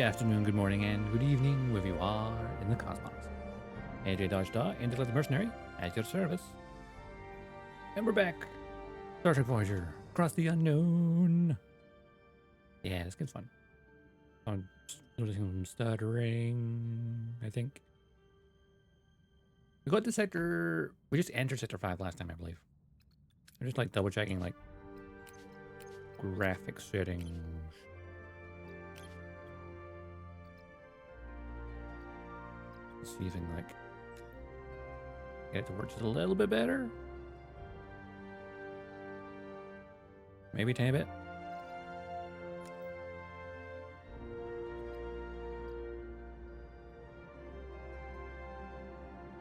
afternoon, good morning, and good evening, wherever you are in the cosmos. AJ Dodgestar, Intergalactic Mercenary, at your service. And we're back. Star Trek Voyager, across the unknown. Yeah, this game's fun. I'm noticing some stuttering, I think. We got to sector... We just entered sector 5 last time, I believe. I'm just like double checking, like, graphic settings. Let's see if I can, like, get it to work just a little bit better. Maybe a tiny bit.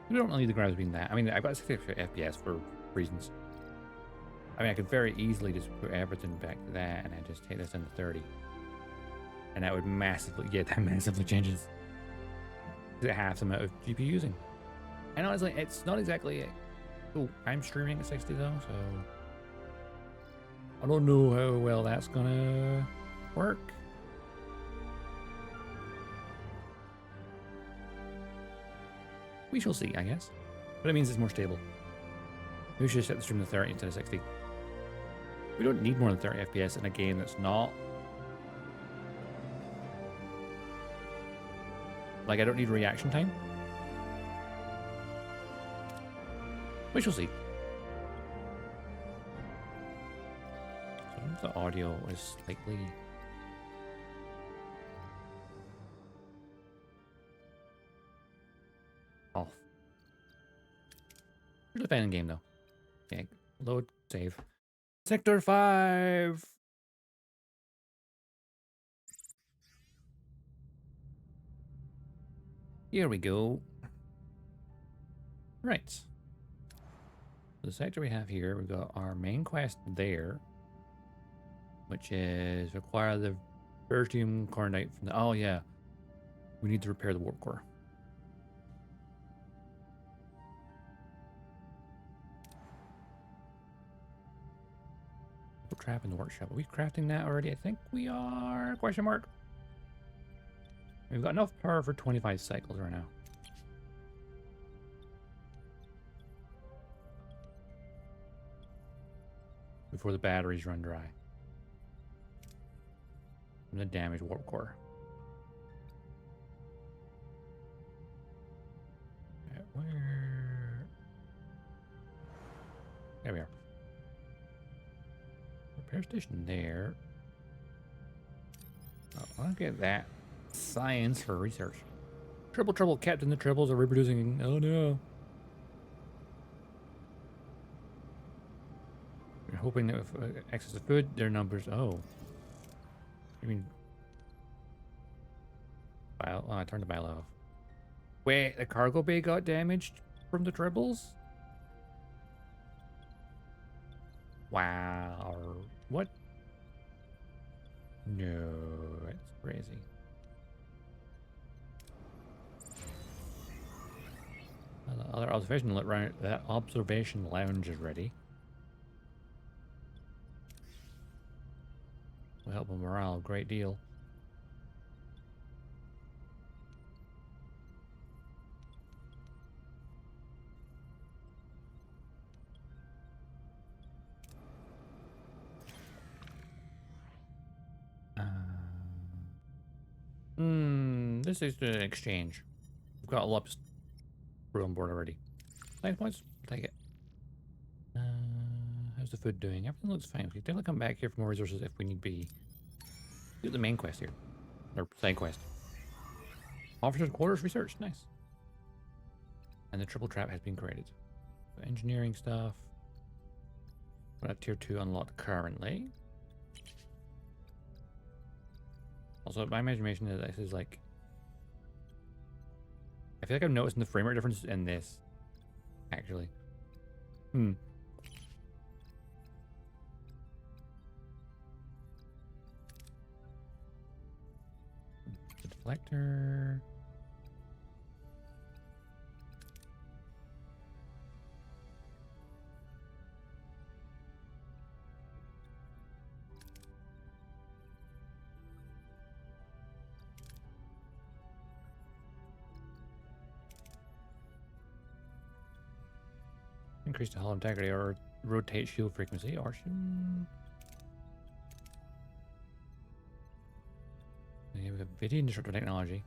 We don't really need the graphics being that. I mean, I've got 60 FPS for reasons. I mean, I could very easily just put everything back to that and then just take this into 30. And that would massively, yeah, that massively changes. It half the amount of GPU using. And honestly, it's not exactly it. Oh, I'm streaming at 60 though, so I don't know how well that's gonna work. We shall see, I guess. But it means it's more stable. We should set the stream to 30 instead of 60. We don't need more than 30 FPS in a game that's not. Like, I don't need reaction time. We shall see. Sometimes the audio is slightly... off. Here's a fan game, though. Okay, load, save. Sector 5! Here we go. Right. The sector we have here, we've got our main quest there, which is require the Vertium Coordinate from the... Oh, yeah. We need to repair the warp core. We're trapped in the workshop. Are we crafting that already? I think we are. Question mark. We've got enough power for 25 cycles right now. Before the batteries run dry. From the damaged warp core. Where? There we are. Repair station there. Oh, I'll get that. Science for research. Triple trouble, Captain. The Tribbles are reproducing. Oh no. We're hoping that with access to food, their numbers. Oh. I mean. Bio. Oh, I turned the bio off. Wait, the cargo bay got damaged from the Tribbles? Wow. What? No, it's crazy. Other observation lounge is ready. Will help with morale a great deal. This is an exchange. We've got a lot of crew on board already. 9 points, take it. How's the food doing? Everything looks fine. We can definitely come back here for more resources if we need be. Do the main quest here. Or side quest. Officers' quarters research. Nice. And the triple trap has been created. So engineering stuff. We're at tier 2 unlocked currently. Also, my imagination is this is like... I feel like I'm noticing the frame rate difference in this. Actually. The deflector. Increase the hull integrity or rotate shield frequency or yeah, we have video disruptor technology.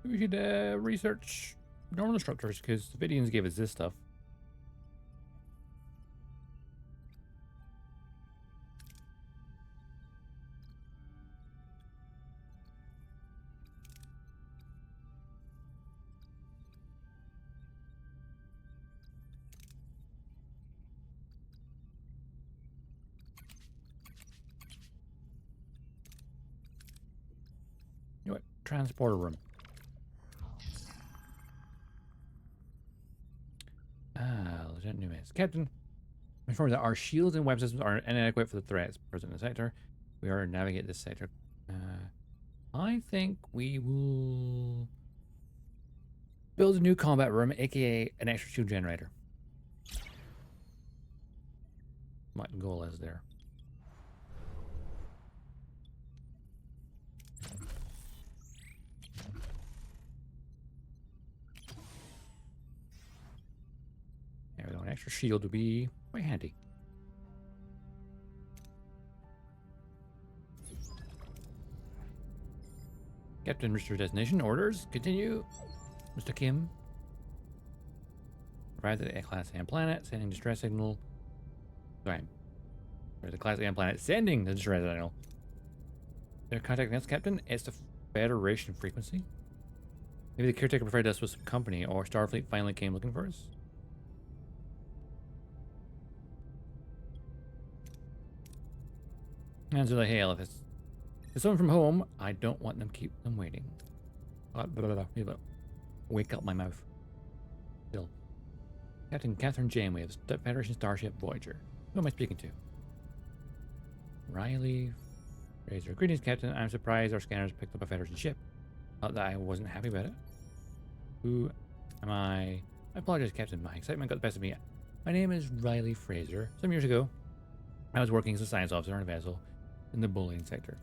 We should research normal disruptors because the Vidians gave us this stuff. You know what? Transporter room. Lieutenant Nunez. Captain, inform that our shields and web systems are inadequate for the threats present in the sector. We are to navigate this sector. I think we will build a new combat room, aka an extra shield generator. My goal is there. There we go. An extra shield would be quite handy. Captain, reach your destination. Orders. Continue. Mr. Kim. Arrived at the Class AM planet. Sending distress signal. Sorry. There's the Class AM planet. Sending the distress signal. They're contacting us, Captain. It's the Federation frequency. Maybe the caretaker provided us with some company, or Starfleet finally came looking for us. Answer the hail. If it's someone from home, I don't want them to keep them waiting. Wake up my mouth. Still. Captain Catherine Janeway of the Federation Starship Voyager. Who am I speaking to? Riley Fraser. Greetings, Captain. I'm surprised our scanners picked up a Federation ship. Not that I wasn't happy about it. Who am I? I apologize, Captain. My excitement got the best of me. My name is Riley Fraser. Some years ago, I was working as a science officer on a vessel in the bullying sector.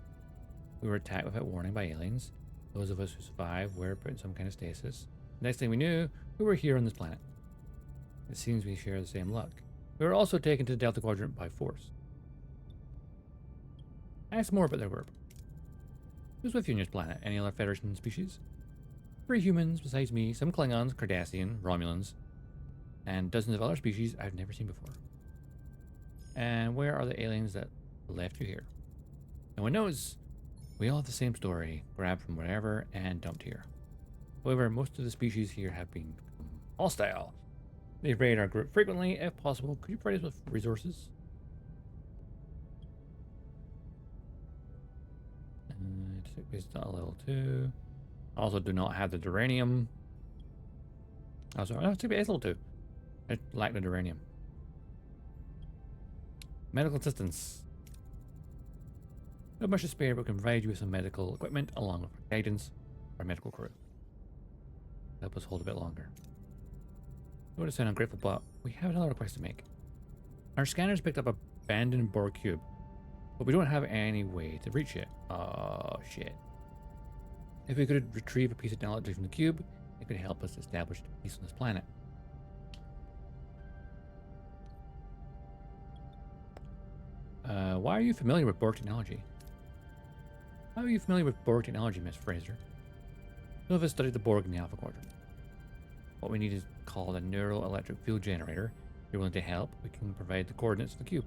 We were attacked without warning by aliens. Those of us who survived were put in some kind of stasis. Next thing we knew, we were here on this planet. It seems we share the same luck. We were also taken to the Delta Quadrant by force. Ask more about their group. Who's with you on this planet? Any other Federation species? 3 humans besides me, some Klingons, Cardassian, Romulans, and dozens of other species I've never seen before. And where are the aliens that left you here? No one knows. We all have the same story, grabbed from wherever and dumped here. However, most of the species here have been hostile. They raid our group frequently. If possible, could you provide us with resources? It's not level 2. Also do not have the duranium. Oh, sorry, no, it's level 2. I lack the duranium. Medical assistance. Not much to spare, but can provide you with some medical equipment along with guidance for our medical crew. Help us hold a bit longer. I would sound ungrateful, but we have another request to make. Our scanners picked up an abandoned Borg cube, but we don't have any way to reach it. Oh, shit. If we could retrieve a piece of technology from the cube, it could help us establish peace on this planet. Why are you familiar with Borg technology? How are you familiar with Borg technology, Miss Fraser? Some of us studied the Borg in the Alpha Quadrant. What we need is called a neural electric field generator. If you're willing to help, we can provide the coordinates of the cube.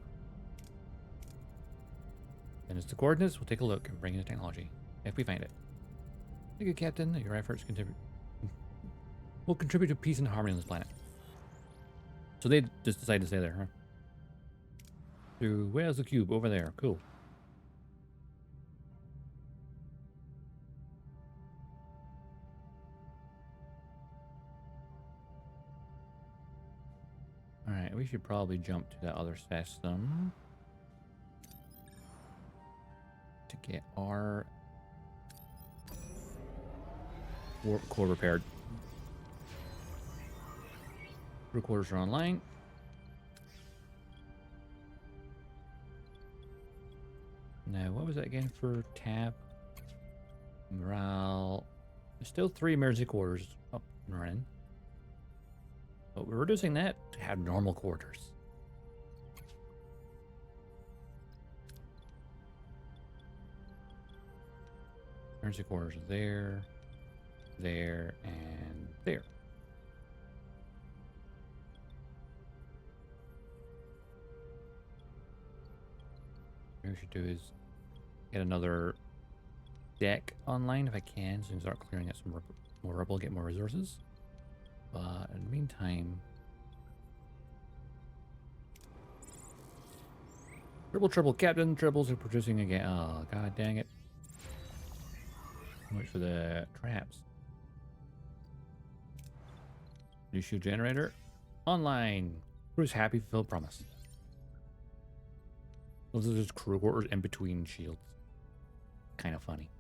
Send us the coordinates, we'll take a look and bring in the technology, if we find it. Thank you, Captain. Your efforts will contribute to peace and harmony on this planet. So they just decided to stay there, huh? So where's the cube? Over there. Cool. Alright, we should probably jump to that other system to get our warp core repaired. Recorders are online. Now, what was that again for tab? Morale. There's still 3 emergency quarters up and running. But we're reducing that to have normal quarters. Emergency quarters there, there, and there. What we should do is get another deck online if I can, so we can start clearing out some more rubble, get more resources. But in the meantime, triple captain, triples are producing again. Oh, god dang it. Wait for the traps. New shield generator online. Crew's happy, fulfilled promise. Those are just crew quarters in between shields. Kind of funny.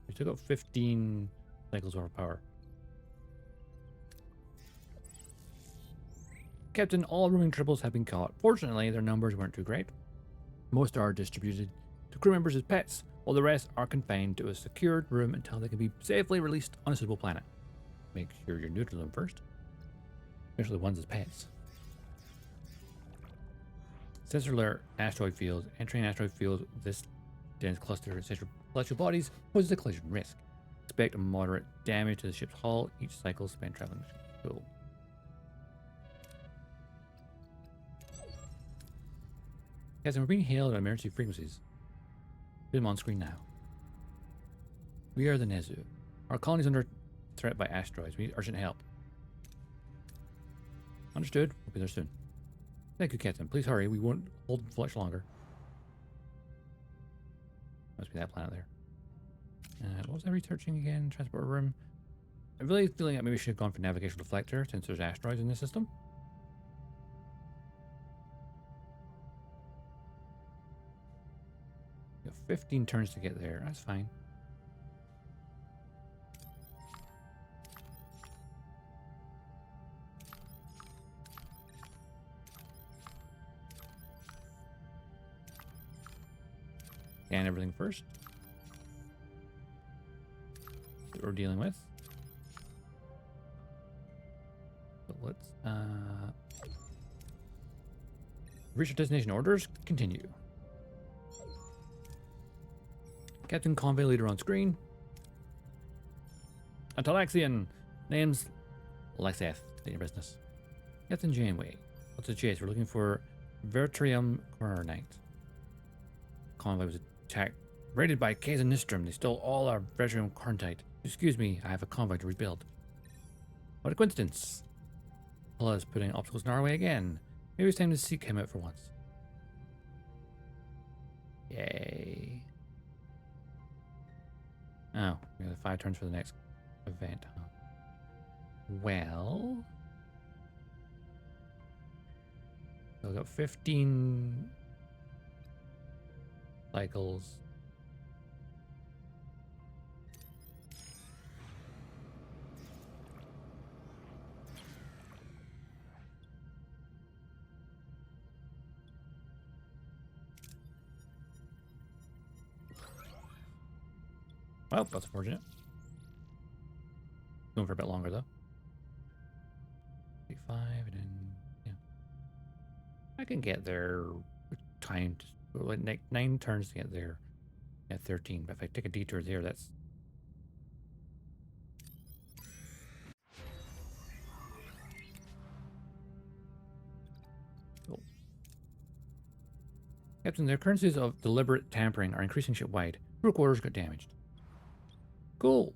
We took out 15 cycles worth of power. Captain, all roaming triples have been caught. Fortunately, their numbers weren't too great. Most are distributed to crew members as pets, while the rest are confined to a secured room until they can be safely released on a suitable planet. Make sure you're neutral them first, especially the ones as pets. Sensor alert, asteroid fields. Entering asteroid fields with this dense cluster of celestial bodies poses a collision risk. Expect moderate damage to the ship's hull each cycle spent traveling. Cool. Guys, we're being hailed at emergency frequencies. Put them on screen now. We are the Nezu. Our colony is under threat by asteroids. We need urgent help. Understood. We'll be there soon. Thank you, Captain. Please hurry. We won't hold much longer. Must be that planet there. What was I researching again? Transport room. I'm really feeling that maybe we should have gone for navigational deflector since there's asteroids in this system. We got 15 turns to get there. That's fine. Scan everything first. That we're dealing with. So let's reach our destination. Orders continue. Captain Convoy leader on screen. Atalaxian. Name's Lexeth. State your business. Captain Janeway. What's the chase? We're looking for Vertrium Coronite. Convoy was attacked, raided by Kazon and Seska. They stole all our Vertrium Coronite. Excuse me, I have a convoy to rebuild. What a coincidence. Plus, putting obstacles in our way again. Maybe it's time to seek him out for once. Yay. Oh, we got 5 turns for the next event, huh? Well, so we got 15 cycles. Well, that's unfortunate. Going for a bit longer though. 5 and then yeah. I can get there with time to like 9 turns to get there at 13, but if I take a detour there, that's cool. Captain, the occurrences of deliberate tampering are increasing ship-wide. Crew quarters got damaged. Cool.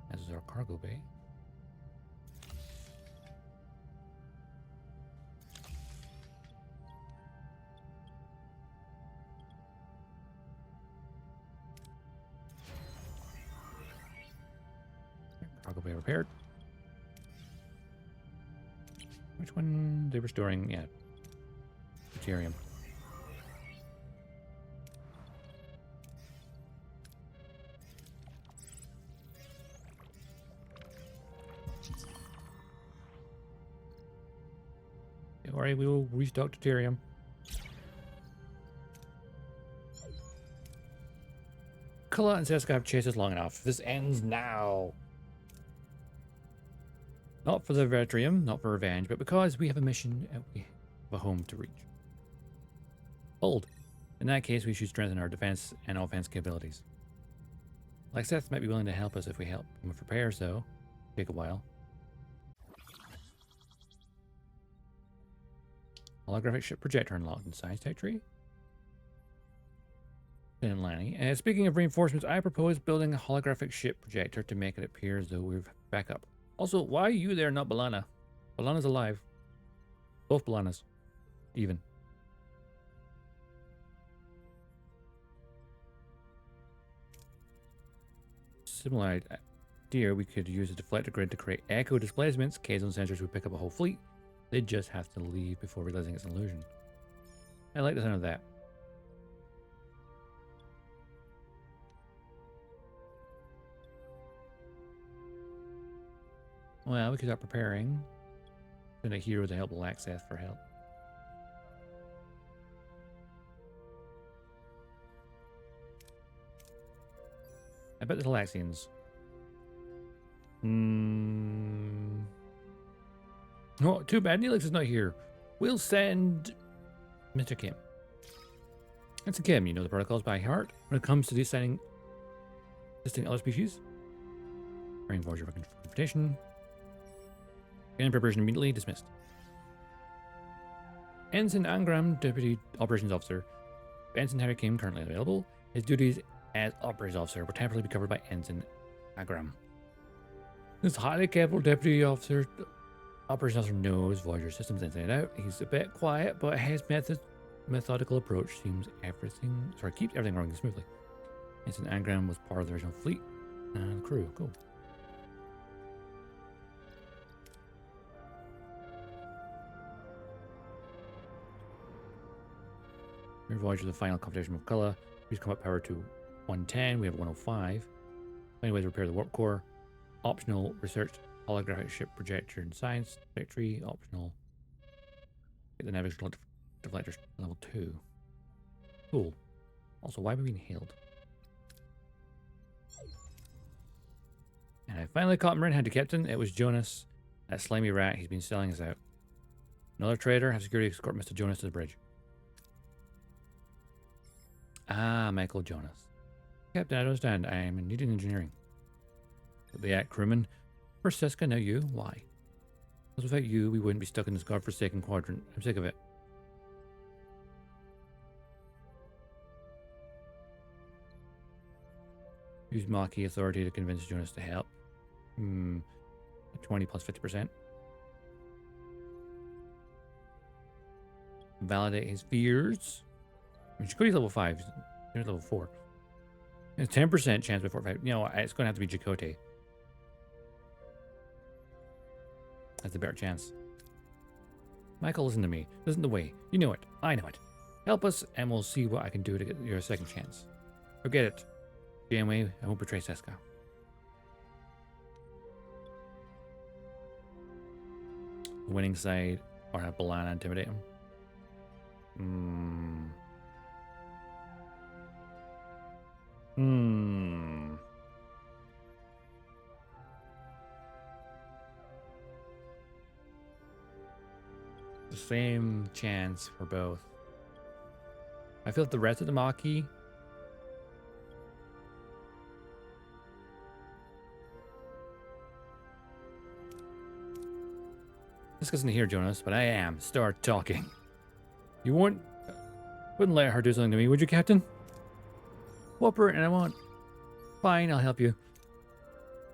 This is our cargo bay. Cargo bay repaired. Which one? They were storing, yeah, deuterium. Don't worry, we will restock deuterium. Offgala and Seska have chased us long enough. This ends now. Not for the Vertrium, not for revenge, but because we have a mission and we have a home to reach. Bold. In that case, we should strengthen our defense and offense capabilities. Like Seth might be willing to help us if we help him with repairs, though. Take a while. Holographic ship projector unlocked in science tech tree. And Lanny. And speaking of reinforcements, I propose building a holographic ship projector to make it appear as though we're back up. Also, why are you there, not Balana? Balana's alive. Both Balanas. Even. Similar idea, we could use a deflector grid to create echo displacements. Kazon sensors would pick up a whole fleet. They just have to leave before realizing it's an illusion. I like the sound of that. Well, we could start preparing. Send a hero to help Laxeth for help. I bet the Talaxians. Oh, too bad Neelix is not here. We'll send Mr. Kim. That's a Kim, you know the protocols by heart when it comes to deciding other species. Bring Voyager for confrontation. And preparation immediately dismissed. Ensign Angram, Deputy Operations Officer. Ensign Harry Kim currently available. His duties as Operations Officer were temporarily be covered by Ensign Angram. This highly capable Deputy Officer, Operations Officer knows Voyager systems inside out. He's a bit quiet, but his methodical approach keeps everything running smoothly. Ensign Angram was part of the original fleet and crew. Cool. We're Voyager the final competition with Offgala. Please come up power to 110. We have 105. Anyways, repair the warp core. Optional research holographic ship projector and science trajectory. Optional. Get the navigational deflectors level 2. Cool. Also, why have we been hailed? And I finally caught Marin Hunter Captain. It was Jonas, that slimy rat. He's been selling us out. Another trader. Have security escort Mr. Jonas to the bridge. Ah, Michael Jonas. Captain, I don't understand. I am needing engineering. The crewman. First Seska, now you. Why? Because without you, we wouldn't be stuck in this godforsaken quadrant. I'm sick of it. Use Maquis authority to convince Jonas to help. 20 plus 50%. Validate his fears. I mean, Chakotay's level 5. He's level 4. There's 10% chance before 5. You know, it's going to have to be Chakotay. That's a better chance. Michael, listen to me. This isn't the way. You know it. I know it. Help us, and we'll see what I can do to get your second chance. Forget it. Janeway, I won't betray Seska. The winning side, or have Balana intimidate him. The same chance for both. I feel like the rest of the Maquis this isn't here, Jonas, but I am. Start talking. You wouldn't let her do something to me, would you, Captain? Whopper, and I won't. Fine, I'll help you.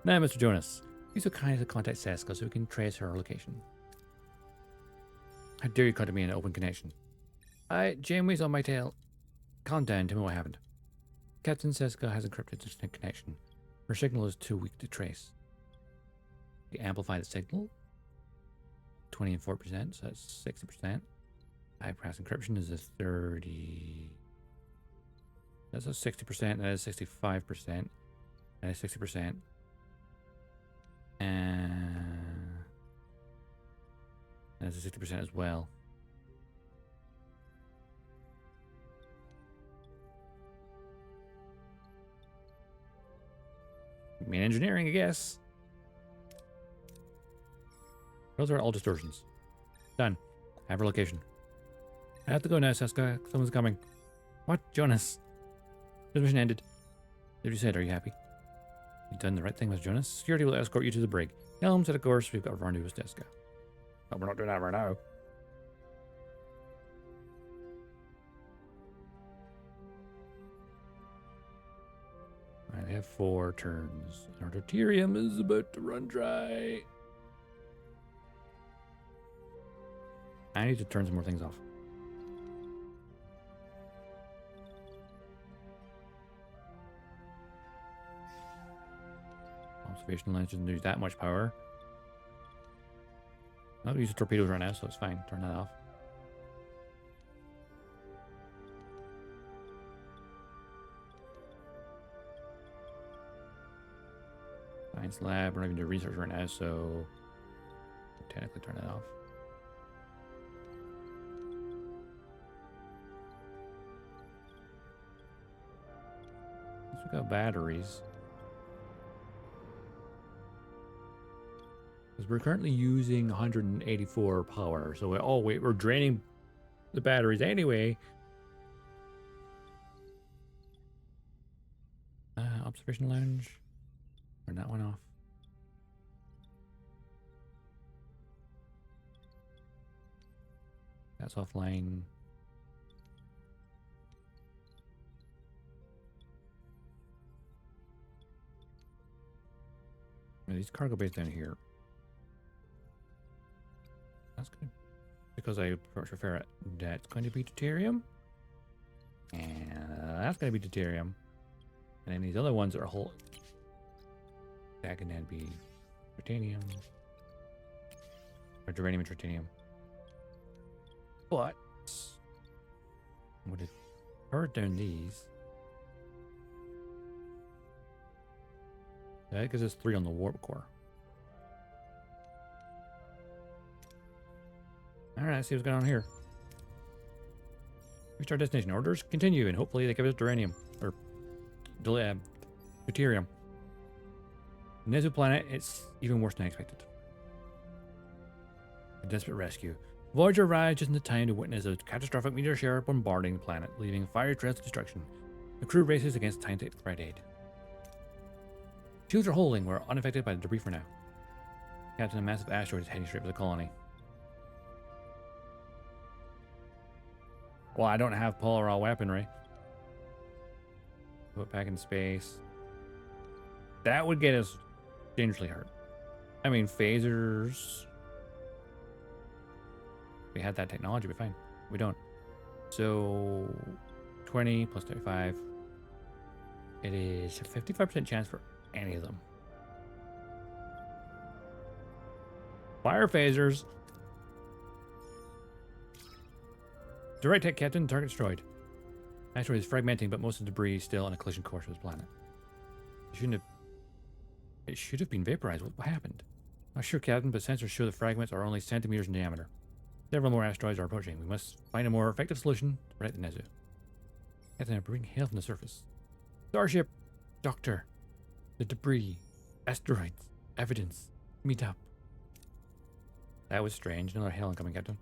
Now, Mr. Jonas, be so kind as to contact Seska so we can trace her location. How dare you contact me in an open connection? Janeway's on my tail. Calm down, tell me what happened. Captain Seska has encrypted distant connection. Her signal is too weak to trace. We amplify the signal. 20 and 4%, so that's 60%. Bypass encryption is a 30. That's a 60%. That is 65%. That is 60%. And that's a 60% as well. Main engineering, I guess. Those are all distortions. Done. I have her location. I have to go now, Seska. Someone's coming. What? Jonas? The mission ended. Did you say it? Are you happy? You've done the right thing with Jonas. Security will escort you to the brig. Helm, set a course. We've got a rendezvous with Seska. But we're not doing that right now. I have 4 turns. Our deuterium is about to run dry. I need to turn some more things off. Observation lens doesn't use that much power. I'll use the torpedoes right now, so it's fine. Turn that off. Science lab. We're not even doing research right now, so technically turn that off. We got batteries. Because we're currently using 184 power, so we're draining the batteries anyway. Observation lounge. Turn that one off. That's offline. These cargo bays down here. That's good. Because I prefer it. That's going to be deuterium. And that's going to be deuterium. And then these other ones are whole. That can then be titanium. Or germanium and titanium. But I'm going to turn down these. Yeah, because there's 3 on the warp core. Alright, let's see what's going on here. Reach our destination. Orders continue, and hopefully they give us duranium. Or deuterium. Nezu planet, it's even worse than I expected. A desperate rescue. Voyager arrives just in the time to witness a catastrophic meteor shower bombarding the planet, leaving fire trails of destruction. The crew races against time to provide aid. Shields are holding. We're unaffected by the debris for now. Captain, a massive asteroid is heading straight for the colony. Well, I don't have polar weaponry. Put it back in space. That would get us dangerously hurt. I mean, phasers. If we had that technology, we'd be fine. We don't. So, 20 plus 35. It is a 55% chance for any of them. Fire phasers. Direct hit, Captain. Target destroyed. Asteroid is fragmenting, but most of the debris is still on a collision course with the planet. It should have been vaporized. What happened? Not sure, Captain, but sensors show the fragments are only centimeters in diameter. Several more asteroids are approaching. We must find a more effective solution to protect the Nezu. Captain, I'm bringing hail from the surface. Starship, Doctor, the debris, asteroids, evidence, meet up. That was strange. Another hail incoming, Captain.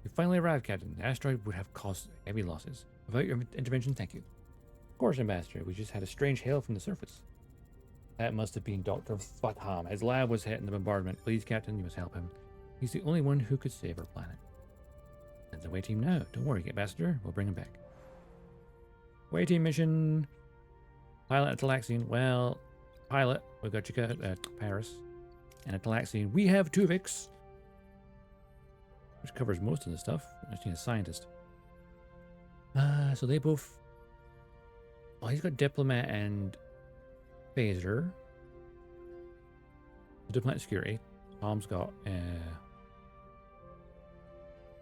We finally arrived, Captain. The asteroid would have caused heavy losses. Without your intervention, thank you. Of course, Ambassador. We just had a strange hail from the surface. That must have been Dr. Fatham. His lab was hit in the bombardment. Please, Captain, you must help him. He's the only one who could save our planet. Send the away team now. Don't worry, Ambassador. We'll bring him back. Away team mission. Pilot at Talaxine. Well, pilot. We've got Chica at Paris. And at Talaxine, we have Tuvix, which covers most of the stuff. I just need a scientist. So they both. Well, he's got diplomat and phaser. Diplomat security. Tom's got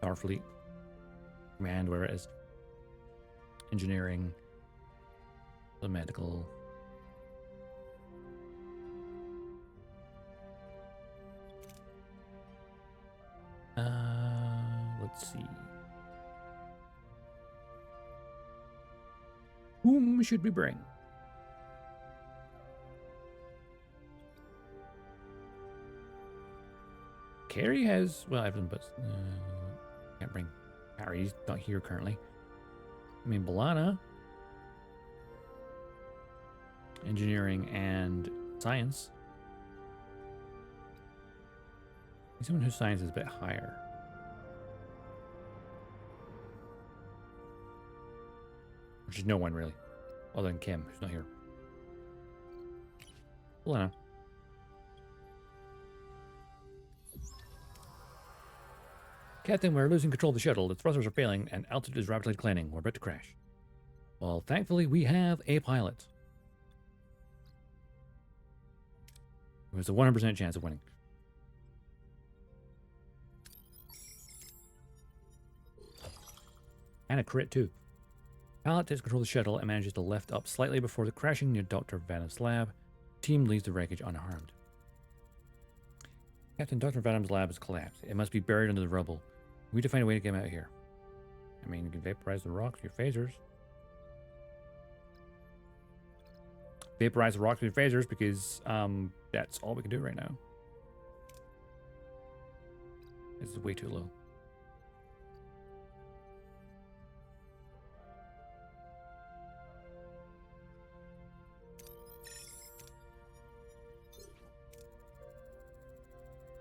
Starfleet command, where it is engineering, the medical. Let's see. Whom should we bring? Carrie has, well, everything but, can't bring Harry, he's not here currently. I mean, Balana, engineering and science. Someone whose science is a bit higher. Which is no one really, other than Kim, who's not here. Balana. Captain, we're losing control of the shuttle. The thrusters are failing and altitude is rapidly declining. We're about to crash. Well, thankfully, we have a pilot. There's a 100% chance of winning. And a crit, too. Pilot takes control of the shuttle and manages to lift up slightly before the crashing near Dr. Vanham's lab. Team leaves the wreckage unharmed. Captain, Dr. Vanham's lab has collapsed. It must be buried under the rubble. We need to find a way to get him out of here. I mean, you can vaporize the rocks with your phasers. Vaporize the rocks with your phasers because that's all we can do right now. This is way too low.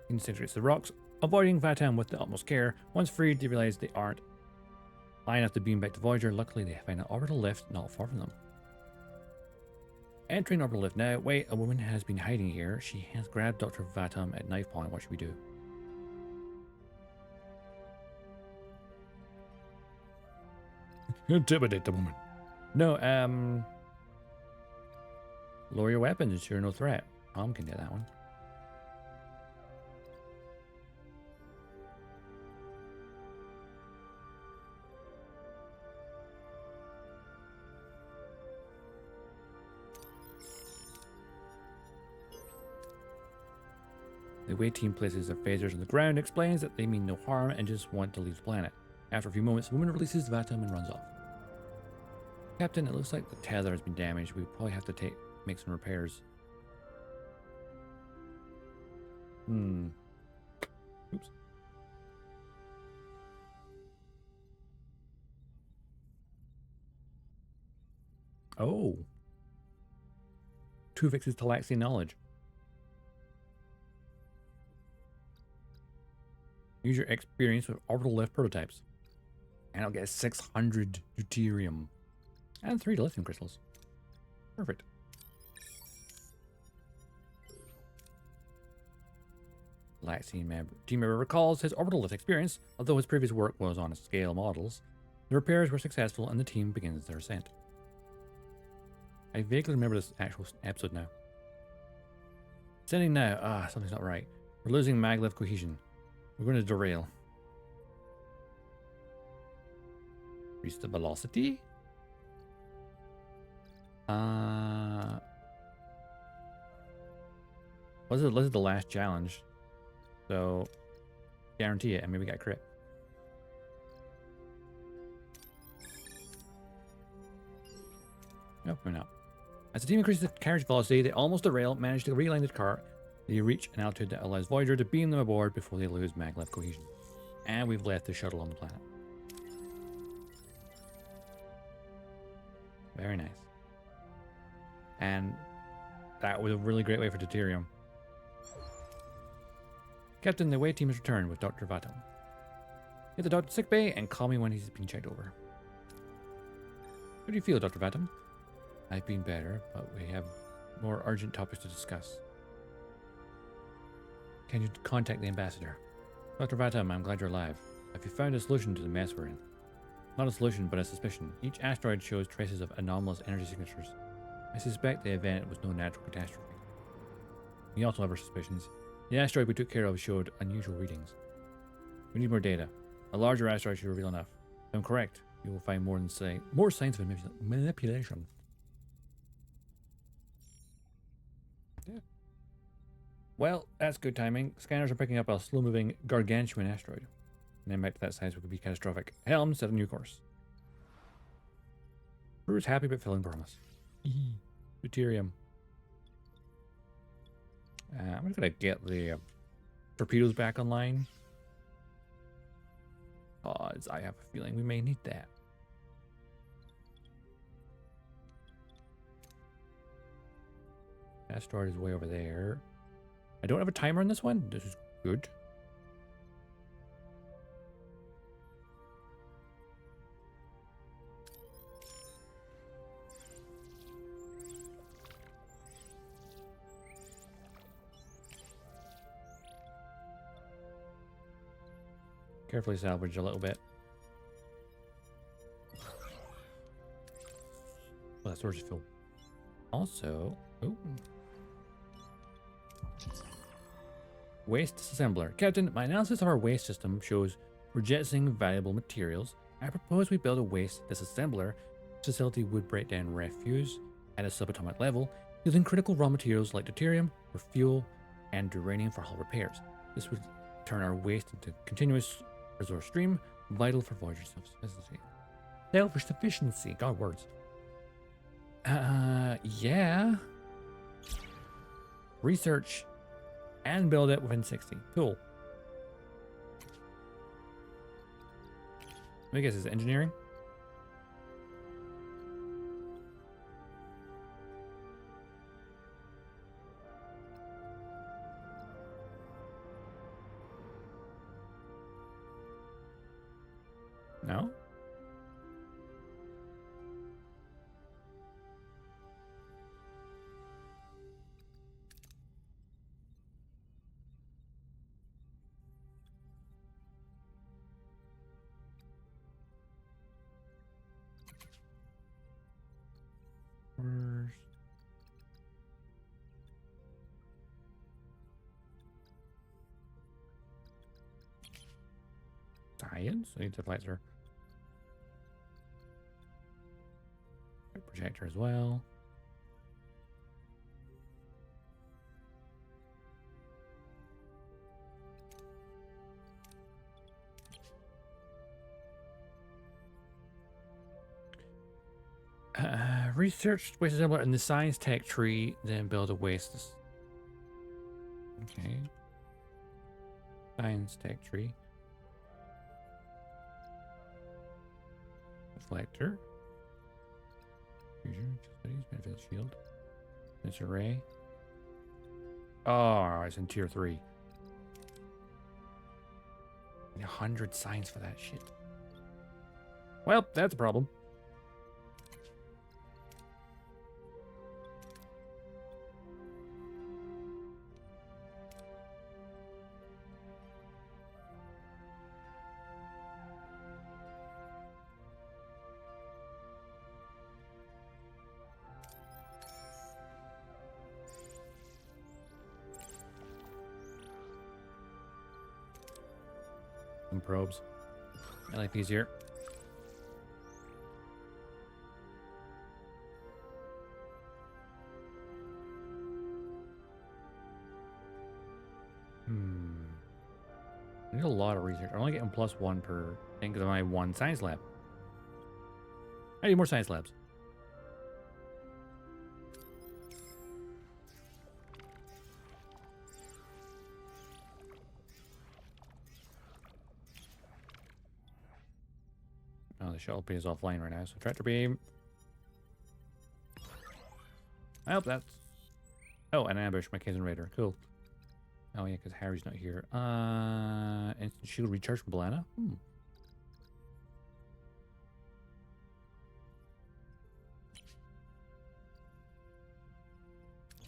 Disintegrates the rocks, avoiding Vatam with the utmost care. Once freed, they realize they aren't high enough to beam back to Voyager. Luckily, they find an orbital lift not far from them. Entering orbital lift now. Wait, a woman has been hiding here. She has grabbed Dr. Vatam at knife point. What should we do? Intimidate the woman. No, lower your weapons. You're no threat. Tom can get that one. The away team places their phasers on the ground, explains that they mean no harm and just want to leave the planet. After a few moments, the woman releases Vatam and runs off. Captain, it looks like the tether has been damaged. We probably have to make some repairs. Oops. Oh. Tuvix's Talaxian knowledge. Use your experience with orbital lift prototypes. And I'll get 600 deuterium. And 3 lithium crystals. Perfect. Team member recalls his orbital lift experience, although his previous work was on scale models. The repairs were successful and the team begins their ascent. I vaguely remember this actual episode now. Ascending now. Something's not right. We're losing maglev cohesion. We're going to derail. Increase the velocity. This is the last challenge. So, guarantee it, and maybe we got crit. Nope, we're not. As the team increases the carriage velocity, they almost derail, manage to realign the car. They reach an altitude that allows Voyager to beam them aboard before they lose maglev cohesion. And we've left the shuttle on the planet. Very nice. And that was a really great way for deuterium. Captain, the away team has returned with Dr. Vatam. Hit the doctor's sickbay and call me when he's been checked over. How do you feel, Dr. Vatam? I've been better, but we have more urgent topics to discuss. Can you contact the ambassador? Dr. Vatam, I'm glad you're alive. Have you found a solution to the mess we're in? Not a solution, but a suspicion. Each asteroid shows traces of anomalous energy signatures. I suspect the event was no natural catastrophe. We also have our suspicions. The asteroid we took care of showed unusual readings. We need more data. A larger asteroid should reveal enough. If I'm correct, you will find more signs of manipulation. Yeah. Well, that's good timing. Scanners are picking up a slow-moving gargantuan asteroid. And then back to that size would be catastrophic. Helm, set a new course. Crew's happy but feeling promise. Deuterium. I'm just gonna get the torpedoes back online. Odds, I have a feeling we may need that. Asteroid is way over there. I don't have a timer on this one. This is good. Carefully salvage a little bit. Well, that storage is full. Also, oh. Waste disassembler. Captain, my analysis of our waste system shows we're jettisoning valuable materials. I propose we build a waste disassembler. This facility would break down refuse at a subatomic level, using critical raw materials like deuterium for fuel and uranium for hull repairs. This would turn our waste into continuous resource stream, vital for Voyager self-sufficiency. Self-sufficiency. God, words. Yeah. Research and build it within 60. Cool. I guess it's engineering. No? First. Science? I need to deflector. Projector as well. Research waste assembler in the science tech tree, then build a waste. Okay. Science tech tree. Deflector. Fusion, studies, benefits shield. This array. Oh, it's in tier 3. 100 signs for that shit. Well, that's a problem. Some probes. I like these here. I need a lot of research. I'm only getting +1 per thing because of my one science lab. I need more science labs. Oh, the shuttle bay is offline right now, so tractor beam. Oh, that's... Oh, an ambush, my Kazon Raider. Cool. Oh, yeah, because Harry's not here. Instant shield recharge from Balana?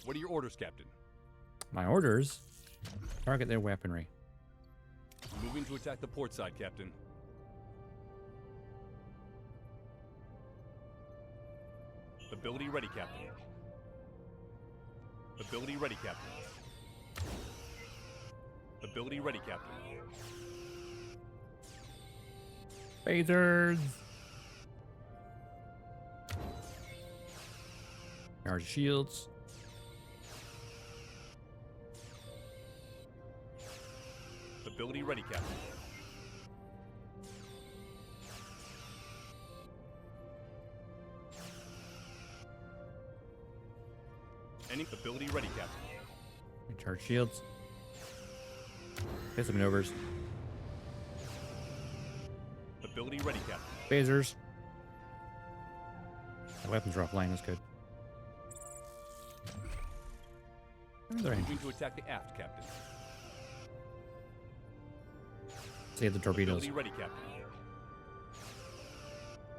What are your orders, Captain? My orders? Target their weaponry. Moving to attack the port side, Captain. Ability ready, Captain. Ability ready, Captain. Ability ready, Captain. Phasers! Charge shields. Ability ready, Captain. Any ability ready, Captain. Recharge shields. Pistol maneuvers. Ability ready, Captain. Phasers. The weapons are offline, that's good. Moving to attack the aft, Captain. Save the torpedoes. Ability ready, Captain.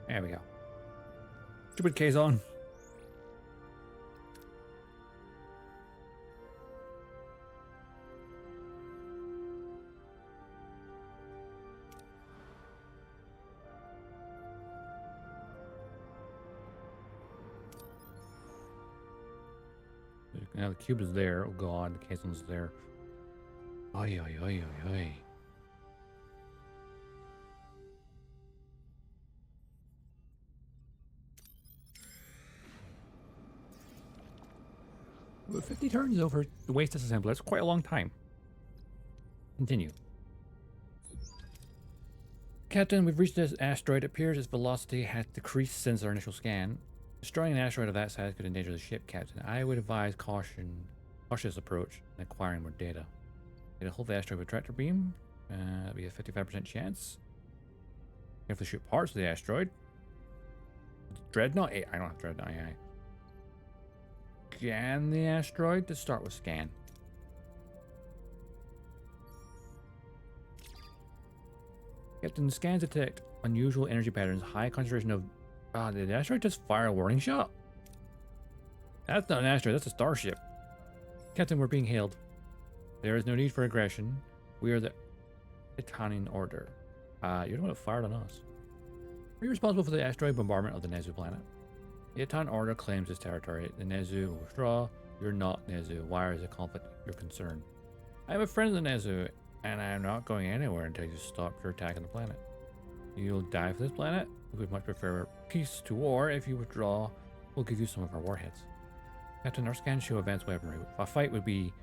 There we go. Stupid Kazon. Now the cube is there. Oh god, the Kazon's there. Oi, oi, oi, oi, oi. With 50 turns over the waste disassembly, that's quite a long time. Continue. Captain, we've reached this asteroid. It appears its velocity has decreased since our initial scan. Destroying an asteroid of that size could endanger the ship, Captain. I would advise cautious approach in acquiring more data. Get a hold of the asteroid with a tractor beam. That'll be a 55% chance. Carefully shoot parts of the asteroid. Dreadnought? I don't have Dreadnought. Scan the asteroid. To start with scan. Captain, scans detect unusual energy patterns, high concentration of... did the asteroid just fire a warning shot? That's not an asteroid, that's a starship. Captain, we're being hailed. There is no need for aggression. We are the Italian Order. You're the one that fired on us. Are you responsible for the asteroid bombardment of the Nezu planet? The Italian Order claims this territory. The Nezu will withdraw. You're not Nezu. Why is the conflict your concern? I am a friend of the Nezu, and I am not going anywhere until you stop your attack on the planet. You'll die for this planet. We would much prefer peace to war. If you withdraw, we'll give you some of our warheads. Captain, our scans show advanced weaponry. A fight would be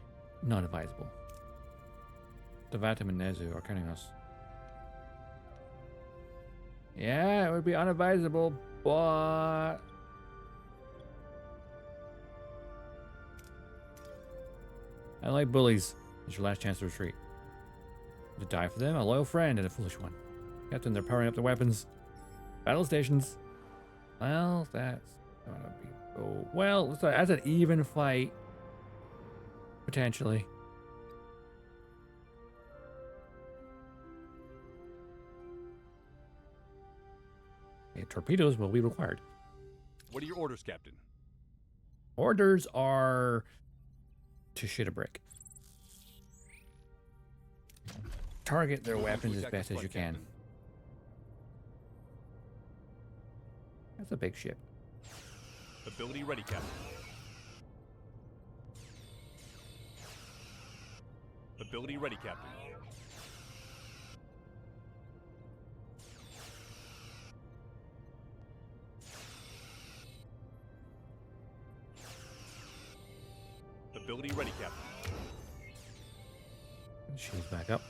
not advisable. The Vatim and Nezu are counting us. Yeah, it would be unadvisable, but... I like bullies. It's your last chance to retreat. To die for them, a loyal friend and a foolish one. Captain, they're powering up their weapons. Battle stations. Well, that's gonna be... Oh, well, that's an even fight. Potentially. Okay, torpedoes will be required. What are your orders, Captain? Orders are to shit a brick. Target their weapons as best as you can. That's a big ship. Ability ready, Captain. Ability ready, Captain. Ability ready, Captain. Shields back up.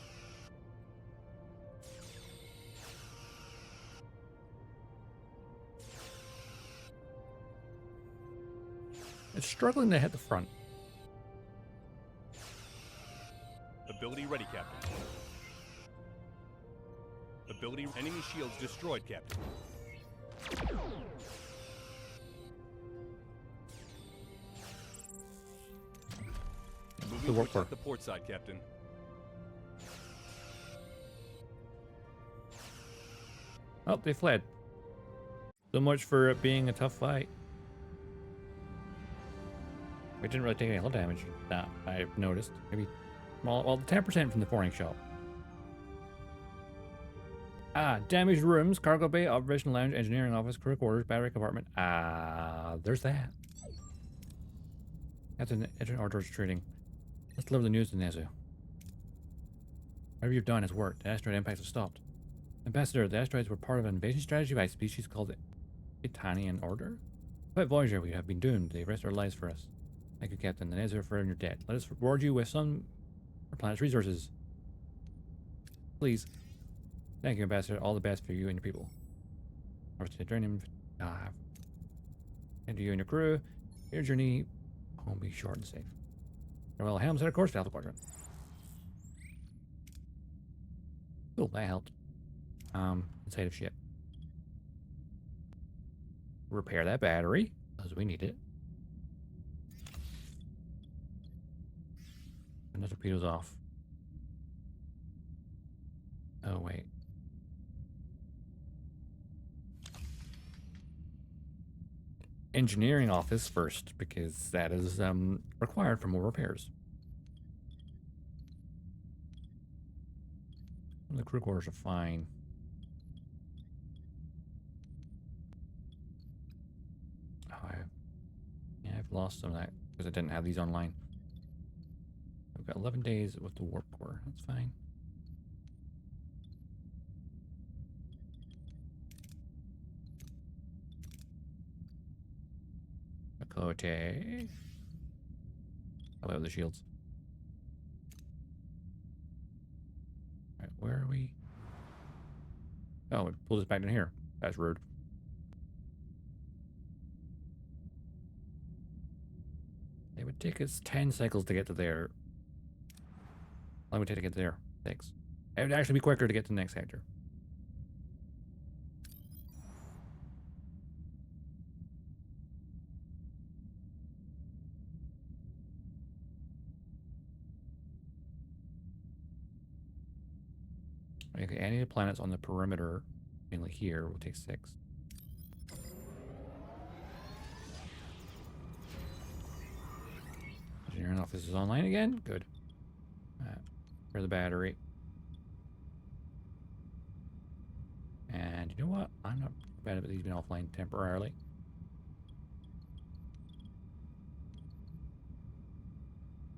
It's struggling to hit the front. Ability ready, Captain. Ability enemy shields destroyed, Captain. Moving to attack the port side, Captain. Oh, they fled. So much for it being a tough fight. We didn't really take any hull damage that I've noticed. Maybe, well, 10% from the foreign shot. Damaged rooms, cargo bay, observation lounge, engineering office, crew quarters, battery compartment. There's that. That's an order retreating. Let's deliver the news to Nezu. Whatever you've done has worked. The asteroid impacts have stopped. Ambassador, the asteroids were part of an invasion strategy by a species called the Italian Order. But Voyager, we have been doomed. They risked our lives for us. Thank you, Captain. The Nezu are forever in your debt. Let us reward you with some of our planet's resources. Please. Thank you, Ambassador. All the best for you and your people. And to you and your crew. Your journey home be short and safe. Farewell, helm, set a course to Delta Quadrant. Cool, that helped. Inside of ship. Repair that battery, because we need it. And the torpedo's off. Oh, wait. Engineering office first, because that is required for more repairs. The crew quarters are fine. Oh, I've lost some of that because I didn't have these online. We've got 11 days with the warp core. That's fine. Makote. How about the shields? Alright, where are we? Oh, it pulled us back in here. That's rude. It would take us 10 cycles to get to there. How long would it take to get there? 6. It would actually be quicker to get to the next sector. Okay, any of the planets on the perimeter, mainly here, will take 6. Engineering office is online again. Good. For the battery. And you know what? I'm not bad about these being offline temporarily.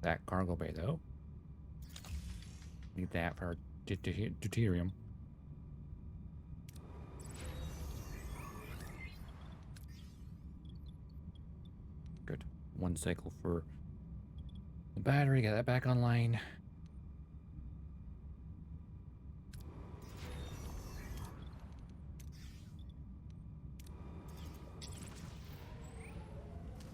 That cargo bay, though. Need that for our deuterium. Good. 1 cycle for the battery. Get that back online.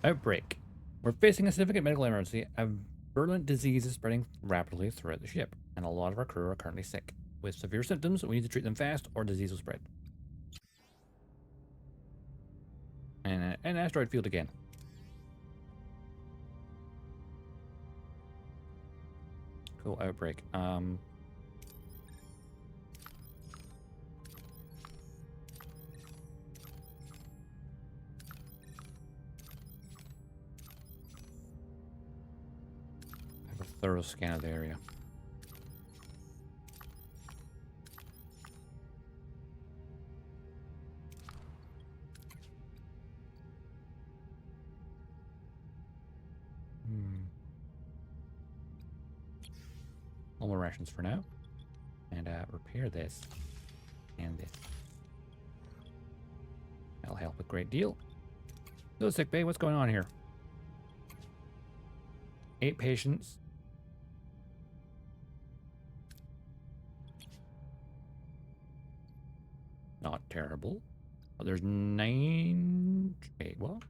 Outbreak. We're facing a significant medical emergency. A virulent disease is spreading rapidly throughout the ship, and a lot of our crew are currently sick. With severe symptoms, we need to treat them fast or disease will spread. And an asteroid field again. Cool, outbreak. Thorough scan of the area. Normal rations for now. And repair this. And this. That'll help a great deal. So, sick bay, what's going on here? 8 patients. Not terrible. Oh, there's 9... Wait, what?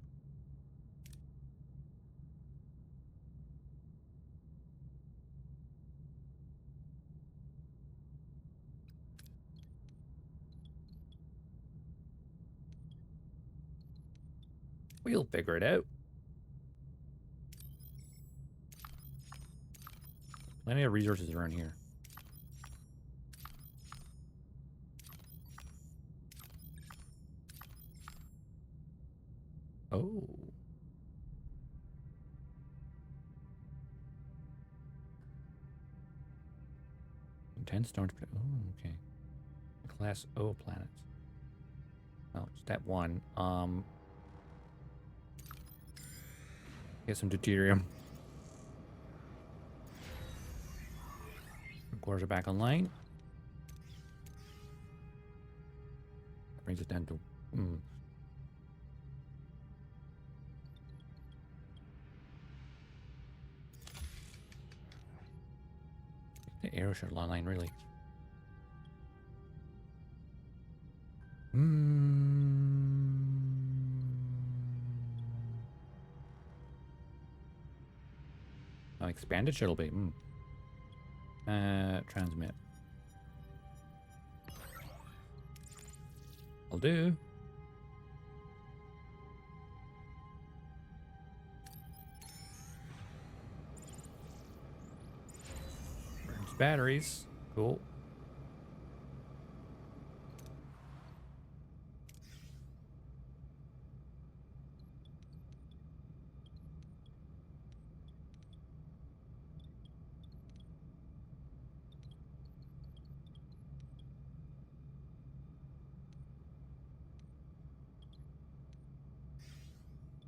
We'll figure it out. Plenty of resources around here. Oh. Intense storms. Oh, okay. Class O planets. Oh, step 1. Get some deuterium. Cores are back online. That brings it down to... The arrow shuttle online, really. Oh, expanded shuttle bay. Transmit. Will do. Burns batteries. Cool.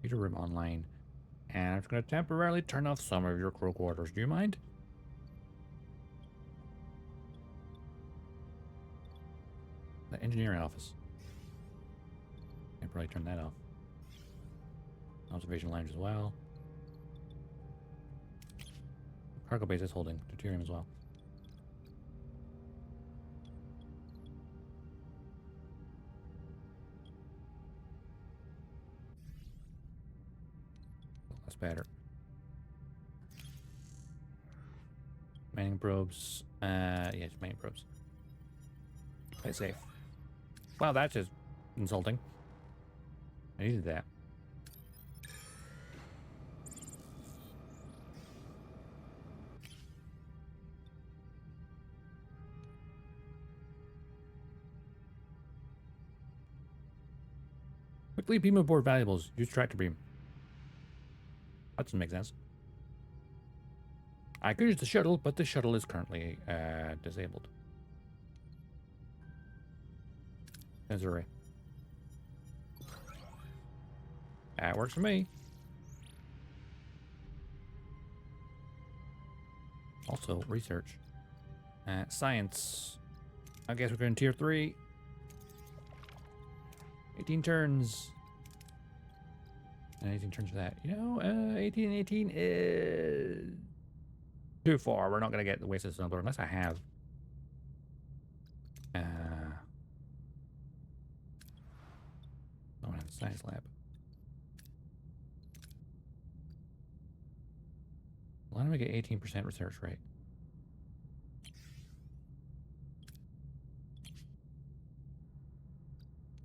Computer room online. And I'm just going to temporarily turn off some of your crew quarters. Do you mind? The engineering office. I probably turn that off. Observation lounge as well. Cargo base is holding deuterium as well. That's better. Mining probes. Yeah, it's mining probes. Play it safe. Wow, that's just insulting. I needed that. Quickly beam aboard valuables. Use tractor beam. That doesn't make sense. I could use the shuttle, but the shuttle is currently disabled. Sensor array. That works for me. Also, research. Science. I guess we're going tier 3. 18 turns. And 18 turns for that. You know, 18 and 18 is too far. We're not going to get the wasted number unless I have. I don't have a science lab. Why don't we get 18% research rate?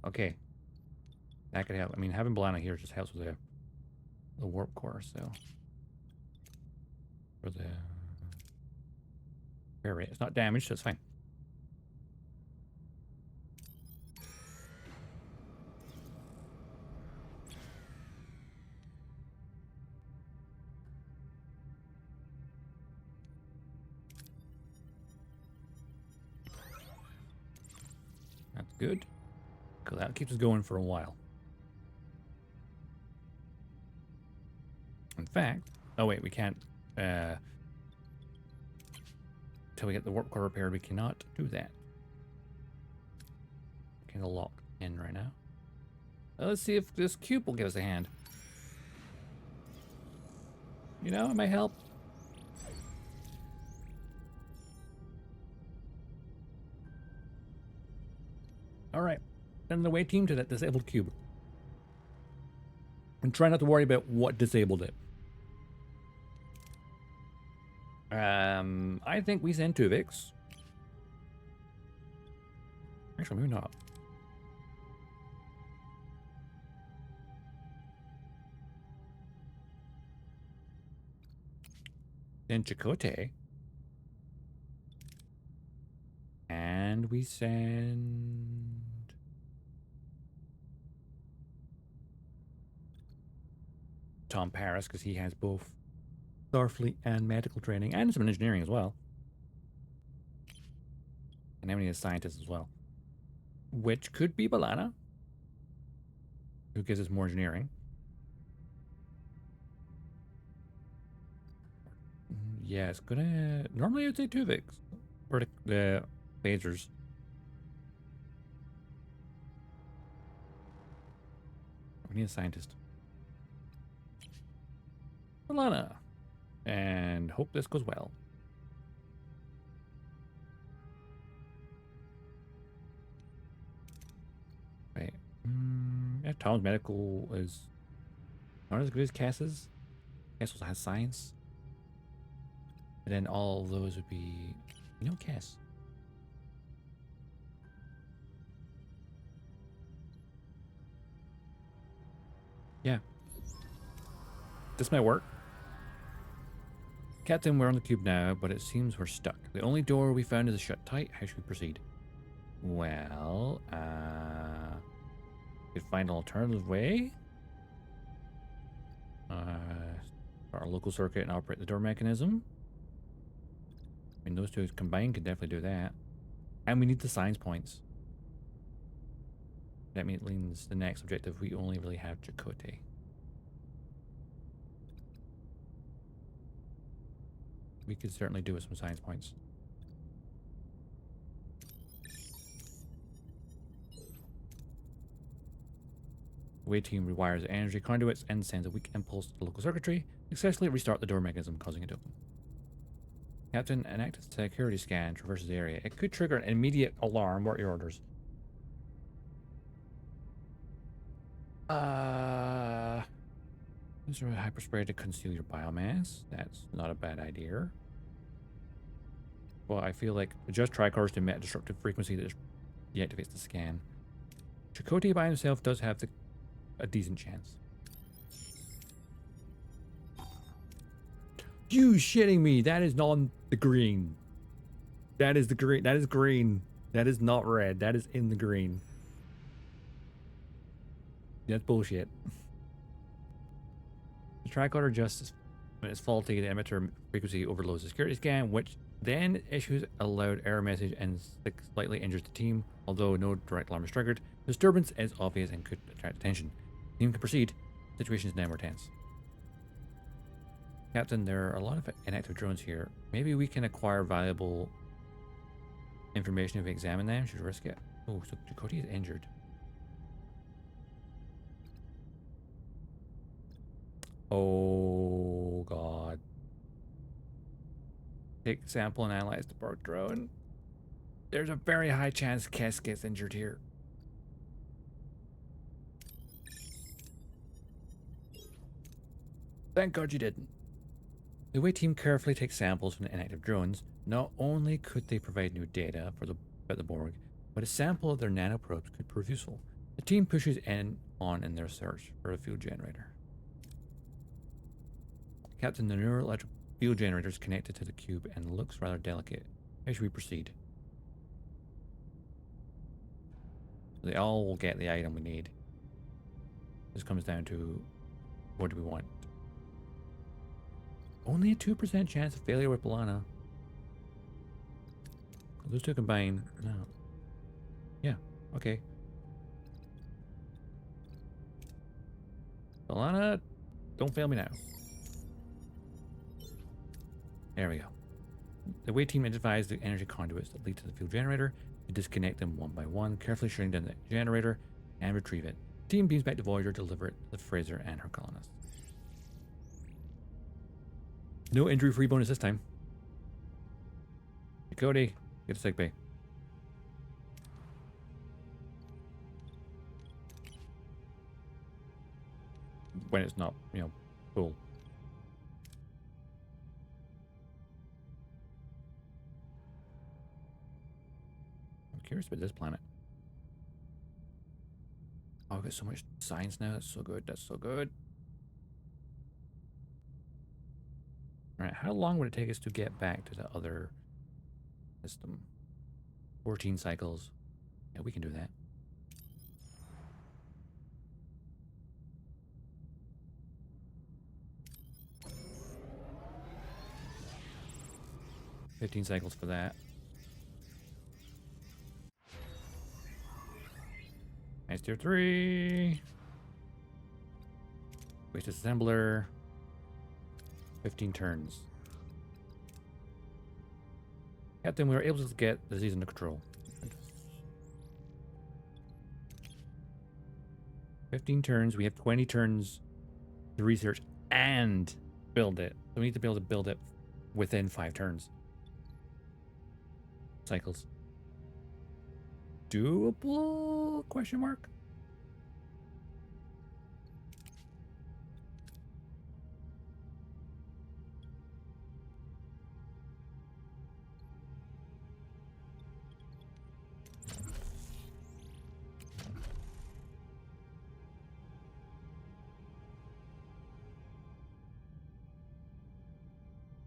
Okay. That could help. I mean, having Balana here just helps with the warp core, so. For the repair rate. It's not damaged, so it's fine. That's good. Because that keeps us going for a while. In fact, oh wait, we can't, till we get the warp core repaired, we cannot do that. Kind of locked in right now. Let's see if this cube will give us a hand. You know, it may help. All right, send the away team to that disabled cube. And try not to worry about what disabled it. I think we send Tuvix. Actually, maybe not. Then Chakotay. And we send... Tom Paris, because he has both Starfleet and medical training, and some engineering as well. And then we need a scientist as well. Which could be Balana, who gives us more engineering. Yeah, it's gonna... Normally I would say Tuvix. Or the phasers. We need a scientist. Balana. And hope this goes well. Wait. Yeah, Tom's medical is not as good as Cass's. Cass also has science. And then all of those would be, you know, Cass. Yeah. This might work. Captain, we're on the cube now, but it seems we're stuck. The only door we found is shut tight. How should we proceed? Well, we could find an alternative way. Our local circuit and operate the door mechanism. I mean, those two combined could definitely do that. And we need the science points. That means the next objective, we only really have Chakotay. We could certainly do with some science points. The way team rewires energy conduits and sends a weak impulse to the local circuitry, successfully restart the door mechanism, causing it to open. Captain, an active security scan traverses the area. It could trigger an immediate alarm. What are your orders? Is there a hyperspray to conceal your biomass? That's not a bad idea. Well, I feel like adjust tricars to emit a disruptive frequency that deactivates the scan. Chakotay by himself does have a decent chance. You shitting me? That is not the green. That is the green. That is green. That is not red. That is in the green. That's bullshit. The tricorder adjusts when it's faulty. The emitter frequency overloads the security scan, which then issues a loud error message and slightly injures the team. Although no direct alarm is triggered, the disturbance is obvious and could attract attention. The team can proceed. The situation is now more tense. Captain, there are a lot of inactive drones here. Maybe we can acquire valuable information if we examine them. Should we risk it? Oh, so Chakotay is injured. Oh god. Take a sample and analyze the Borg drone. There's a very high chance Kes gets injured here. Thank God you didn't. The way team carefully takes samples from the inactive drones, not only could they provide new data about the Borg, but a sample of their nanoprobes could prove useful. The team pushes on in their search for a fuel generator. Captain, the neuroelectric fuel generator is connected to the cube and looks rather delicate. How should we proceed? They all will get the item we need. This comes down to what do we want? Only a 2% chance of failure with Balana. Those two combined. No. Yeah, okay. Balana, don't fail me now. There we go. The way team identifies the energy conduits that lead to the fuel generator to disconnect them one by one, carefully shutting down the generator and retrieve it. The team beams back to Voyager to deliver it to Fraser and her colonists. No injury-free bonus this time. Cody, get to sick bay. When it's not, full. I'm curious about this planet. Oh, I've got so much science now. That's so good. That's so good. All right, how long would it take us to get back to the other system? 14 cycles. Yeah, we can do that. $15 cycles for that. Nice tier 3. Waste assembler. 15 turns. Captain, we were able to get the disease under control. 15 turns. We have 20 turns to research and build it. So we need to be able to build it within 5 turns. Cycles. Doable? Question mark?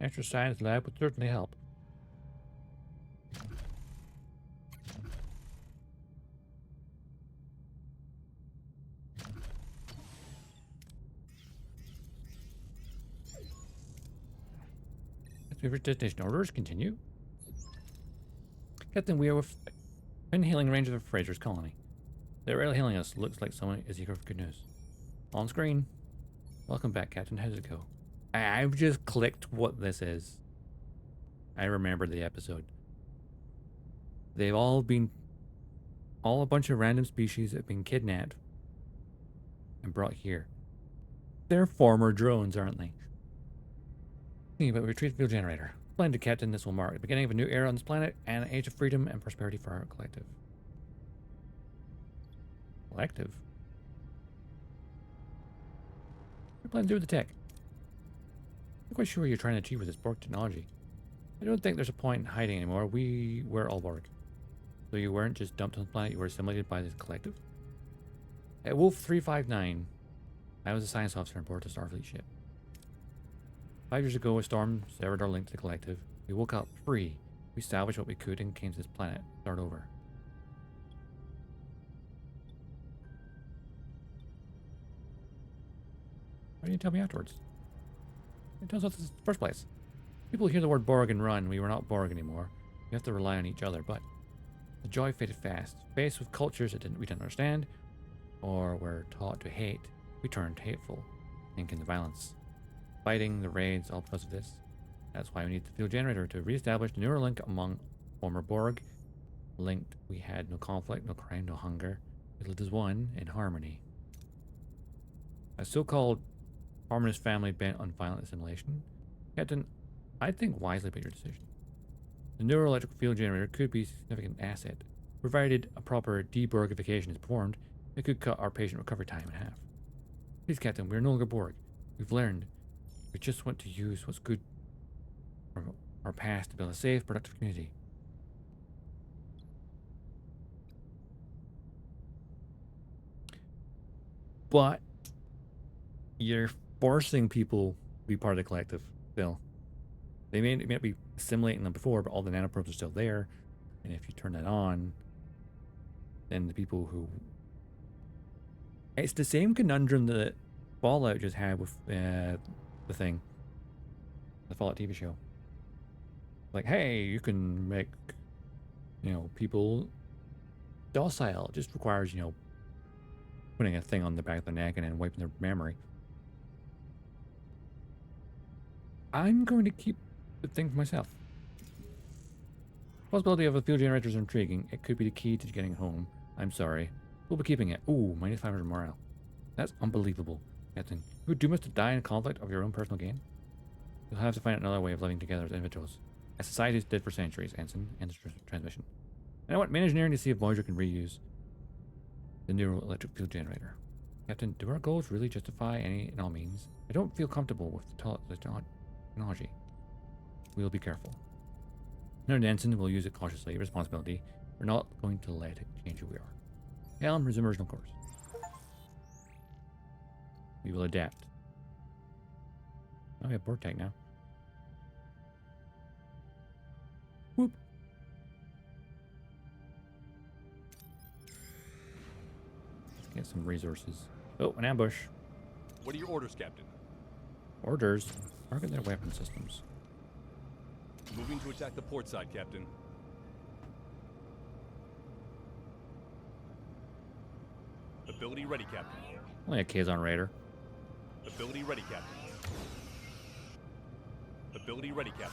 Extra science lab would certainly help. Let's destination orders continue. Captain, we are within hailing range of Fraser's colony. They're really hailing us. Looks like someone is eager for good news. On screen. Welcome back, Captain. How does it go? I've just clicked what this is. I remember the episode. They've all a bunch of random species have been kidnapped and brought here. They're former drones, aren't they? Thinking about retrieve field generator. Splendid, Captain. This will mark the beginning of a new era on this planet and an age of freedom and prosperity for our collective. Collective? What do you plan to do with the tech? I'm not quite sure what you're trying to achieve with this Borg technology. I don't think there's a point in hiding anymore. We're all Borg. So you weren't just dumped on the planet, you were assimilated by this collective? At Wolf 359, I was a science officer on board the Starfleet ship. 5 years ago, a storm severed our link to the collective. We woke up free. We salvaged what we could and came to this planet. Start over. Why didn't you tell me afterwards? It tells us this in the first place. People hear the word Borg and run. We were not Borg anymore. We have to rely on each other, but the joy faded fast. Faced with cultures that we didn't understand, or were taught to hate, we turned hateful, thinking the violence. Fighting, the raids, all because of this. That's why we need the field generator to re-establish the neural link among former Borg. Linked, we had no conflict, no crime, no hunger. We lived as one in harmony. A so-called harmonious family bent on violent assimilation. Captain, I think wisely about your decision. The neural electric field generator could be a significant asset. Provided a proper deborgification is performed, it could cut our patient recovery time in half. Please, Captain, we are no longer Borg. We've learned. We just want to use what's good from our past to build a safe, productive community. But you're forcing people to be part of the collective still. They may not be assimilating them before, but all the nanoprobes are still there. And if you turn that on, then the people who... It's the same conundrum that Fallout just had with the Fallout TV show. Like, hey, you can make, people docile. It just requires, putting a thing on the back of their neck and then wiping their memory. I'm going to keep the thing for myself. The possibility of a field generator is intriguing. It could be the key to getting home. I'm sorry. We'll be keeping it. Ooh, minus 500 morale. That's unbelievable, Captain. You would doom us to die in conflict of your own personal gain? You'll have to find another way of living together as individuals. As societies did for centuries, Ensign, and transmission. And I want main engineering to see if Voyager can reuse the neural electric field generator. Captain, do our goals really justify any and all means? I don't feel comfortable with the technology. We'll be careful. Another Ensign will use it cautiously. Responsibility. We're not going to let it change who we are. Helm, resume original course. We will adapt. Oh, we have Borg tech now. Whoop. Let's get some resources. Oh, an ambush. What are your orders, Captain? Orders? Target their weapon systems. Moving to attack the port side, Captain. Ability ready, Captain. Only a Kazon Raider. Ability ready, Captain. Ability ready, Captain.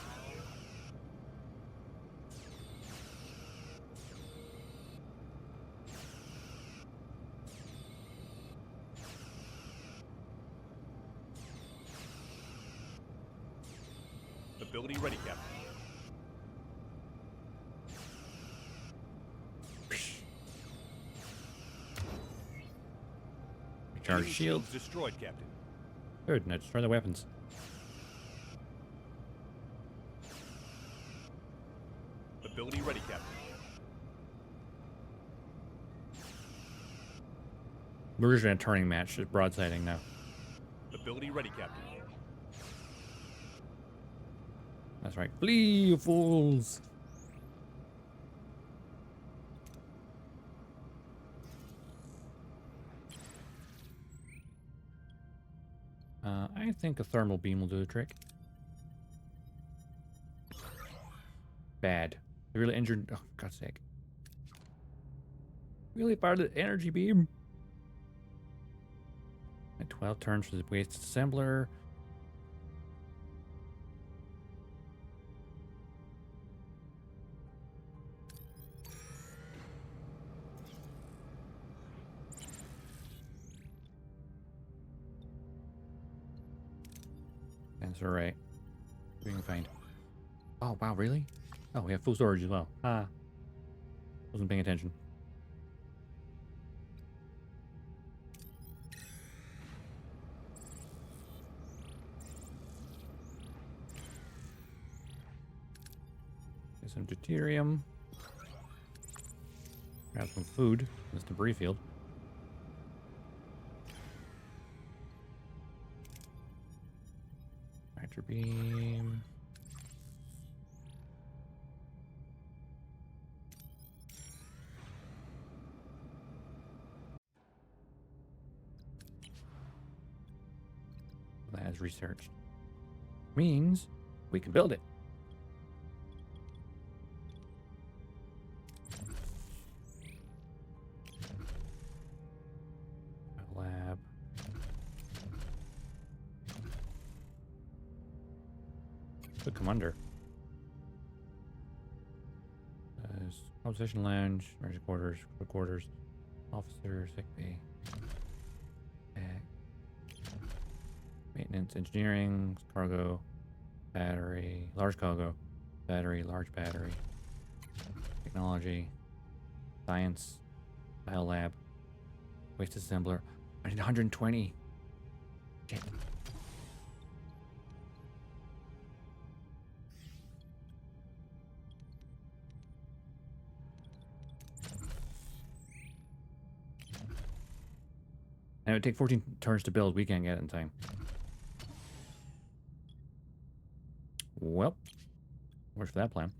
Ability ready, Captain. Recharge Enemy shields. Destroyed, Captain. Good, now destroy the weapons. Ability ready, Captain. We're just in a turning match, just broadsiding now. Ability ready, Captain. That's right. Flee, you fools! I think a thermal beam will do the trick. Bad. They really injured. Oh, God's sake. Really fired the energy beam. At 12 turns for the waste assembler. That's alright. We can find. Oh, wow, really? Oh, we have full storage as well. Ah. Wasn't paying attention. Get some deuterium. Grab some food. This debris field. Reactor beam. That is researched. Means we can build it. Lab. Could come under. Composition lounge, emergency quarters, officer, sick bay, maintenance, engineering, cargo, battery, large cargo, battery, large battery, technology, science, biolab, waste assembler. I need 120. Shit. And it would take 14 turns to build. We can't get it in time. Well, works for that plan.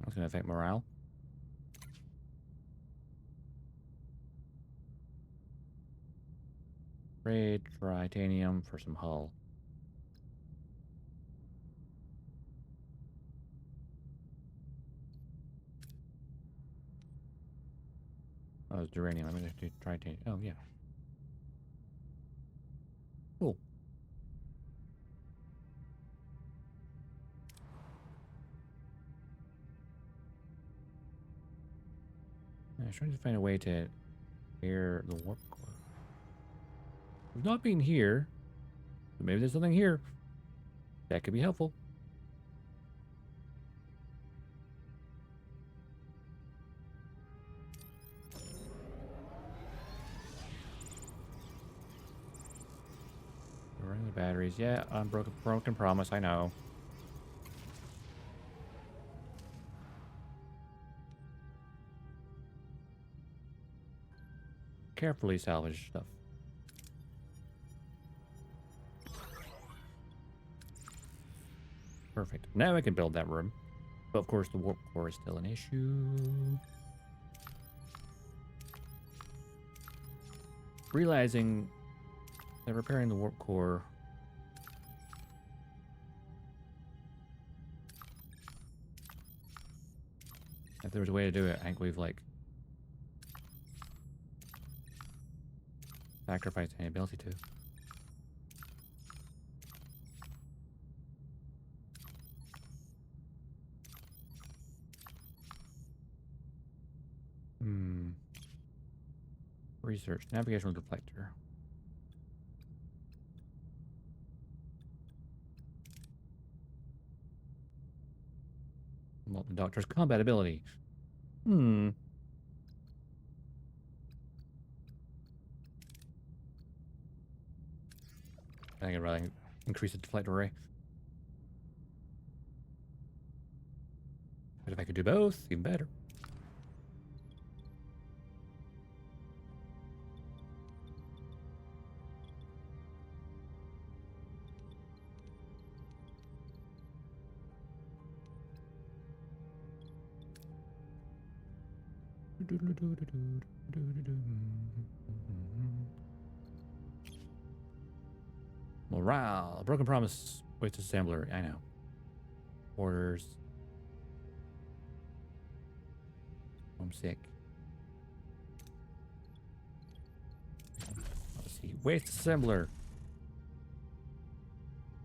That's going to affect morale. Trade titanium for some hull. Oh, it's uranium. I'm going to do titanium. Oh, yeah. Cool. I was trying to find a way to air the warp core. We've not been here. But maybe there's something here. That could be helpful. We're running the batteries. Yeah, broken promise, I know. Carefully salvage stuff. Perfect. Now I can build that room. But of course the warp core is still an issue. Realizing that repairing the warp core if there was a way to do it, I think we've like sacrificed any ability to. Research. Navigational deflector. Molten Doctor's combat ability. I think I'd rather increase the deflector array. But if I could do both, even better. Morale. Broken promise. Waste assembler. I know. Orders. Homesick. Let's see. Waste assembler.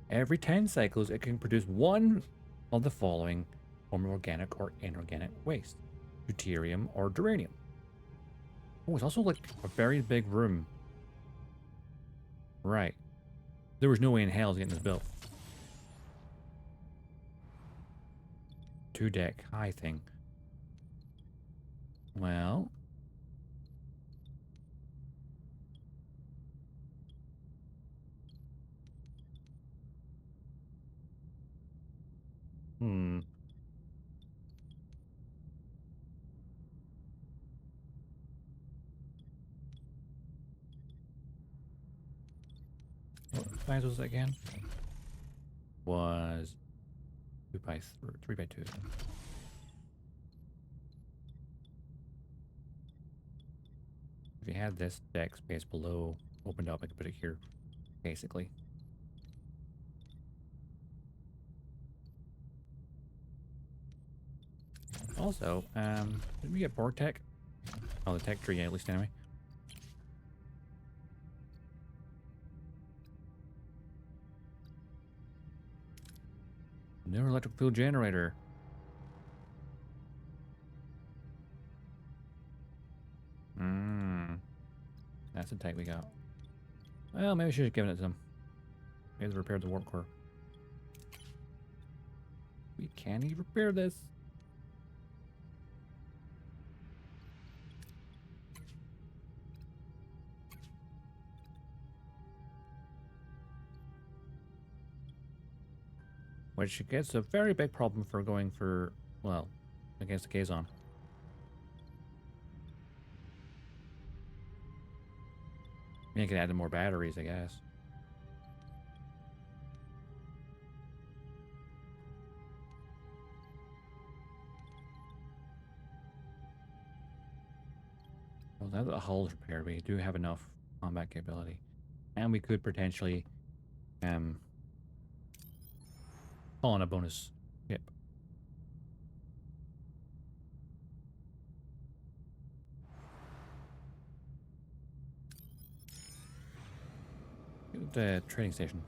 Every 10 cycles, it can produce one of the following form of organic or inorganic waste. Deuterium or duranium. Oh, it's also like a very big room. Right. There was no way in hell getting this built. 2-deck high thing. Well. What size was it again? Was 3x2. If you had this deck space below opened up, I could put it here, basically. Also, did we get Borg tech? Oh, the tech tree, at least anyway. New electric fuel generator. That's the tech we got. Well, maybe we should have given it to them. Maybe they repaired the warp core. We can't even repair this. Which gets a very big problem for going for, well, against the Kazon. You can add in more batteries, I guess. Well, now that the hull's repaired, we do have enough combat capability. And we could potentially call on a bonus ship. The trading station.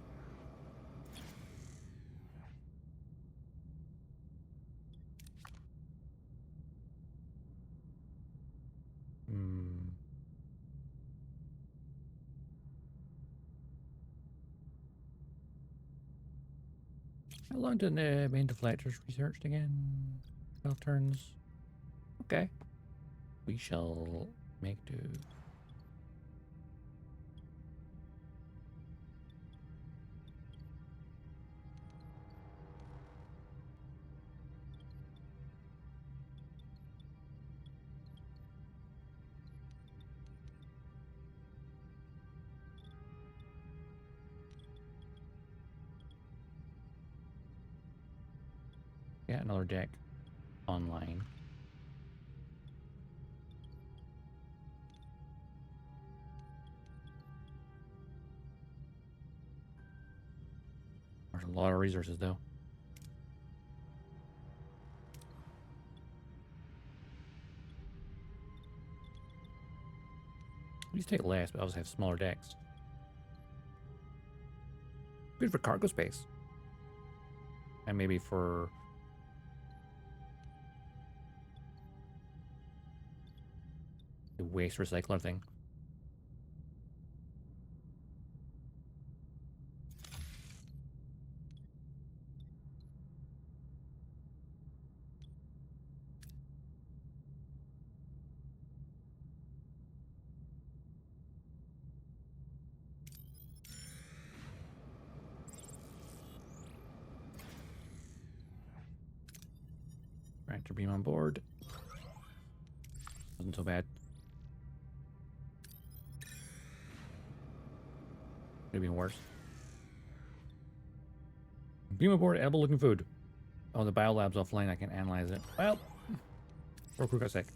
How long did the main deflectors researched again? 12 turns. Okay. We shall make do. Yeah, another deck online. There's a lot of resources though. These take less, but I also have smaller decks. Good for cargo space. And maybe for the waste recycler thing. Tractor beam on board. Wasn't so bad. Could have been worse. Beam aboard, edible looking food. Oh, the biolab's offline. I can analyze it. Well, poor crew got sick.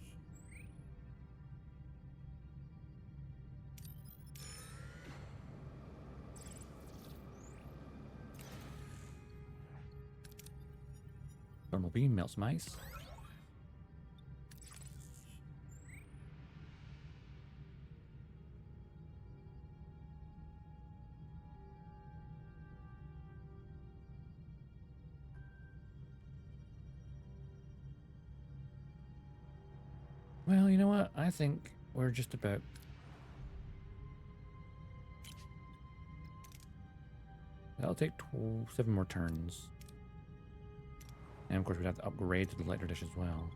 Thermal beam melts some ice. Well, you know what? I think we're just about... That'll take 7 more turns. And of course we'd have to upgrade to the lighter dish as well.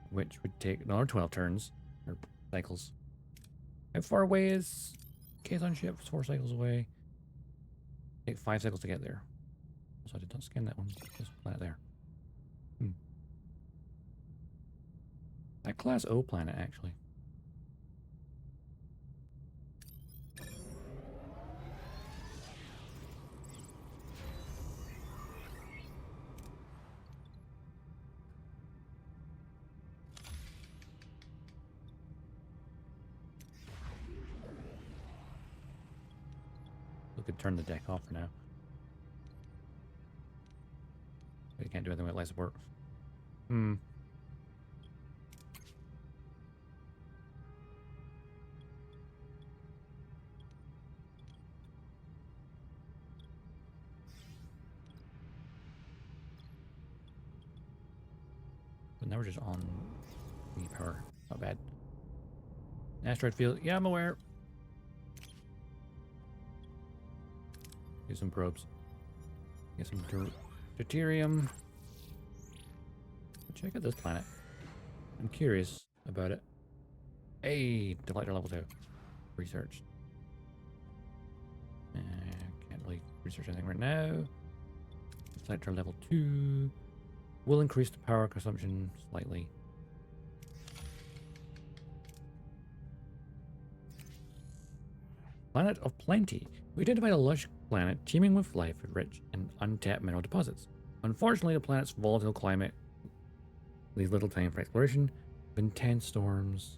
Which would take another 12 turns. Or cycles. How far away is Kazon ship? It's 4 cycles away. Take 5 cycles to get there. So I did not scan that one. Just planet there. That class O planet, actually. We could turn the deck off for now. We can't do anything with life support. But now we're just on the power. Not bad. Asteroid field. Yeah, I'm aware. Get some probes. Get some deuterium. Check out this planet. I'm curious about it. Hey, deflector level 2. Researched. Can't really research anything right now. Deflector level 2. Will increase the power consumption slightly. Planet of Plenty. We identified a lush planet teeming with life with rich and untapped mineral deposits. Unfortunately, the planet's volatile climate leaves little time for exploration. Intense storms.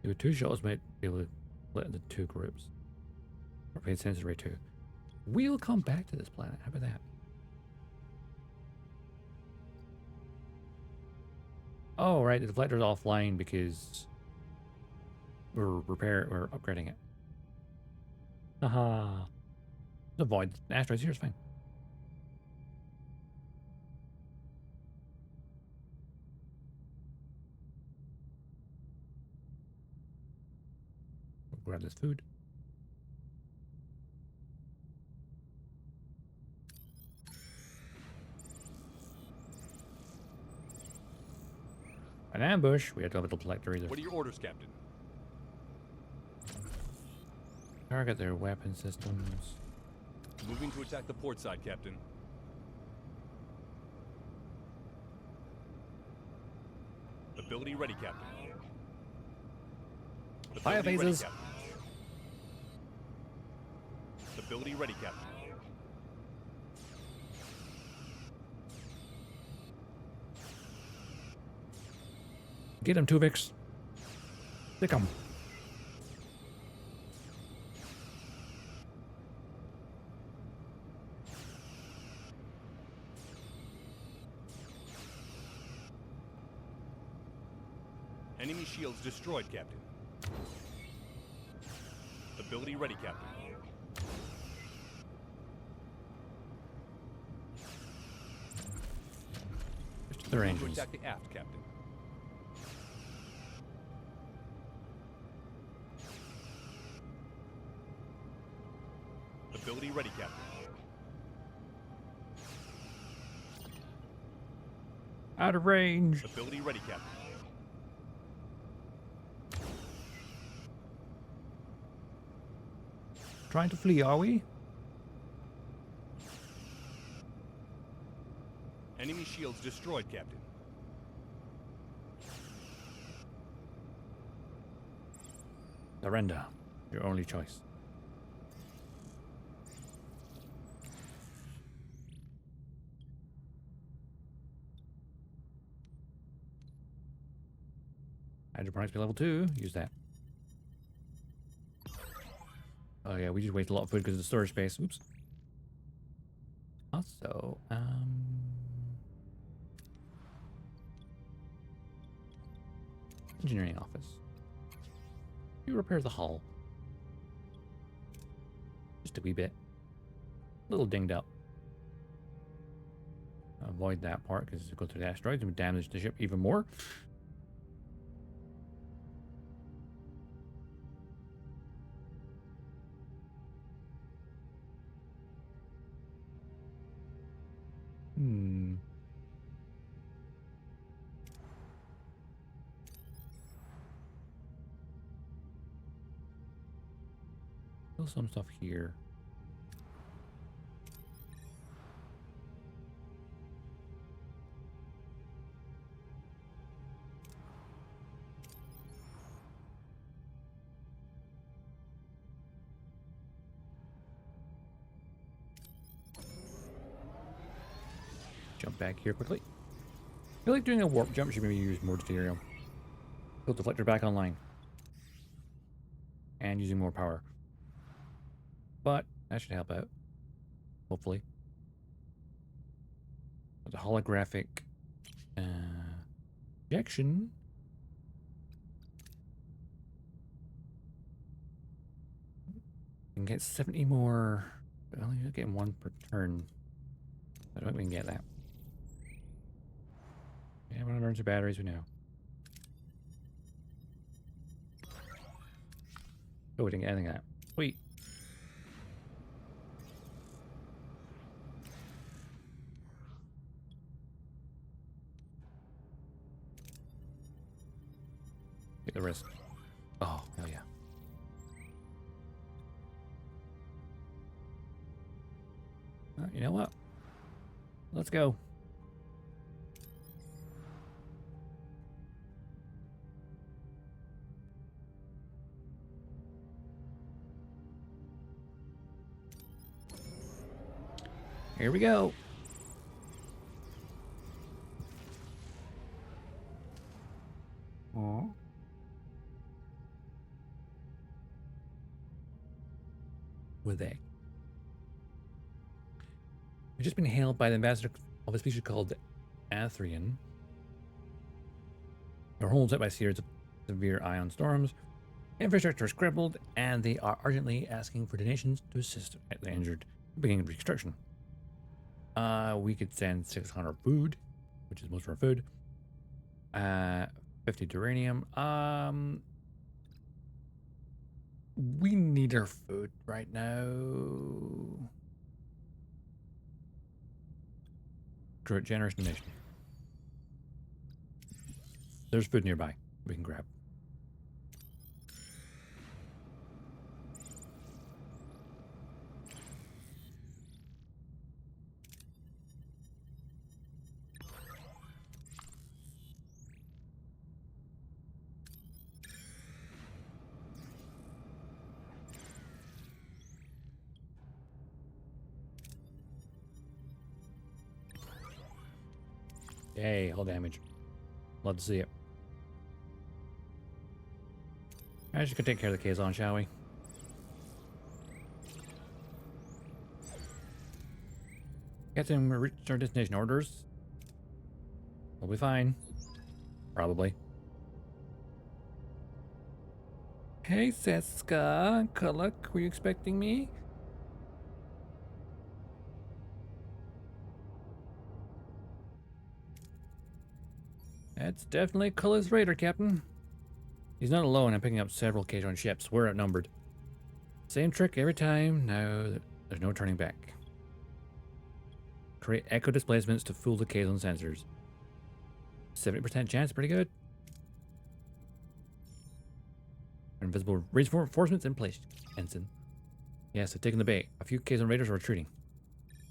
With 2 shuttles might be able to split into 2 groups. Or pay sensor array 2. We'll come back to this planet. How about that? Oh, right. The deflector's offline because we're upgrading it. Haha. Avoid asteroids here is fine. We'll grab this food. An ambush. We have to have a deflector either. What are your orders, Captain? Target their weapon systems. Moving to attack the port side, Captain. Ability ready, Captain. Fire phases. Ability ready, Captain. Get him, Tuvix. Stick him. Enemy shields destroyed, Captain. Ability ready, Captain. Just the ranges. Attack the aft, Captain. Ability ready, Captain. Out of range. Ability ready, Captain. Trying to flee, are we? Enemy shields destroyed, Captain. Surrender. Your only choice. Hydroponics be level 2. Use that. Oh yeah, we just waste a lot of food because of the storage space. Oops. Also, engineering office. You repair the hull. Just a wee bit. A little dinged up. Avoid that part because it goes through the asteroids and damage the ship even more. Still some stuff here. Jump back here quickly. I feel like doing a warp jump should maybe use more material. Put the deflector back online. And using more power. But that should help out. Hopefully. The holographic projection. We can get 70 more. But only getting 1 per turn. I don't think we can get that. Yeah, we're gonna learn some batteries, we know. Oh, we didn't get anything of that. Wait. Take the risk. Oh, hell yeah. You know what? Let's go. Here we go. Aww. Were they? We've just been hailed by the ambassador of a species called Athrian. Our home is hit by a series of severe ion storms. Infrastructure is crippled, and they are urgently asking for donations to assist the injured, beginning of reconstruction. We could send 600 food, which is most of our food. 50 uranium. We need our food right now. Generous donation. There's food nearby we can grab. Yay, hull damage. Love to see it. I just gonna take care of the Kazon, shall we? Captain, we reached our destination orders. We'll be fine. Probably. Hey, Seska. Kuluk, were you expecting me? That's definitely Kuluk's raider, Captain. He's not alone. I'm picking up several Kazon ships. We're outnumbered. Same trick every time. Now there's no turning back. Create echo displacements to fool the Kazon sensors. 70% chance, pretty good. Invisible reinforcements in place, Ensign. Yeah, so taking the bait. A few Kazon raiders are retreating.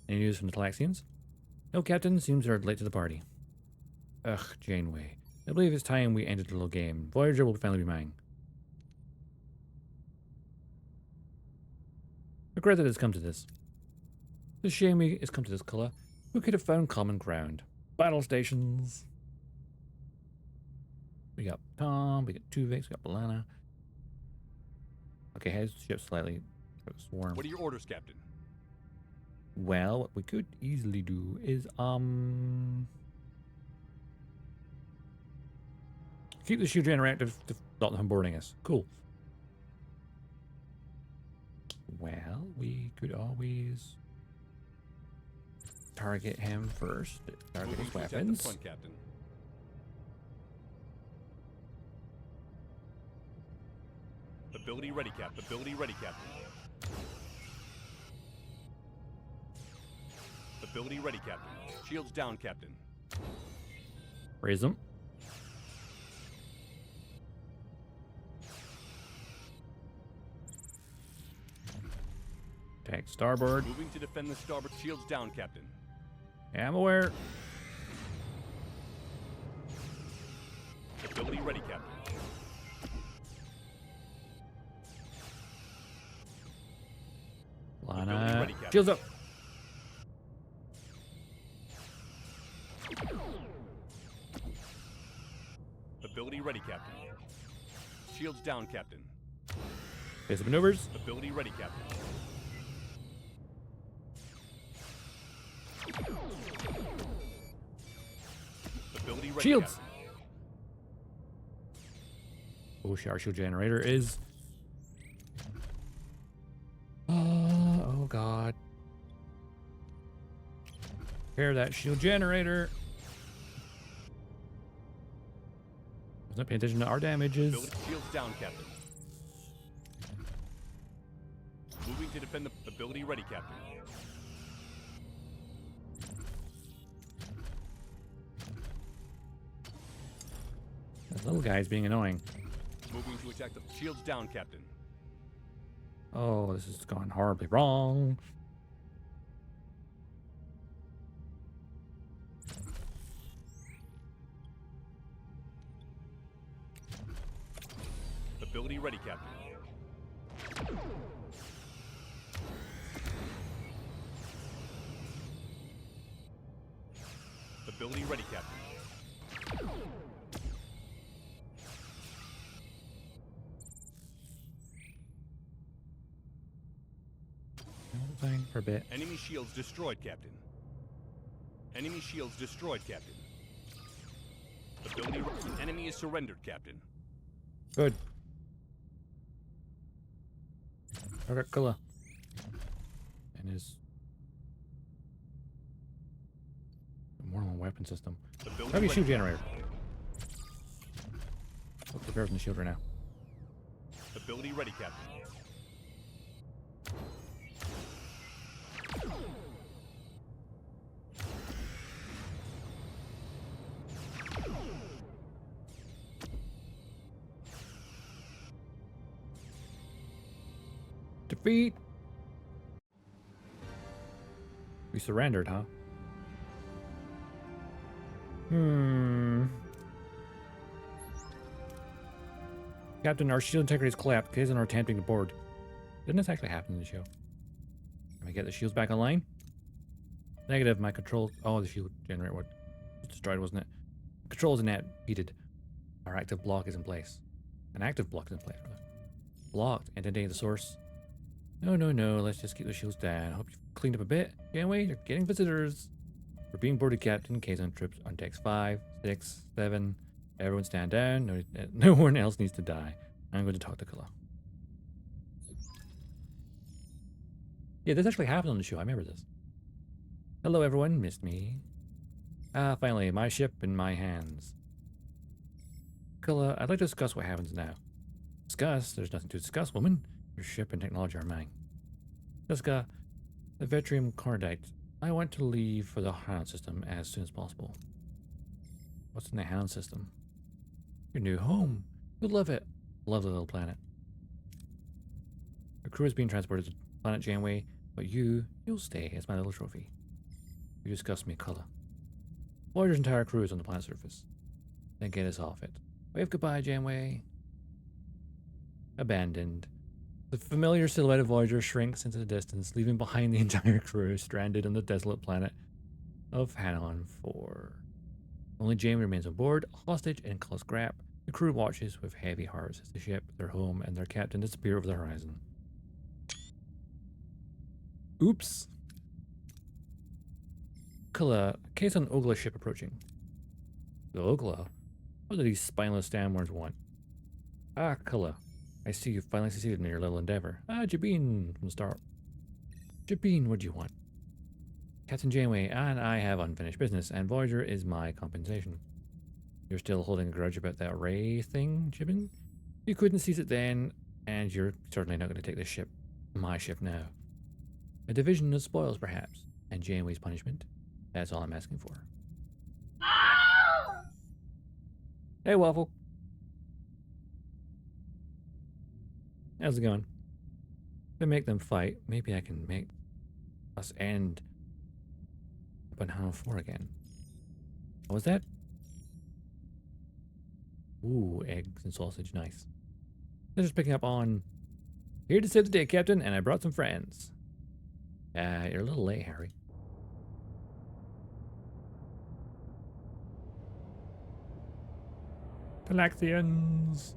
Any news from the Talaxians? No, Captain. Seems they're late to the party. Ugh, Janeway. I believe it's time we ended the little game. Voyager will finally be mine. Regret that it's come to this. It's a shame it's come to this, Culla. We could have found common ground. Battle stations. We got Tom, we got Tuvix, we got Balana. Okay, heads ship slightly. Swarm. What are your orders, Captain? Well, what we could easily do is keep the shield generator active to stop them boarding us. Cool. Well, we could always target him first. Target his weapons. Front, Captain. Ability ready, Captain. Ability ready, Captain. Ability ready, Captain. Shields down, Captain. Raise them. Attack starboard. Moving to defend the starboard. Shields down, Captain. Yeah, I'm aware. Ability ready, Captain. Lana. Ready, Captain. Shields up. Ability ready, Captain. Shields down, Captain. Basic maneuvers. Ability ready, Captain. Ability ready, Shields. Captain. Oh, our shield generator is. Oh God. Repair that shield generator. I was not paying attention to our damages. Shields down, Captain. Moving to defend the ability ready, Captain. That little guy's being annoying. Moving to attack the shields down, Captain. Oh, this has gone horribly wrong. Ability ready, Captain. Ability ready, Captain. Thing for a bit. Enemy shields destroyed, Captain. Enemy shields destroyed, Captain. Ability enemy is surrendered, Captain. Good. Okay, Kula. And his more than one weapon system. Maybe shield generator. Let's prepare from the shield right now. Ability ready, Captain. Defeat. We surrendered, huh? Captain, our shield integrity is collapsed. Kazon are attempting to board. Didn't this actually happen in the show? Can we get the shields back online? Negative, my control. Oh, the shield generator was destroyed, wasn't it? Controls in net repeated. Our active block is in place. An active block is in place, rather. Blocked. Identity of the source. No. Let's just keep the shields down. Hope you've cleaned up a bit. Can't wait. You're getting visitors. We're being boarded, Captain. Kazon trips on decks 5, 6, 7. Everyone stand down. No one else needs to die. I'm going to talk to Kula. Yeah, this actually happened on the show. I remember this. Hello, everyone. Missed me. Ah, finally, my ship in my hands. Kula, I'd like to discuss what happens now. Discuss? There's nothing to discuss, woman. Your ship and technology are mine. Seska, the Vetrium Cordite. I want to leave for the Hound system as soon as possible. What's in the Hound system? Your new home. You'll love it. Lovely little planet. The crew is being transported to planet Janeway, but you'll stay as my little trophy. You disgust me, Culla. Voyager's entire crew is on the planet surface. Then get us off it. Wave goodbye, Janeway. Abandoned. The familiar silhouette of Voyager shrinks into the distance, leaving behind the entire crew stranded on the desolate planet of Hanon 4. Only Janeway remains on board, hostage and in close grip. The crew watches with heavy hearts as the ship, their home, and their captain disappear over the horizon. Oops. Culla, Kazon Ogla ship approaching. The Ogla? What do these spineless stamworms want? Ah, Culla. I see you finally succeeded in your little endeavor. Ah, Jabeen from the start. Jabeen, what do you want? Captain Janeway and I have unfinished business, and Voyager is my compensation. You're still holding a grudge about that ray thing, Jabeen? You couldn't seize it then, and you're certainly not going to take this ship, my ship now. A division of spoils, perhaps, and Janeway's punishment. That's all I'm asking for. Hey, Waffle. How's it going? If I make them fight, maybe I can make us end up on Hanon 4 again. What was that? Ooh, eggs and sausage, nice. They're just picking up on here to save the day, Captain, and I brought some friends. You're a little late, Harry. Talaxians.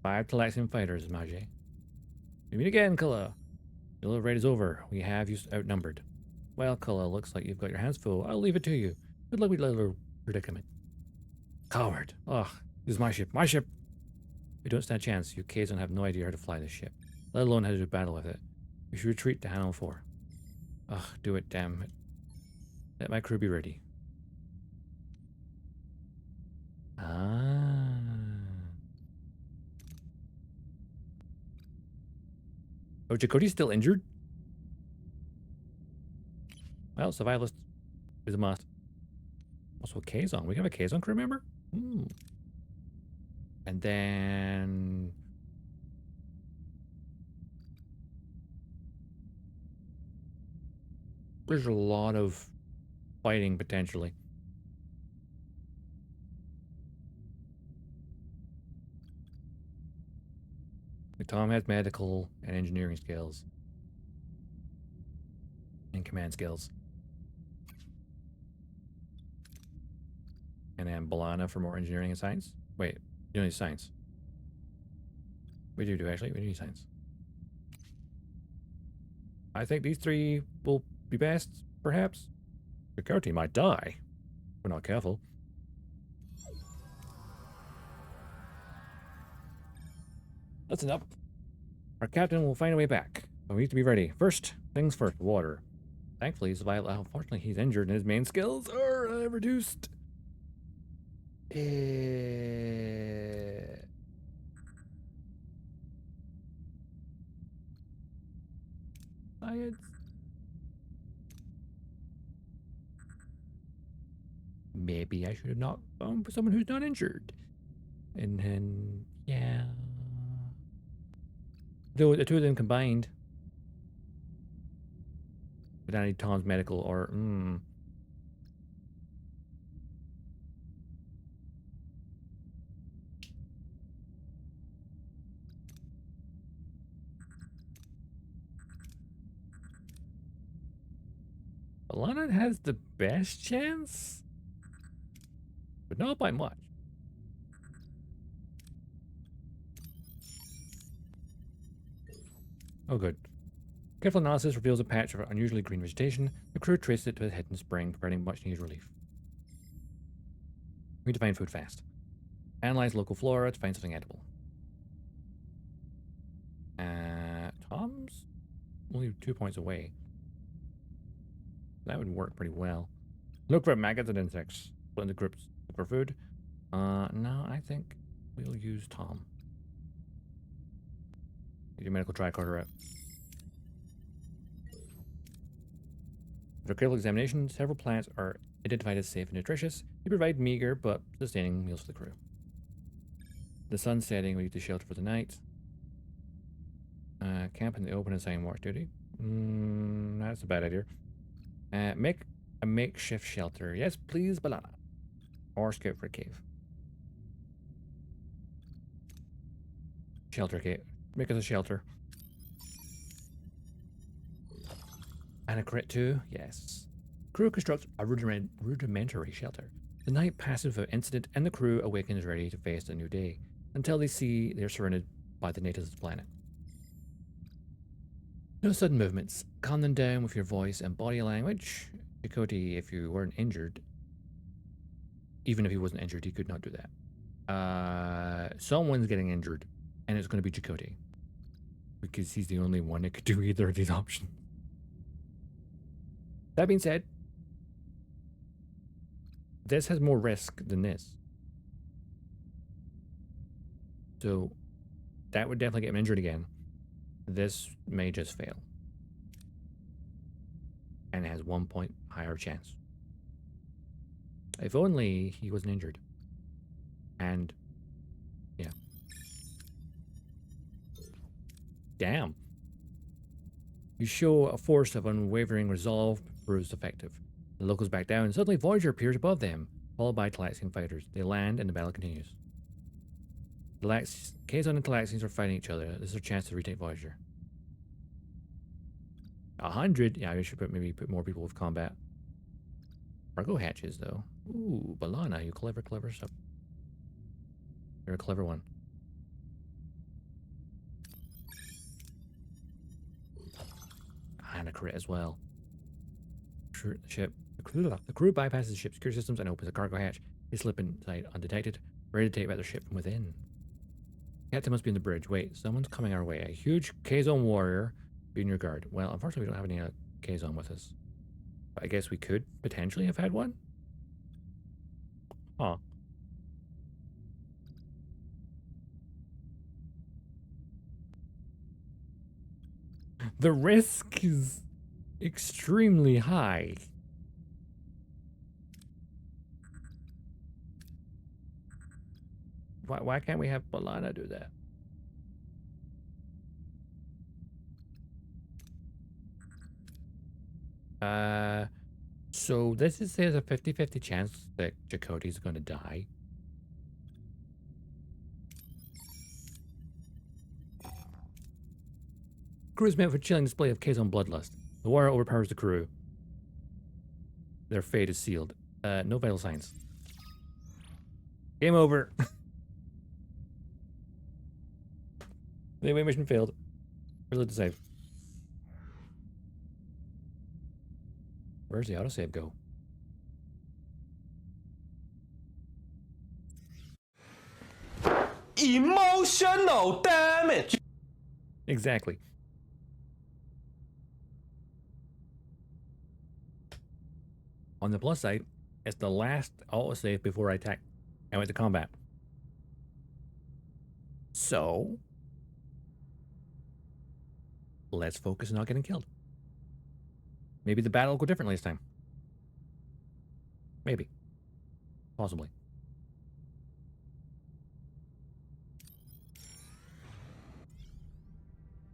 5 Talaxian fighters, Mage. We meet again, Culla. Your little raid is over. We have you outnumbered. Well, Culla, looks like you've got your hands full. I'll leave it to you. Good luck with your little predicament. Coward. Ugh, this is my ship. My ship! You don't stand a chance. You Kazon have no idea how to fly this ship, let alone how to do battle with it. You should retreat to Hanon 4. Ugh, do it, damn it. Let my crew be ready. Ah. Oh, Chakotay's still injured? Well, survivalist is a must. Also, Kazon. We have a Kazon crew member? Hmm. And then... there's a lot of fighting, potentially. Tom has medical and engineering skills. And command skills. And then Balana for more engineering and science. Wait, you don't need science. We do actually. We need science. I think these 3 will be best, perhaps. Chakotay might die. If we're not careful. That's enough. Our captain will find a way back, but we need to be ready. First things first, water. Thankfully, he's vital. Unfortunately, he's injured and his main skills are reduced. Science. Maybe I should have not gone for someone who's not injured. And then, yeah. Though the 2 of them combined. But I need Tom's medical or, Alana has the best chance? But not by much. Oh, good. Careful analysis reveals a patch of unusually green vegetation. The crew traced it to a hidden spring, providing much needed relief. We need to find food fast. Analyze local flora to find something edible. Tom's only 2 points away. That would work pretty well. Look for maggots and insects. Split into groups for food. No, I think we'll use Tom. Get your medical tricorder out. After careful examination, several plants are identified as safe and nutritious. They provide meager but sustaining meals for the crew. The sun's setting, we need to shelter for the night. Camp in the open and sign watch duty. That's a bad idea. Make a makeshift shelter. Yes, please, Balana. Or scout for a cave. Shelter cave. Make us a shelter. And a crit too? Yes. Crew constructs a rudimentary shelter. The night passes without incident, and the crew awakens ready to face a new day, until they see they're surrounded by the natives of the planet. No sudden movements. Calm them down with your voice and body language. Chakotay, if you weren't injured, even if he wasn't injured, he could not do that. Someone's getting injured, and it's going to be Chakotay, because he's the only one that could do either of these options. That being said, this has more risk than this. So that would definitely get him injured again. This may just fail. And it has 1 point higher chance. If only he wasn't injured. And yeah. Damn. You show a force of unwavering resolve proves effective. The locals back down, and suddenly Voyager appears above them, followed by Talaxian fighters. They land, and the battle continues. Kazon and Talaxians are fighting each other. This is their chance to retake Voyager. 100? Yeah, we should maybe put more people with combat. Cargo hatches, though. Ooh, Balana, you clever stuff. You're a clever one. And a crit as well. The crew bypasses the ship's security systems and opens a cargo hatch. They slip inside undetected, ready to take back their ship from within. Captain must be in the bridge. Wait, someone's coming our way. A huge Kazon warrior. Be in your guard. Well, unfortunately, we don't have any Kazon with us. But I guess we could potentially have had one. Huh. The risk is extremely high. Why can't we have Balana do that? So this is there's a 50-50 chance that Chakotay's going to die. Crew is met with a chilling display of Kazon bloodlust. The warrior overpowers the crew. Their fate is sealed. No vital signs. Game over. The away mission failed. Really to save. Where's the autosave go? Emotional damage! Exactly. On the plus side, it's the last autosave before I attack. I went to combat. So, let's focus on not getting killed. Maybe the battle will go differently this time. Maybe. Possibly.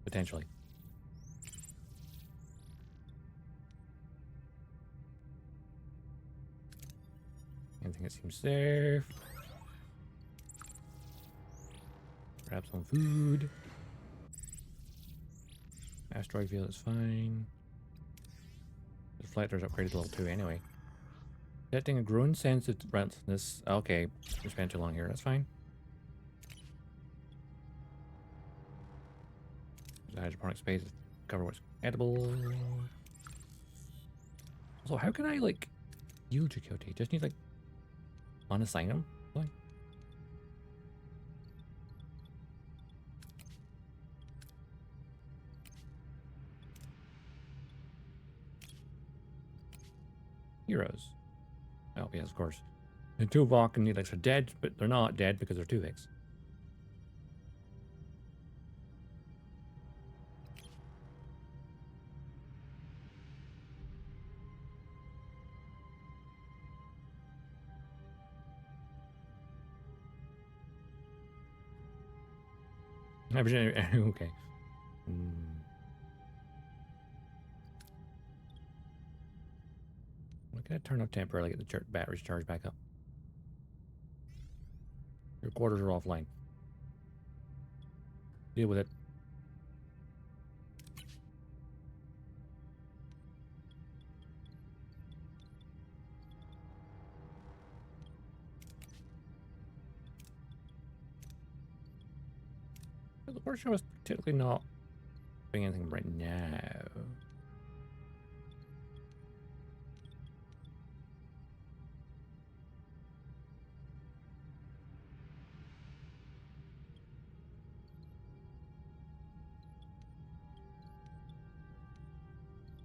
Potentially. Anything that seems safe. Grab some food. Asteroid field is fine. The reflector's upgraded to level 2 anyway. Detecting a growing sense of restlessness. Okay, we spent too long here. That's fine. The hydroponic space cover what's edible. Also, how can I like heal Chakotay? Just need like unassign him? Like, heroes. Oh yes, of course. The two Vulcan Neelix are dead, but they're not dead because they're Tuvix. Okay. Can I turn off temporarily, get the batteries charged back up? Your quarters are offline. Deal with it. The workshop is typically not doing anything right now.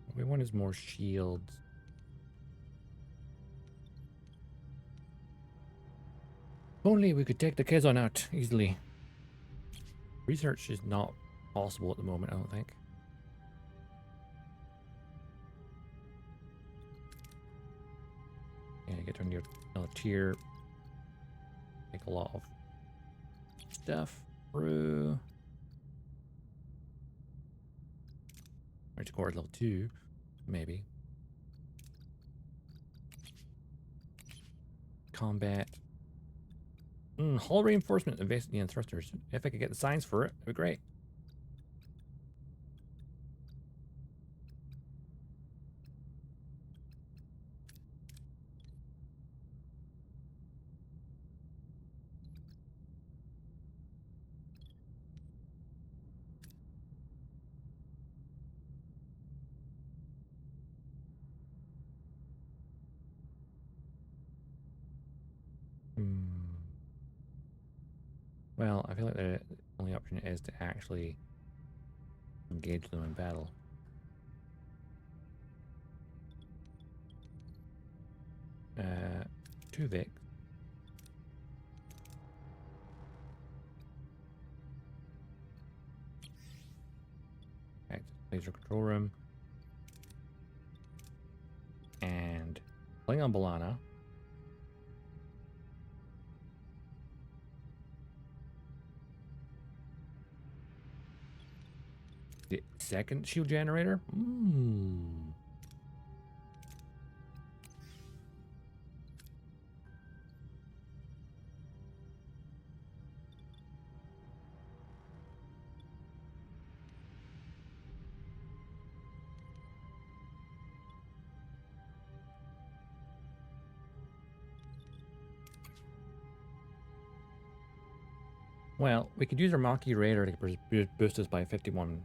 What we want is more shields. If only we could take the Kazon out easily. Research is not possible at the moment, I don't think. Yeah, you get to another tier. Take a lot of stuff through. Right to core level 2, maybe. Combat. Hull reinforcement, evasive and thrusters. If I could get the signs for it, it'd be great. Well, I feel like the only option is to actually engage them in battle. Two Vic. Back to the laser control room. And playing on Balana. The second shield generator? Well, we could use our Maki Raider to boost us by 51.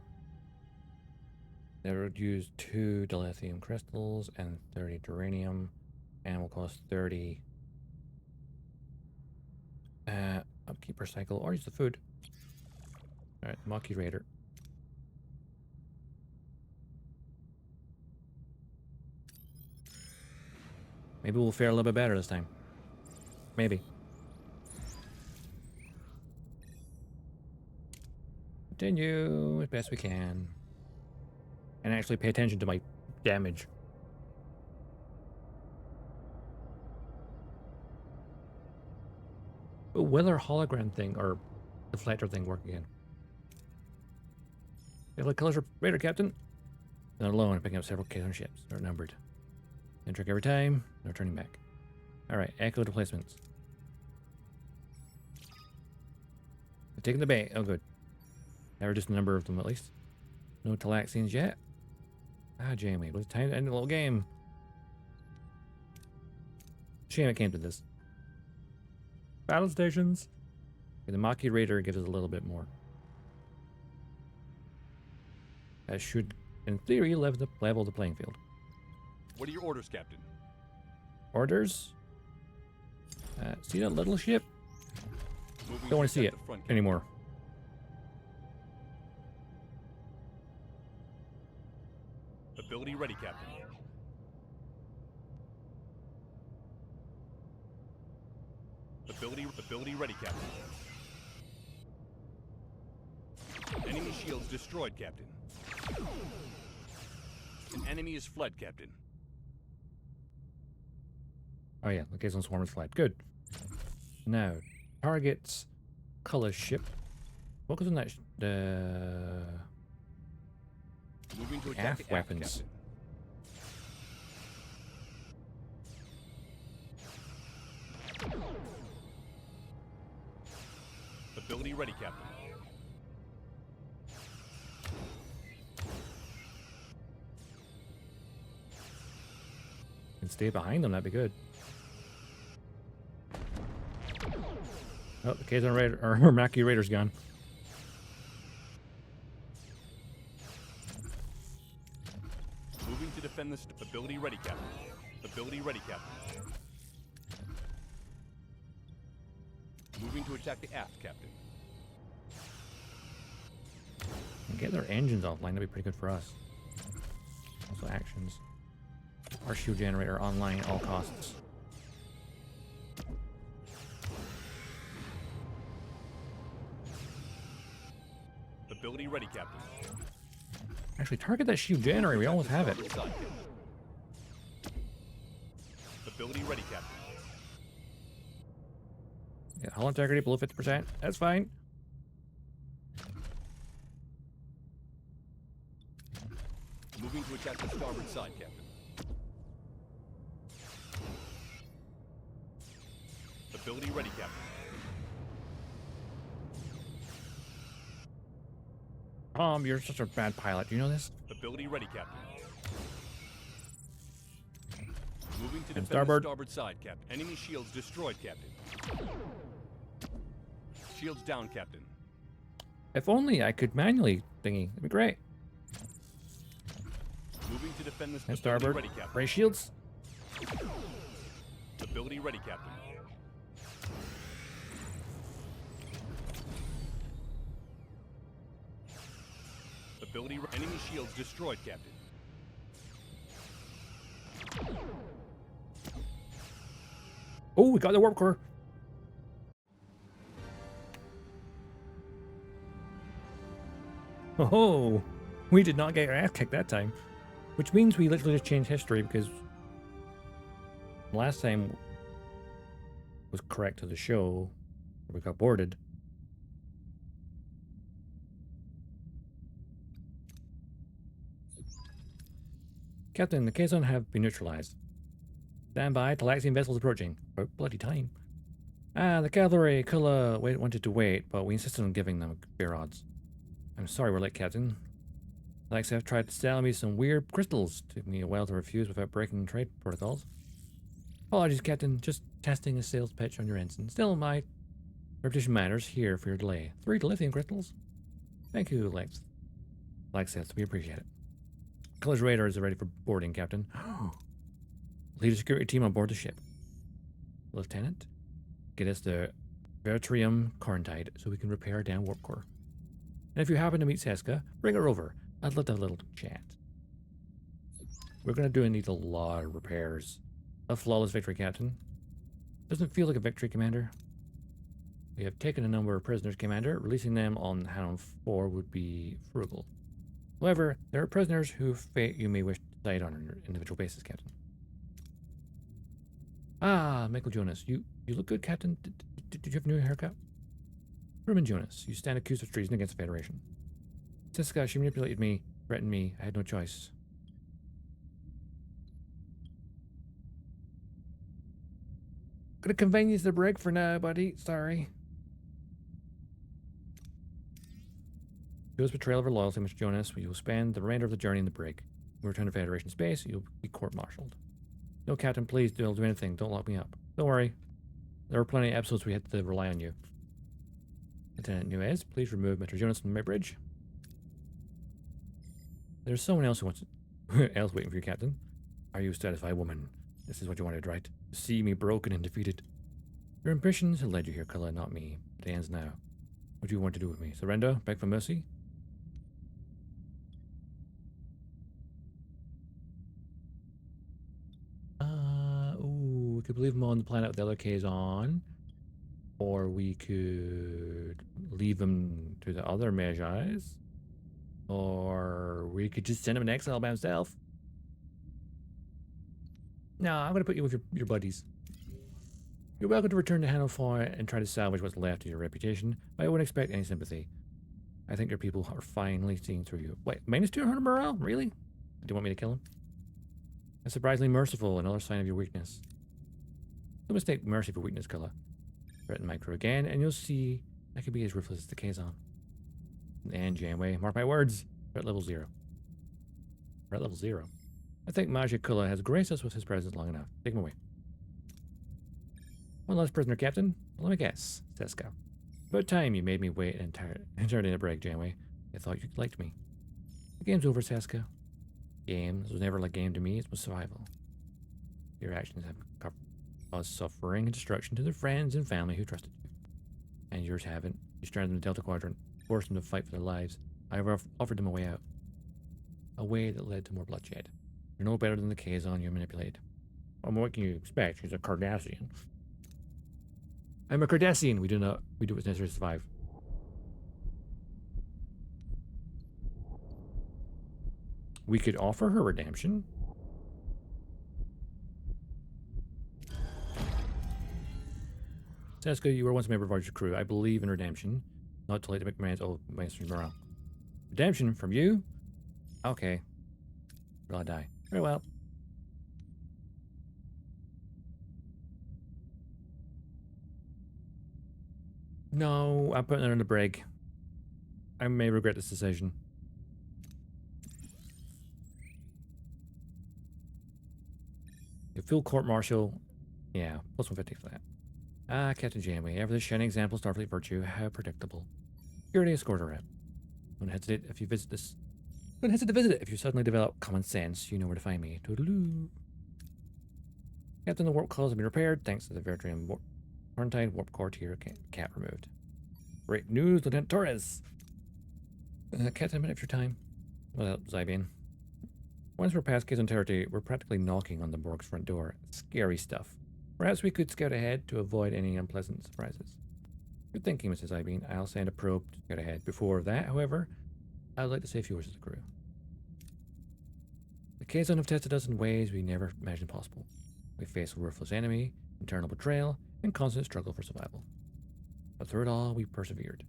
That would use 2 dilithium crystals and 30 duranium, and will cost 30 upkeep per cycle, or use the food. Alright, Maki Raider. Maybe we'll fare a little bit better this time. Maybe. Continue as best we can. And actually pay attention to my damage. But will our hologram thing or deflector thing work again? Fatal killers Raider Captain. Not alone, picking up several Kazon ships. They're numbered. Then trick every time. They're turning back. Alright, Echo displacements. They're taking the bait. Oh, good. Now reduce the number of them at least. No Talaxians yet. Ah, Jamie, it was time to end the little game. Shame it came to this. Battle stations. Okay, the Maki Raider gives us a little bit more. That should, in theory, level the playing field. What are your orders, Captain? Orders? See that little ship? Moving Don't want to see it front, anymore. Ability ready, Captain. Ability ready, Captain. Enemy shields destroyed, Captain. An enemy is fled, Captain. Oh yeah, the Kazon Swarm is fled. Good. Now, targets color ship. Focus on that. Moving to attack Aft weapons. Ability ready, Captain. And stay behind them, that'd be good. Oh, the Kazon Raider, or Maki Raider's gone. Moving to defend this. Ability ready, Captain. Ability ready, Captain. Moving to attack the aft, Captain. And get their engines offline, that'd be pretty good for us. Also actions. Our shield generator online at all costs. Ability ready, Captain. Actually, target that shield generator, we almost have it. Ability ready, Captain. Yeah, hull integrity below 50%. That's fine. Moving to attack the starboard side, Captain. Ability ready, Captain. You're such a bad pilot. Do you know this? Ability ready, Captain. Moving to defend starboard. the starboard side, Captain. Enemy shields destroyed, Captain. Shields down, Captain. If only I could manually thingy. That'd be great. Moving to defend this. And Ability starboard. ready, Captain. Ray shields. Ability ready, Captain. Enemy shields destroyed, Captain. Oh, we got the warp core. Oh, we did not get our ass kicked that time. Which means we literally just changed history because last time was correct to the show. We got boarded. Captain, the Kazon have been neutralized. Stand by, Talaxian vessels approaching. About bloody time. The cavalry Kula wanted to wait, but we insisted on giving them fair odds. I'm sorry we're late, Captain. Talaxian tried to sell me some weird crystals. Took me a while to refuse without breaking trade protocols. Apologies, Captain. Just testing a sales pitch on your ensign. Still, my reputation matters here for your delay. 3 lithium crystals. Thank you, Lex. We appreciate it. Kula's radar is ready for boarding, Captain. Lead a security team on board the ship. Lieutenant, get us the Vertrium Quarantide so we can repair our down warp core. And if you happen to meet Seska, bring her over. I'd love to have a little chat. We're going to need a lot of repairs. A flawless victory, Captain. Doesn't feel like a victory, Commander. We have taken a number of prisoners, Commander. Releasing them on Hanon 4 would be frugal. However, there are prisoners whose fate you may wish to decide on your individual basis, Captain. Michael Jonas. You look good, Captain. Did you have a new haircut? Herman Jonas. You stand accused of treason against the Federation. Seska, she manipulated me, threatened me. I had no choice. Gonna convenience the break for now, buddy. Sorry. Joe's betrayal of her loyalty, Mr. Jonas. We will spend the remainder of the journey in the brig. When we return to Federation space, you'll be court-martialed. No, Captain, please don't do anything. Don't lock me up. Don't worry. There were plenty of episodes we had to rely on you. Lieutenant Nuez, please remove Mr. Jonas from my bridge. There's someone else who wants else waiting for you, Captain. Are you satisfied, woman? This is what you wanted, right? To see me broken and defeated. Your ambitions have led you here, Kula, not me. It ends now. What do you want to do with me? Surrender? Beg for mercy? We could leave them on the planet with the other Kazon. Or we could leave them to the other Magi's. Or we could just send him in exile by himself. No, I'm going to put you with your buddies. You're welcome to return to Hanon and try to salvage what's left of your reputation, but I wouldn't expect any sympathy. I think your people are finally seeing through you. Wait, minus 200 morale? Really? Do you want me to kill him? That's surprisingly merciful, another sign of your weakness. Don't mistake mercy for weakness, Kula. Threaten my crew again, and you'll see That could be as ruthless as the Kazon. And Janeway, mark my words, we're at level 0. We're at level 0. I think Majikula has graced us with his presence long enough. Take him away. One last prisoner, Captain. Let me guess, Seska. About time you made me wait and turned in a break, Janeway. I thought you liked me. The game's over, Seska. Games was never like game to me, it was survival. Your actions have caused suffering and destruction to the friends and family who trusted you. And yours haven't. You stranded in the Delta Quadrant, forced them to fight for their lives. I offered them a way out. A way that led to more bloodshed. You're no better than the Kazon you manipulated. What can you expect? She's a Cardassian. I'm a Cardassian. We do what's necessary to survive. We could offer her redemption. Seska, you were once a member of Voyager's crew. I believe in redemption. Not too late to make demands. Oh, mainstream morale. Redemption from you? Okay. Will I die? Very well. No, I'm putting her in the brig. I may regret this decision. A full court-martial. Yeah, plus 150 for that. Ah, Captain Janeway, ever the shining example of Starfleet virtue. How predictable. Security escort her out. Don't hesitate if you visit this. Don't hesitate to visit it. If you suddenly develop common sense, you know where to find me. Toodaloo. Captain, the warp coils have been repaired thanks to the Vertrian quarantine warp core to your cat removed. Great news, Lieutenant Torres. Captain, a minute for your time. Well, Zybian. Once we're past Kazon territory, we're practically knocking on the Borg's front door. Scary stuff. Perhaps we could scout ahead to avoid any unpleasant surprises. Good thinking, Mrs. Zybian. I'll send a probe to scout ahead. Before that, however, I would like to say a few words to the crew. The Kazon have tested us in ways we never imagined possible. We faced a ruthless enemy, internal betrayal, and constant struggle for survival. But through it all, we persevered.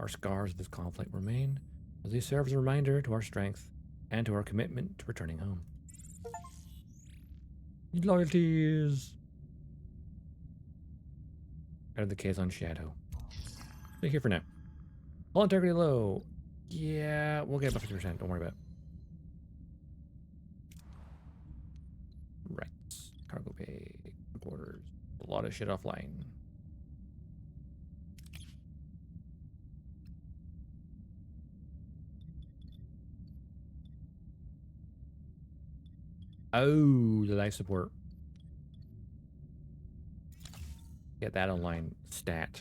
Our scars of this conflict remain, as they serve as a reminder to our strength and to our commitment to returning home. Loyalties! Out of the Kazon shadow. Stay here for now. Hull integrity low. Yeah, we'll get about 50%. Don't worry about it. Right. Cargo bay. Quarters. A lot of shit offline. Oh, the life support. Get that online stat.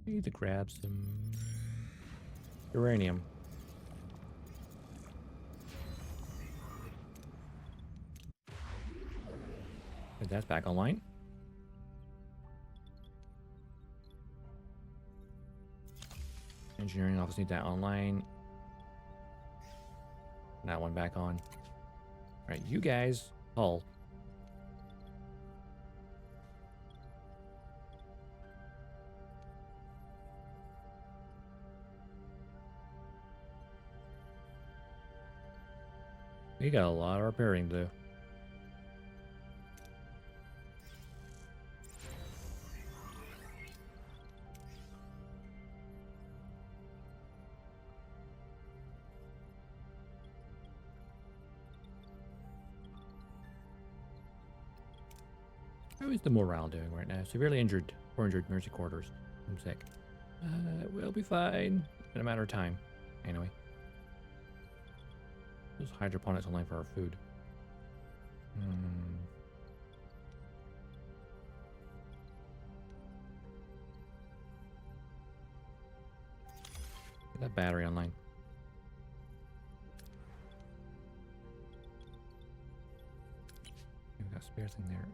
Need to grab some uranium. That's back online. Engineering office need that online. That one back on. All right, you guys, hull. We got a lot of repairing to do. How is the morale doing right now? Severely injured or injured mercy quarters. I'm sick. We'll be fine in a matter of time. Anyway. Those hydroponics online for our food. Get that battery online. We've got a spare thing there.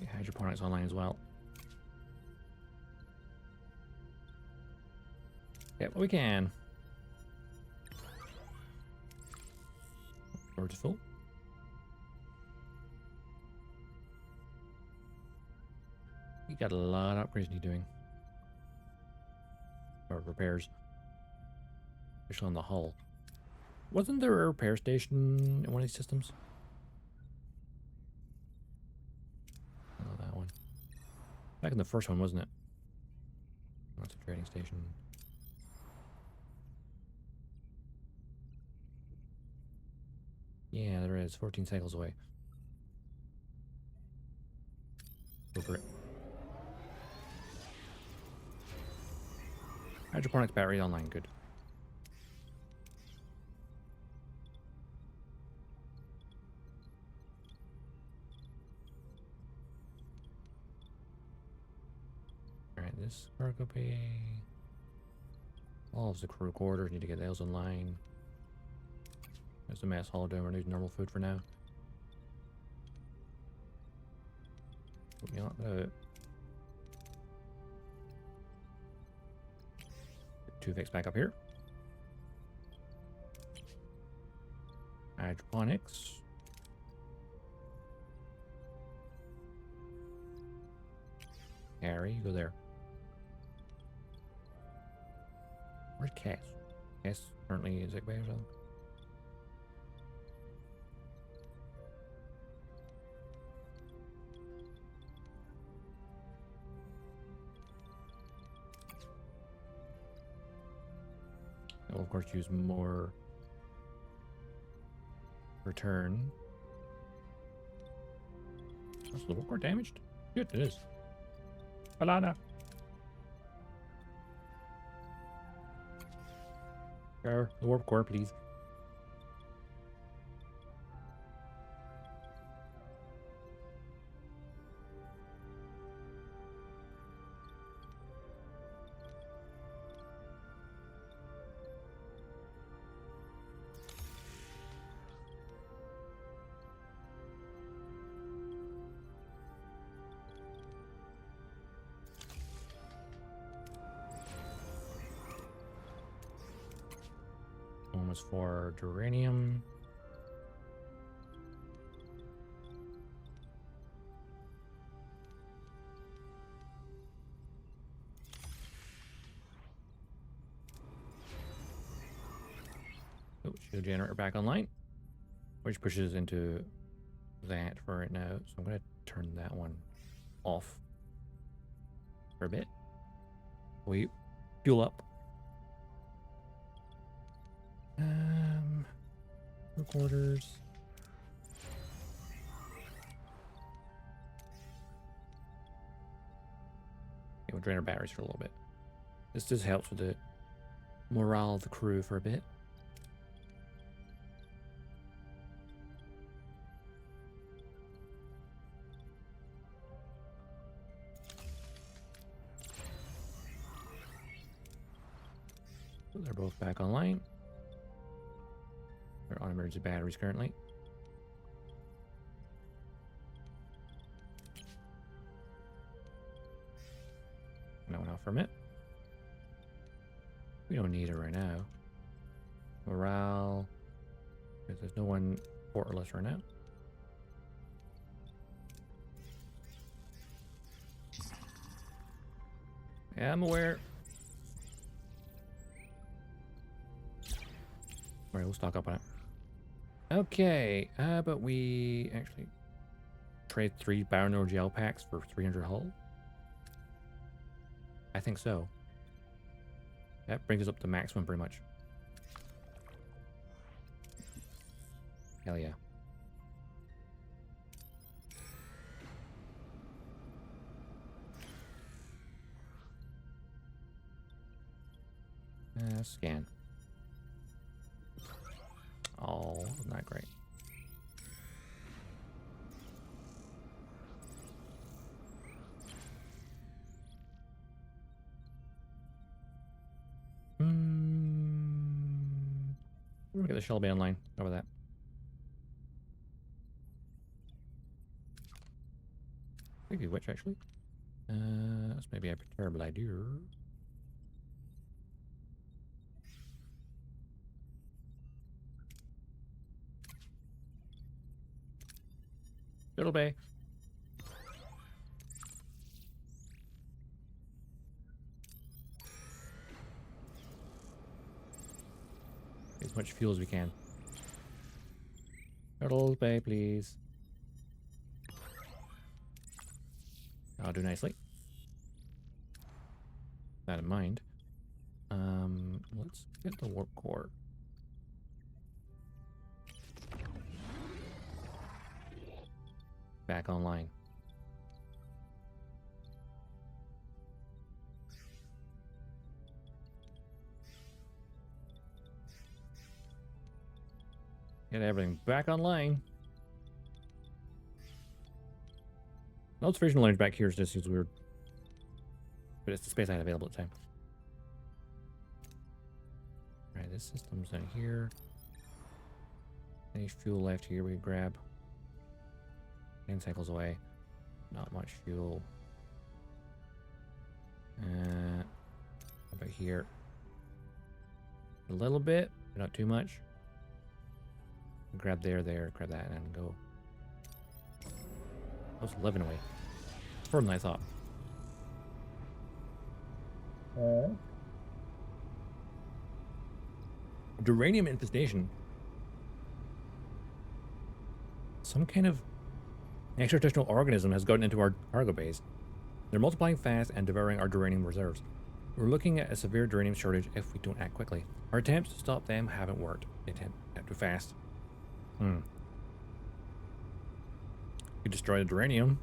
See hydroponics online as well. Yeah, but we can. Storage is full. We got a lot of upgrades he's doing. Or repairs. Especially on the hull. Wasn't there a repair station in one of these systems? Oh, that one. Back in the first one, wasn't it? That's a trading station. Yeah, there is. 14 cycles away. Go for it. Hydroponics battery online, good. Alright, this cargo bay. All of the crew quarters need to get those online. There's the mass holodeck. We're using normal food for now. Put me on the 2 fix back up here. Hydroponics. Harry, go there. Where's Cass? Cass currently is it by or something? I'll of course use more return. That's the warp core damaged? Good, it is. Balana. Sure, the warp core, please. One was for duranium. Oh, shield generator back online, which pushes into that for right now. So I'm going to turn that one off for a bit. We fuel up. Recorders. Okay, we'll drain our batteries for a little bit. This just helps with the morale of the crew for a bit. They're both back online. They're on emergency batteries currently. That went off for a minute. We don't need it right now. Morale. Because there's no one portless right now. Yeah, I'm aware. Alright, we'll stock up on it. Okay, but we actually trade 3 Baronor gel packs for 300 hull. I think so. That brings us up to maximum pretty much. Hell yeah. Scan. Oh, not great. We'll get the shell bay online. How about that? Maybe which actually. That's maybe a terrible idea. Little Bay. As much fuel as we can. Turtle Bay, please. I'll do nicely. That in mind. Let's get the warp core. Back online. Get everything back online. The observation lounge back here is just as weird. But it's the space I had available at the time. Alright, this system's in here. Any fuel left here we can grab. 10 cycles away. Not much fuel. How about here? A little bit, but not too much. Grab there, grab that, and go. I was 11 away. Further than I thought. Duranium infestation. Some kind of extraterrestrial organism has gotten into our cargo bays. They're multiplying fast and devouring our duranium reserves. We're looking at a severe duranium shortage if we don't act quickly. Our attempts to stop them haven't worked. They attempt too fast. We destroy the duranium.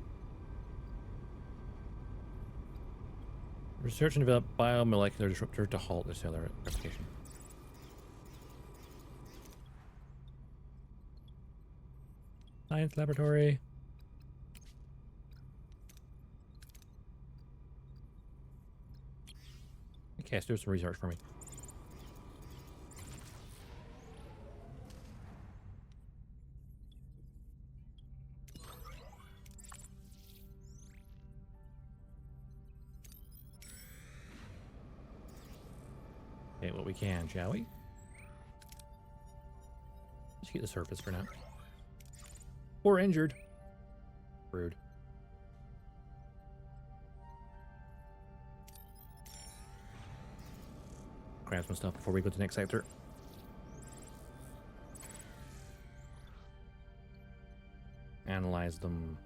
Research and develop biomolecular disruptor to halt the cellular replication. Science laboratory. Okay, do some research for me. Okay, what we can, shall we? Let's get the surface for now. Or injured. Rude. Grab some stuff before we go to the next sector. Analyze them.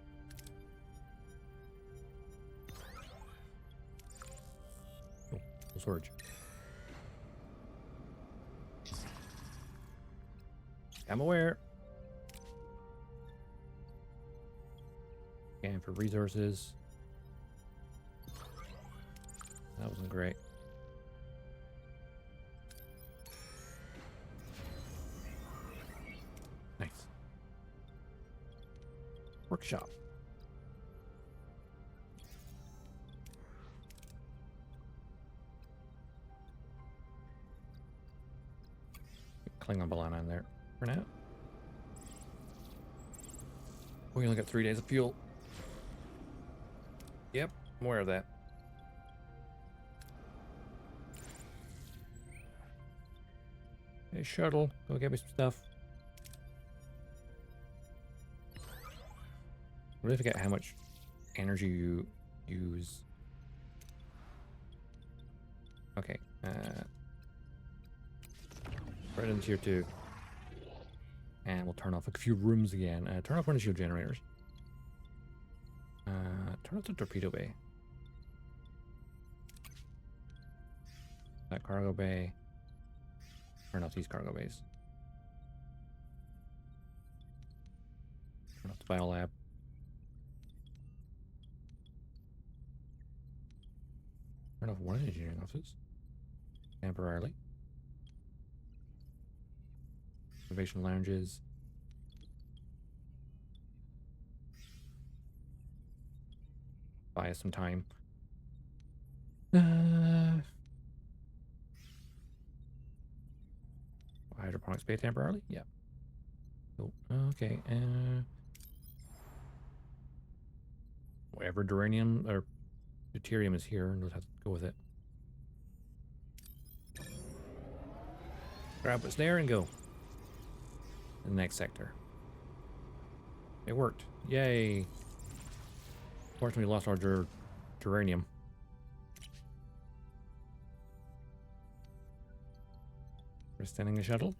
Oh, storage. I'm aware. Scan for resources. That wasn't great. Nice. Workshop. Klingon balloon on there for now. We only got 3 days of fuel. Yep, I'm aware of that. Hey, shuttle, go get me some stuff. I really forget how much energy you use. Okay, right into tier 2. And we'll turn off a few rooms again. Turn off one of the shield generators. Turn off the torpedo bay. That cargo bay. Turn off these cargo bays. Turn off the biolab. Turn off one of the engineering offices. Temporarily. Observation lounges. Buy us some time. Hydroponics bay temporarily? Yeah. Oh, okay. whatever duranium or deuterium is here, and we'll have to go with it. Grab what's there and go. To the next sector. It worked. Yay. Fortunately, we lost our duranium. We're sending the shuttle.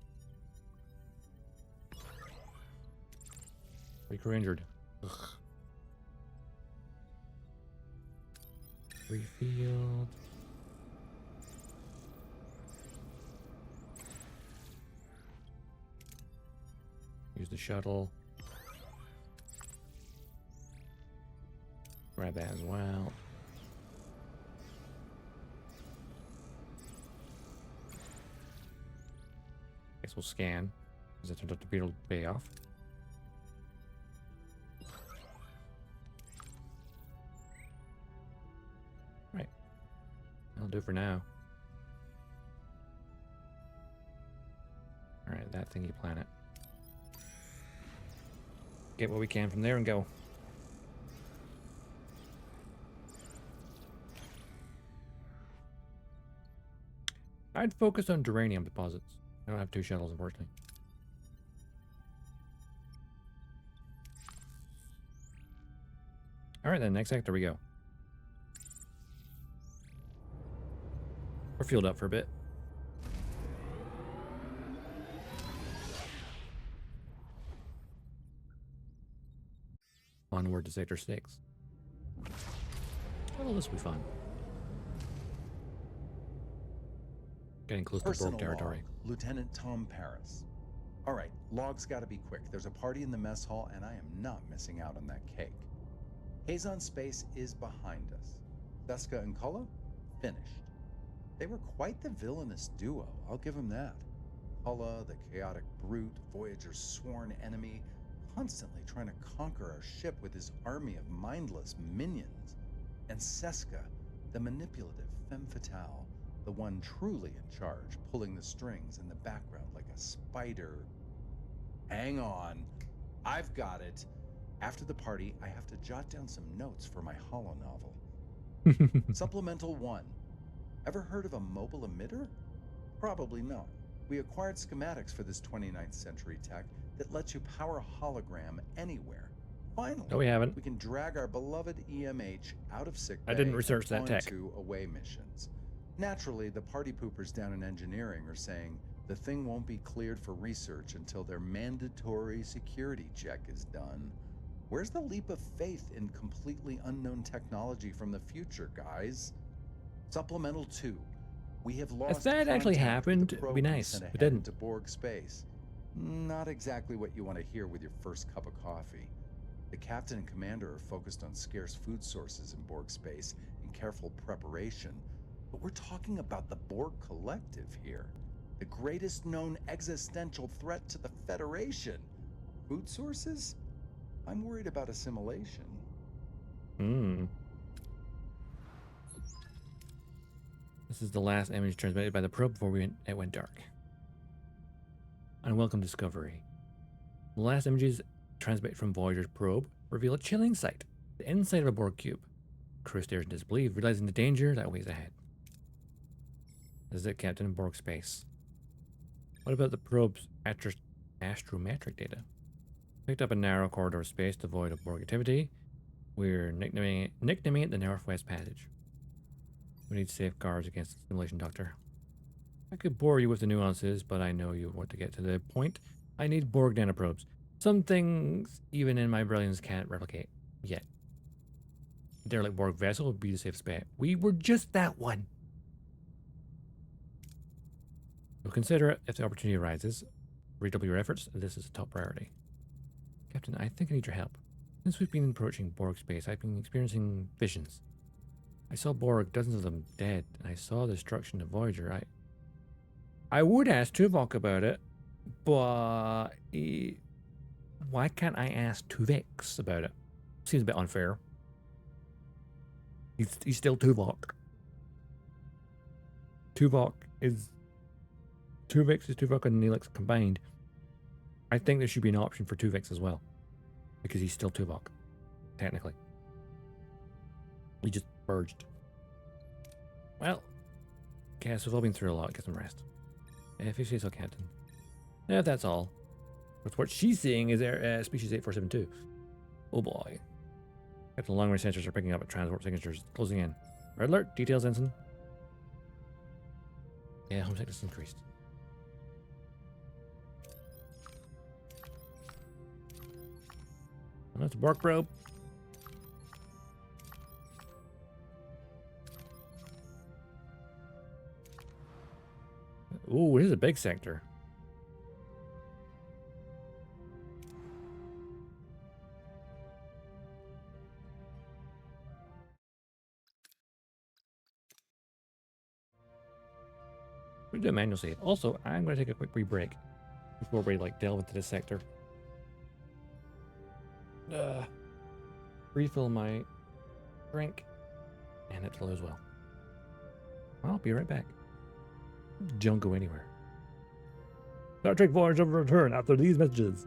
We crew injured. Ugh. Refield. Use the shuttle. Grab that as well. Guess we'll scan, because it turned out to be able to pay off. Right. That'll do for now. Alright, that thingy planet. Get what we can from there and go. I'd focus on duranium deposits. I don't have 2 shuttles, unfortunately. Alright then, next sector we go. We're fueled up for a bit. Onward to Sector 6. Oh, this will be fun. Getting close to Borg territory. Log, Lieutenant Tom Paris. All right, log's got to be quick. There's a party in the mess hall, and I am not missing out on that cake. Kazon Space is behind us. Seska and Kulla, finished. They were quite the villainous duo, I'll give them that. Kulla, the chaotic brute, Voyager's sworn enemy, constantly trying to conquer our ship with his army of mindless minions. And Seska, the manipulative femme fatale, the one truly in charge, pulling the strings in the background like a spider. Hang on, I've got it. After the party, I have to jot down some notes for my holonovel. Supplemental 1. Ever heard of a mobile emitter? Probably not. We acquired schematics for this 29th century tech that lets you power a hologram anywhere. Finally, no, we haven't. We can drag our beloved EMH out of sick bay I didn't research that tech. onto away missions. Naturally, the party poopers down in engineering are saying the thing won't be cleared for research until their mandatory security check is done. Where's the leap of faith in completely unknown technology from the future, guys? Supplemental 2. We have lost. If that actually contact happened, with the it'd probe be we nice. sent It ahead didn't. into Borg Space. Not exactly what you want to hear with your first cup of coffee. The captain and commander are focused on scarce food sources in Borg Space and careful preparation. But we're talking about the Borg Collective here. The greatest known existential threat to the Federation. Food sources? I'm worried about assimilation. This is the last image transmitted by the probe before it went dark. Unwelcome discovery. The last images transmitted from Voyager's probe reveal a chilling sight. The inside of a Borg cube. Crew stares in disbelief, realizing the danger that waits ahead. This is it, Captain in Borg Space. What about the probe's astrometric data? Picked up a narrow corridor of space devoid of Borg activity. We're nicknaming it the Northwest Passage. We need safeguards against assimilation, Doctor. I could bore you with the nuances, but I know you want to get to the point. I need Borg nanoprobes. Some things even in my brilliance can't replicate yet. A derelict Borg vessel would be the safe bet. We were just that one. We'll consider it if the opportunity arises. Redouble your efforts. This is a top priority. Captain, I think I need your help. Since we've been approaching Borg space, I've been experiencing visions. I saw Borg, dozens of them dead, and I saw the destruction of Voyager. I would ask Tuvok about it, but why can't I ask Tuvix about it? Seems a bit unfair. He's still Tuvok. Tuvix is Tuvok and Neelix combined. I think there should be an option for Tuvix as well, because he's still Tuvok, technically. We just purged. Well, okay, so we've all been through a lot. Get some rest. If you say so, Captain. If that's all. But what she's seeing is species 8472. Oh boy. Captain, long range sensors are picking up at transport signatures. Closing in. Red alert. Details, Ensign. Yeah, homesickness increased. Well, that's a Borg probe. Ooh, it is a big sector. We do a manual save. Also, I'm going to take a quick wee break before we delve into this sector. Refill my drink, and it'll as well. I'll be right back. Don't go anywhere. Star Trek Voyager will return after these messages.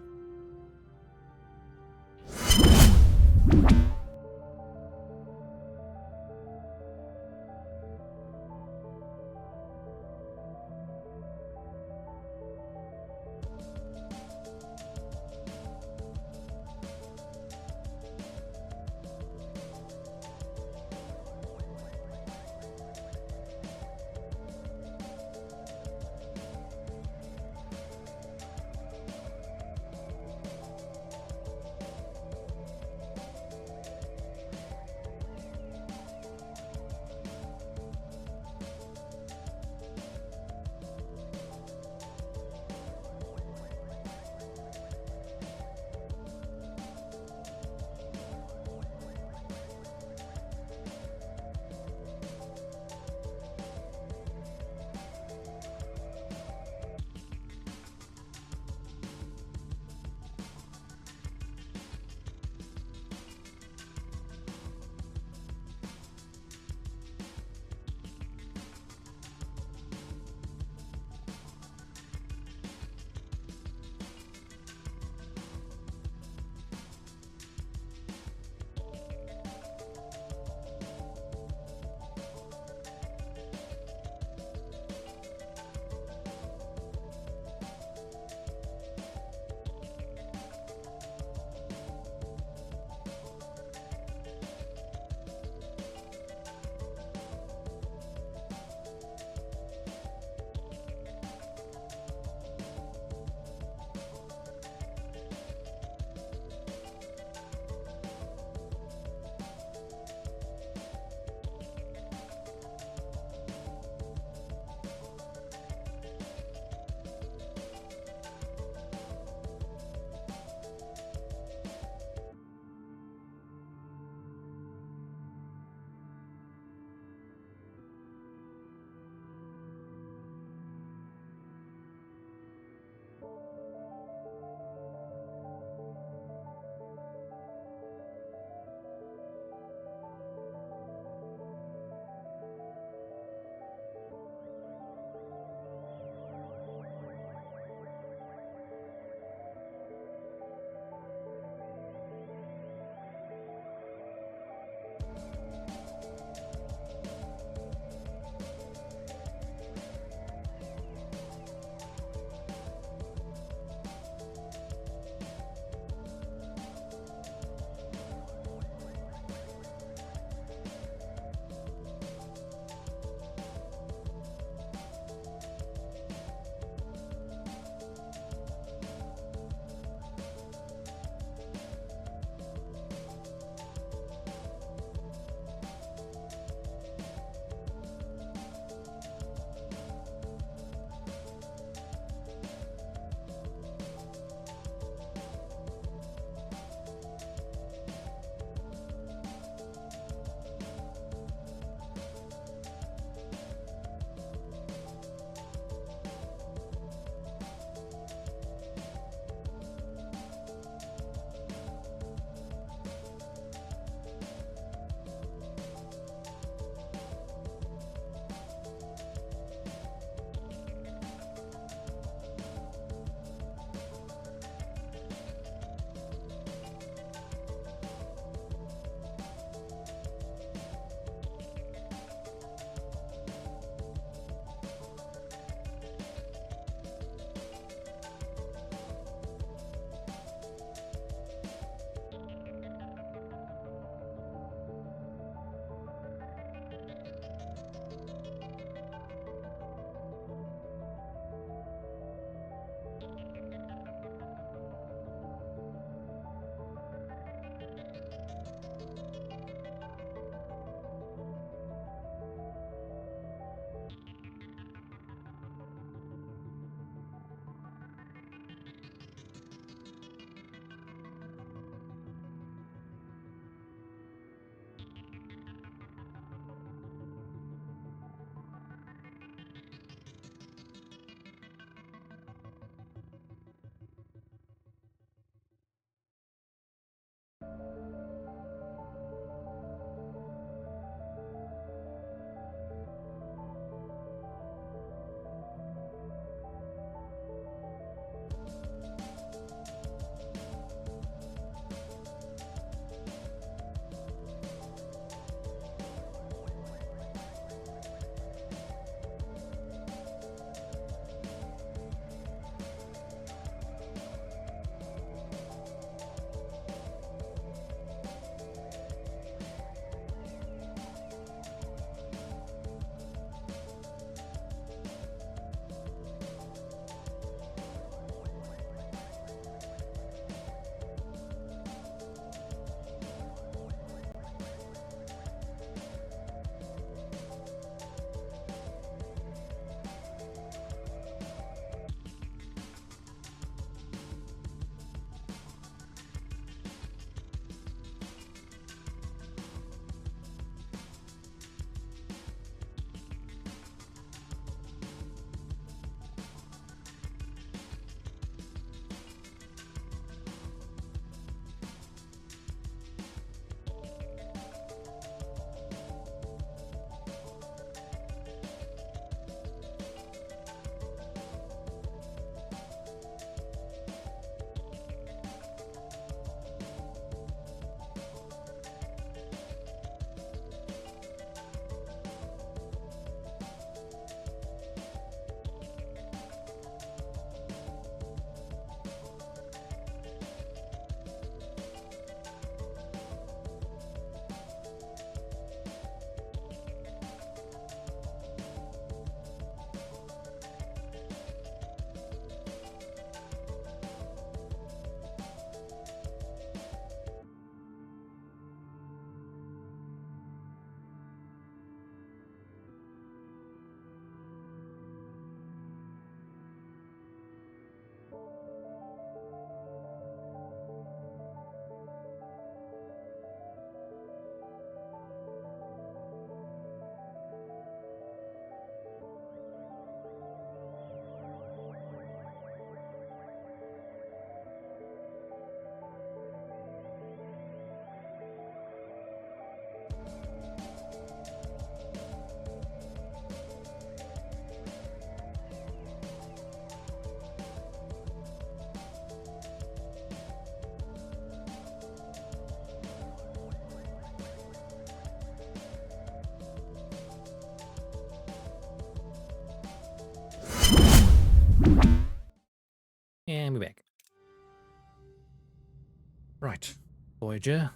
Voyager.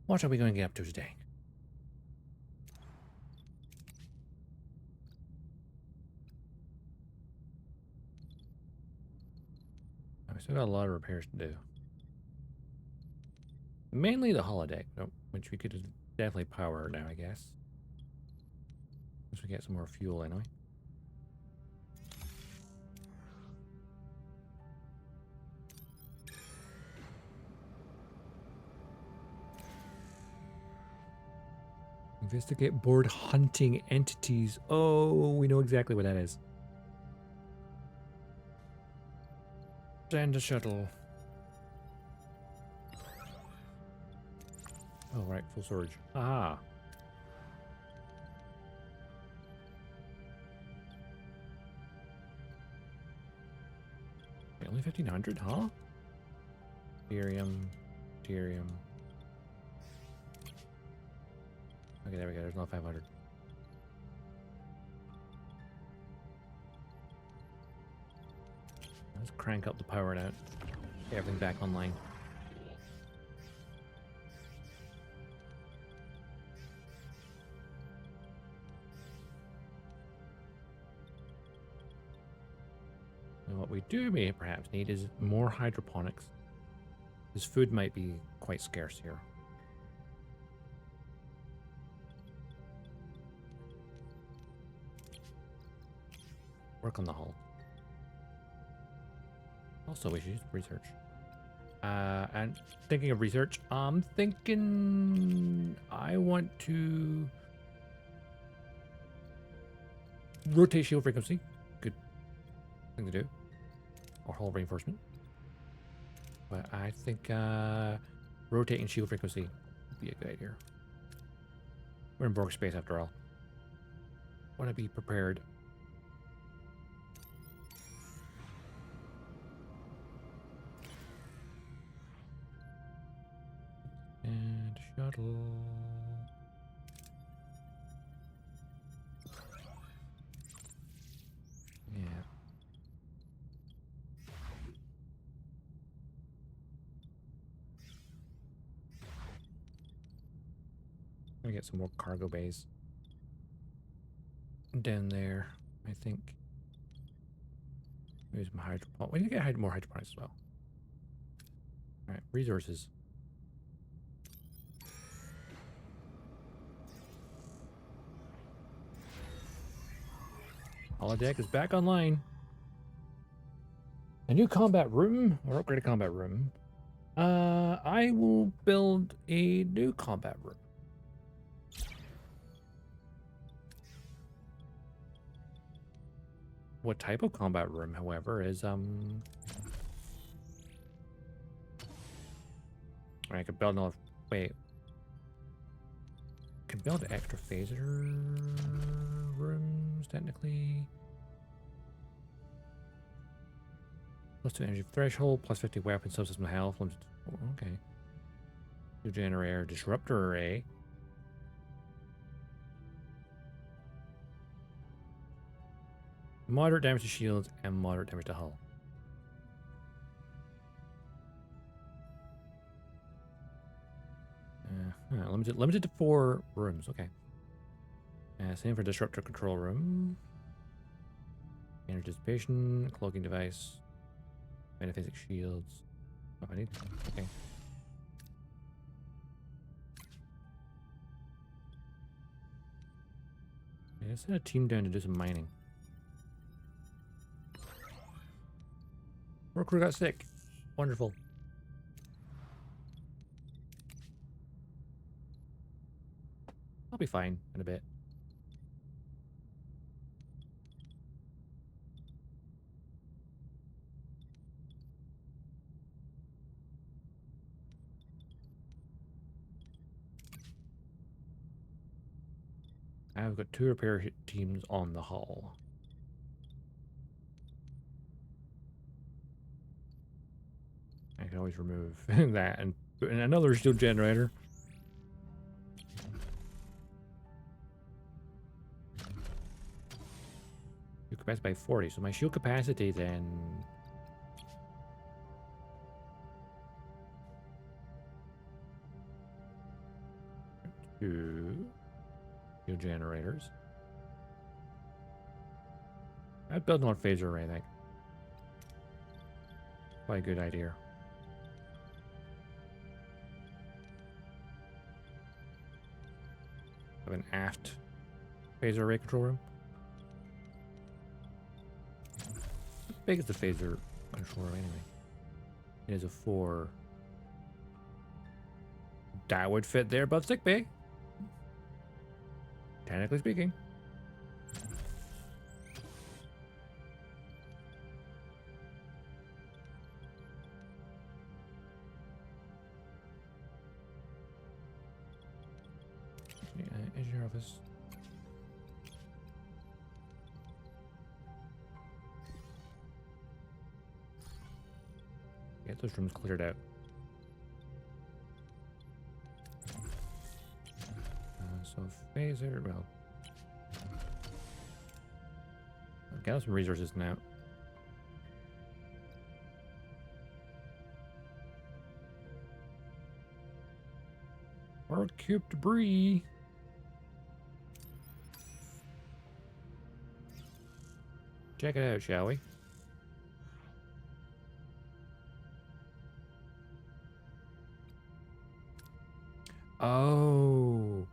What are we going to get up to today? We still got a lot of repairs to do. Mainly the holodeck, which we could definitely power now, I guess. Once we get some more fuel anyway. Investigate board hunting entities. Oh, we know exactly what that is. Send a shuttle. Oh, right, full storage. Aha. Okay, only 1,500, huh? Deuterium. Deuterium. Okay, there we go. There's not 500. Let's crank up the power now. Get everything back online. And what we do may perhaps need is more hydroponics. This food might be quite scarce here. Work on the hull. Also, we should use research. And thinking of research, I'm thinking I want to rotate shield frequency. Good thing to do. Or hull reinforcement. But I think rotating shield frequency would be a good idea. We're in Borg Space after all. Want to be prepared. And shuttle. Yeah. Gonna get some more cargo bays down there, I think. Maybe some hydroponics. We need to get more hydroponics as well. Alright, resources. Holodeck is back online. A new combat room, or upgraded combat room. I will build a new combat room. What type of combat room, however, is I could build another. Wait. Can build extra phaser rooms technically. +2 energy threshold, +50 weapon subsystem health. Oh, okay. New generator, disruptor array. Moderate damage to shields and moderate damage to hull. Limited to 4 rooms. Okay. Same for disruptor control room. Energy dissipation, cloaking device, metaphasic shields. Oh, I need. Okay. Yeah, let's send a team down to do some mining. Our crew got sick. Wonderful. I'll be fine in a bit. I've got 2 repair teams on the hull. I can always remove that and put in another shield generator. Shield capacity by 40. So my shield capacity then 2 fuel generators. I'd build one phaser array, I think. Quite a good idea. Have an aft phaser array control room. How big is the phaser control room anyway? It is a 4. That would fit there above sick bay. Technically speaking. Engineer office. Get those rooms cleared out. So phaser, well, I've got some resources now. Or cube debris. Check it out, shall we? Oh.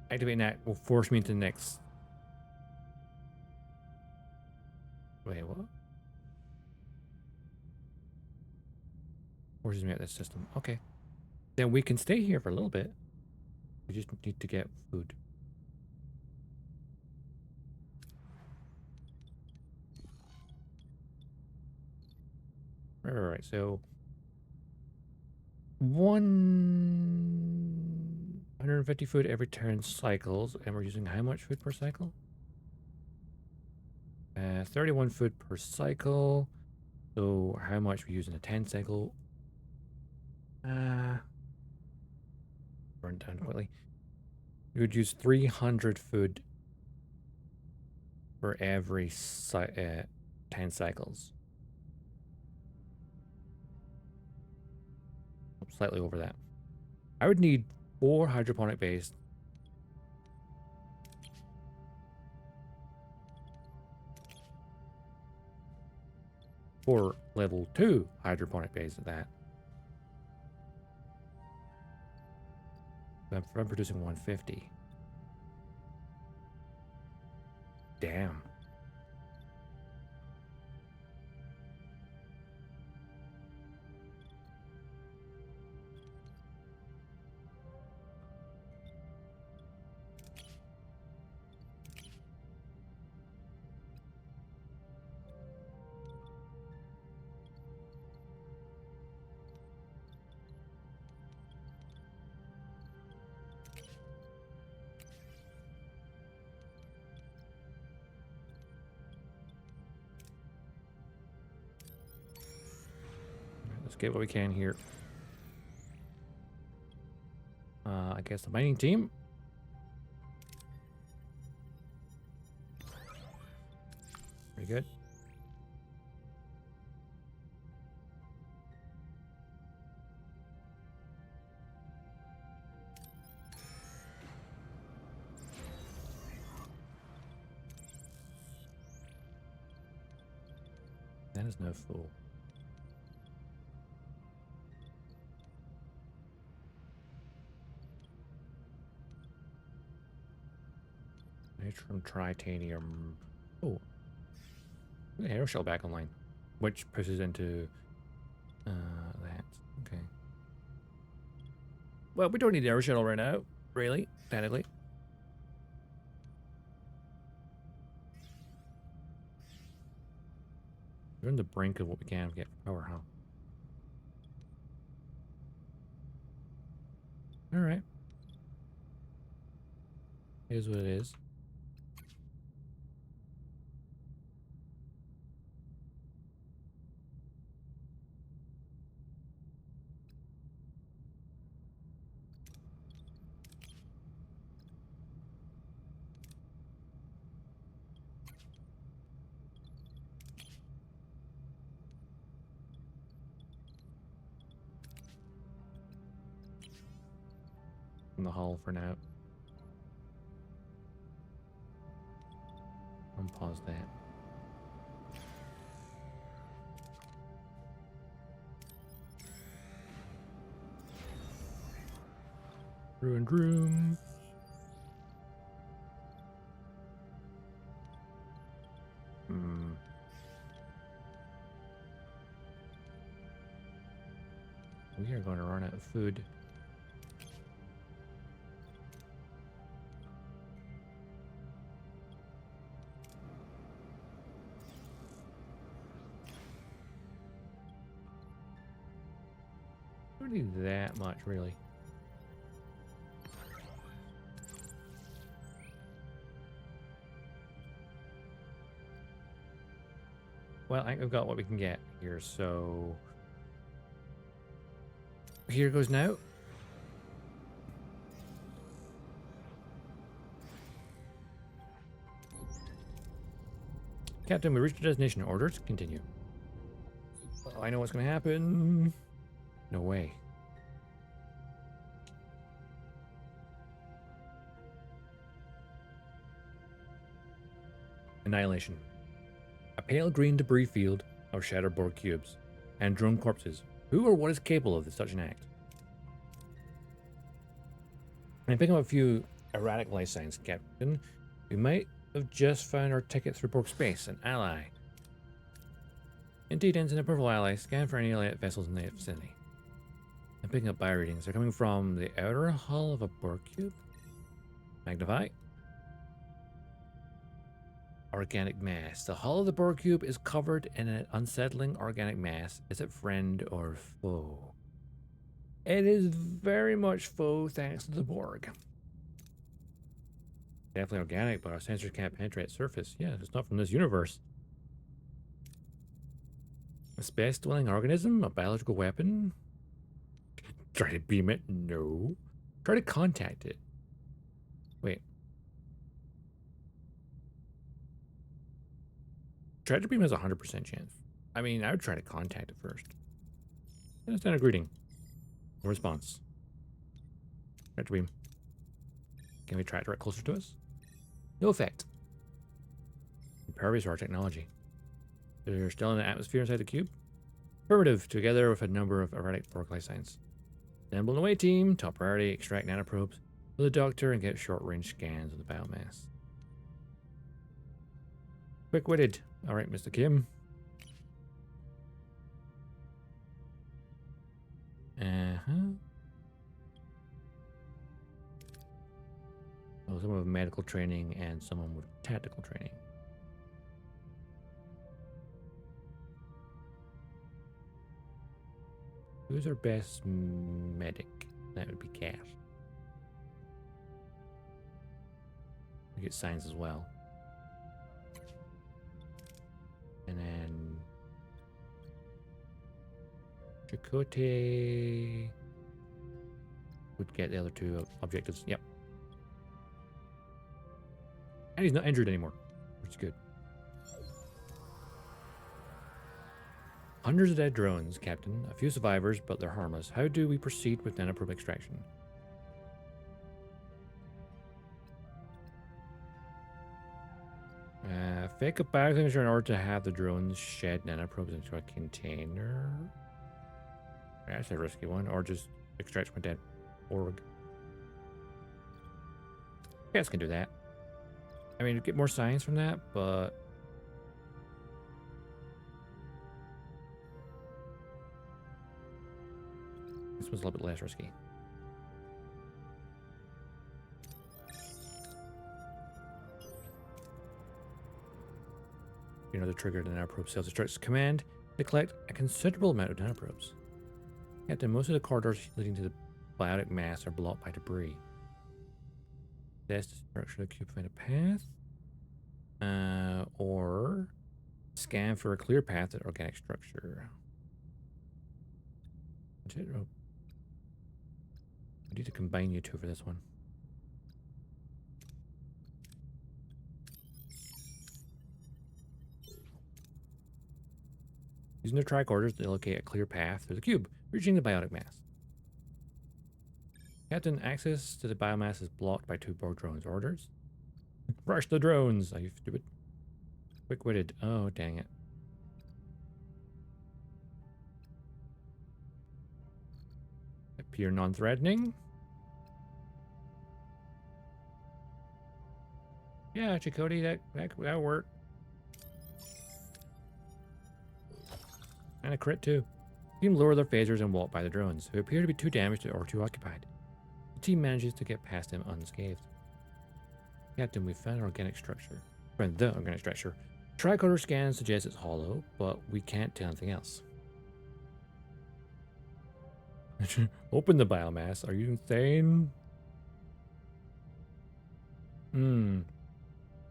Activating that will force me into the next. Wait, what? Forces me out of this system. Okay. Then we can stay here for a little bit. We just need to get food. Right. So 150 food every 10 cycles, and we're using how much food per cycle? 31 food per cycle. So how much we use in a 10 cycle? Burn down quickly. We would use 300 food for every 10 cycles. Slightly over that. I would need 4 hydroponic bays. For level 2 hydroponic bays at that. I'm producing 150. Damn. Let's get what we can here. I guess the mining team. Pretty good. That is no fool. Natrum tritanium. Oh, aeroshell back online, which pushes into that. Okay. Well, we don't need aeroshell right now, really, technically. We're on the brink of what we can get for power, huh? All right. It is what it is. from the hull for now. Unpause that. Ruined room. We are going to run out of food. Don't need that much, really. Well, I think we've got what we can get here, so here goes now. Captain, we reached the destination. Orders continue. Oh, I know what's going to happen. No way. Annihilation. A pale green debris field of shattered Borg cubes and drone corpses. Who or what is capable of such an act? And picking up a few erratic life signs, Captain, we might have just found our ticket through Borg Space, an ally. Indeed, ensign, a powerful ally. Scan for any allied vessels in the vicinity. I'm picking up bio readings. They're coming from the outer hull of a Borg cube. Magnify. Organic mass. The hull of the Borg cube is covered in an unsettling organic mass. Is it friend or foe? It is very much foe thanks to the Borg. Definitely organic, but our sensors can't penetrate its surface. Yeah, it's not from this universe. A space-dwelling organism? A biological weapon? Try to beam it? No. Try to contact it. Wait. Treasure beam has a 100% chance. I mean, I would try to contact it first. Send a greeting. No response. Treasure beam. Can we try it direct closer to us? No effect. Impervious to our technology. They're still in the atmosphere inside the cube? Affirmative, together with a number of erratic Borg life signs. Assemble an away team. Top priority, extract nanoprobes for the doctor and get short-range scans of the biomass. Quick-witted. All right, Mr. Kim. Oh, someone with medical training and someone with tactical training. Who's our best medic? That would be Cat. We get signs as well. And then Chakotay would get the other two objectives. Yep. And he's not injured anymore, which is good. Hundreds of dead drones, Captain. A few survivors, but they're harmless. How do we proceed with nanoprobe extraction? Fake a biosignature in order to have the drones shed nanoprobes into a container. That's a risky one. Or just extract from a dead org. You guys can do that. I mean, get more science from that, but this one's a little bit less risky. You know, the trigger the nanoprobe cells instructs command to collect a considerable amount of nanoprobes. Captain, most of the corridors leading to the biotic mass are blocked by debris. Test the structure of the cube, find a path. Or scan for a clear path to organic structure. We need to combine you two for this one. Using the tricorders to locate a clear path through the cube, reaching the biotic mass. Captain, access to the biomass is blocked by 2 Borg drones. Orders? Rush the drones! Are you stupid? Quick-witted. Oh, dang it. Appear non-threatening? Yeah, Chakotay, that'll work. And a crit too. The team lower their phasers and walk by the drones, who appear to be too damaged or too occupied. The team manages to get past them unscathed. Captain, we found an organic structure. Found the organic structure. Tricorder scan suggests it's hollow, but we can't tell anything else. Open the biomass. Are you insane?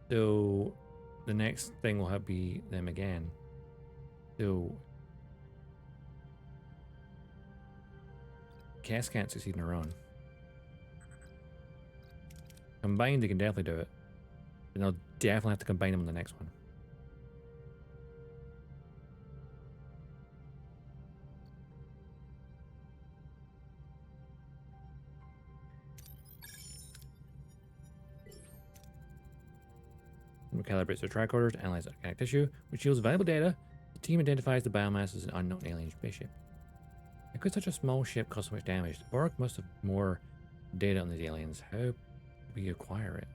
So the next thing will have be them again. So Cass can't succeed on her own. Combined, they can definitely do it. And they'll definitely have to combine them on the next one. Calibrates their tricorders to analyze organic tissue, which yields valuable data. The team identifies the biomass as an unknown alien spaceship. How could such a small ship cause so much damage? The Borg must have more data on these aliens. How do we acquire it?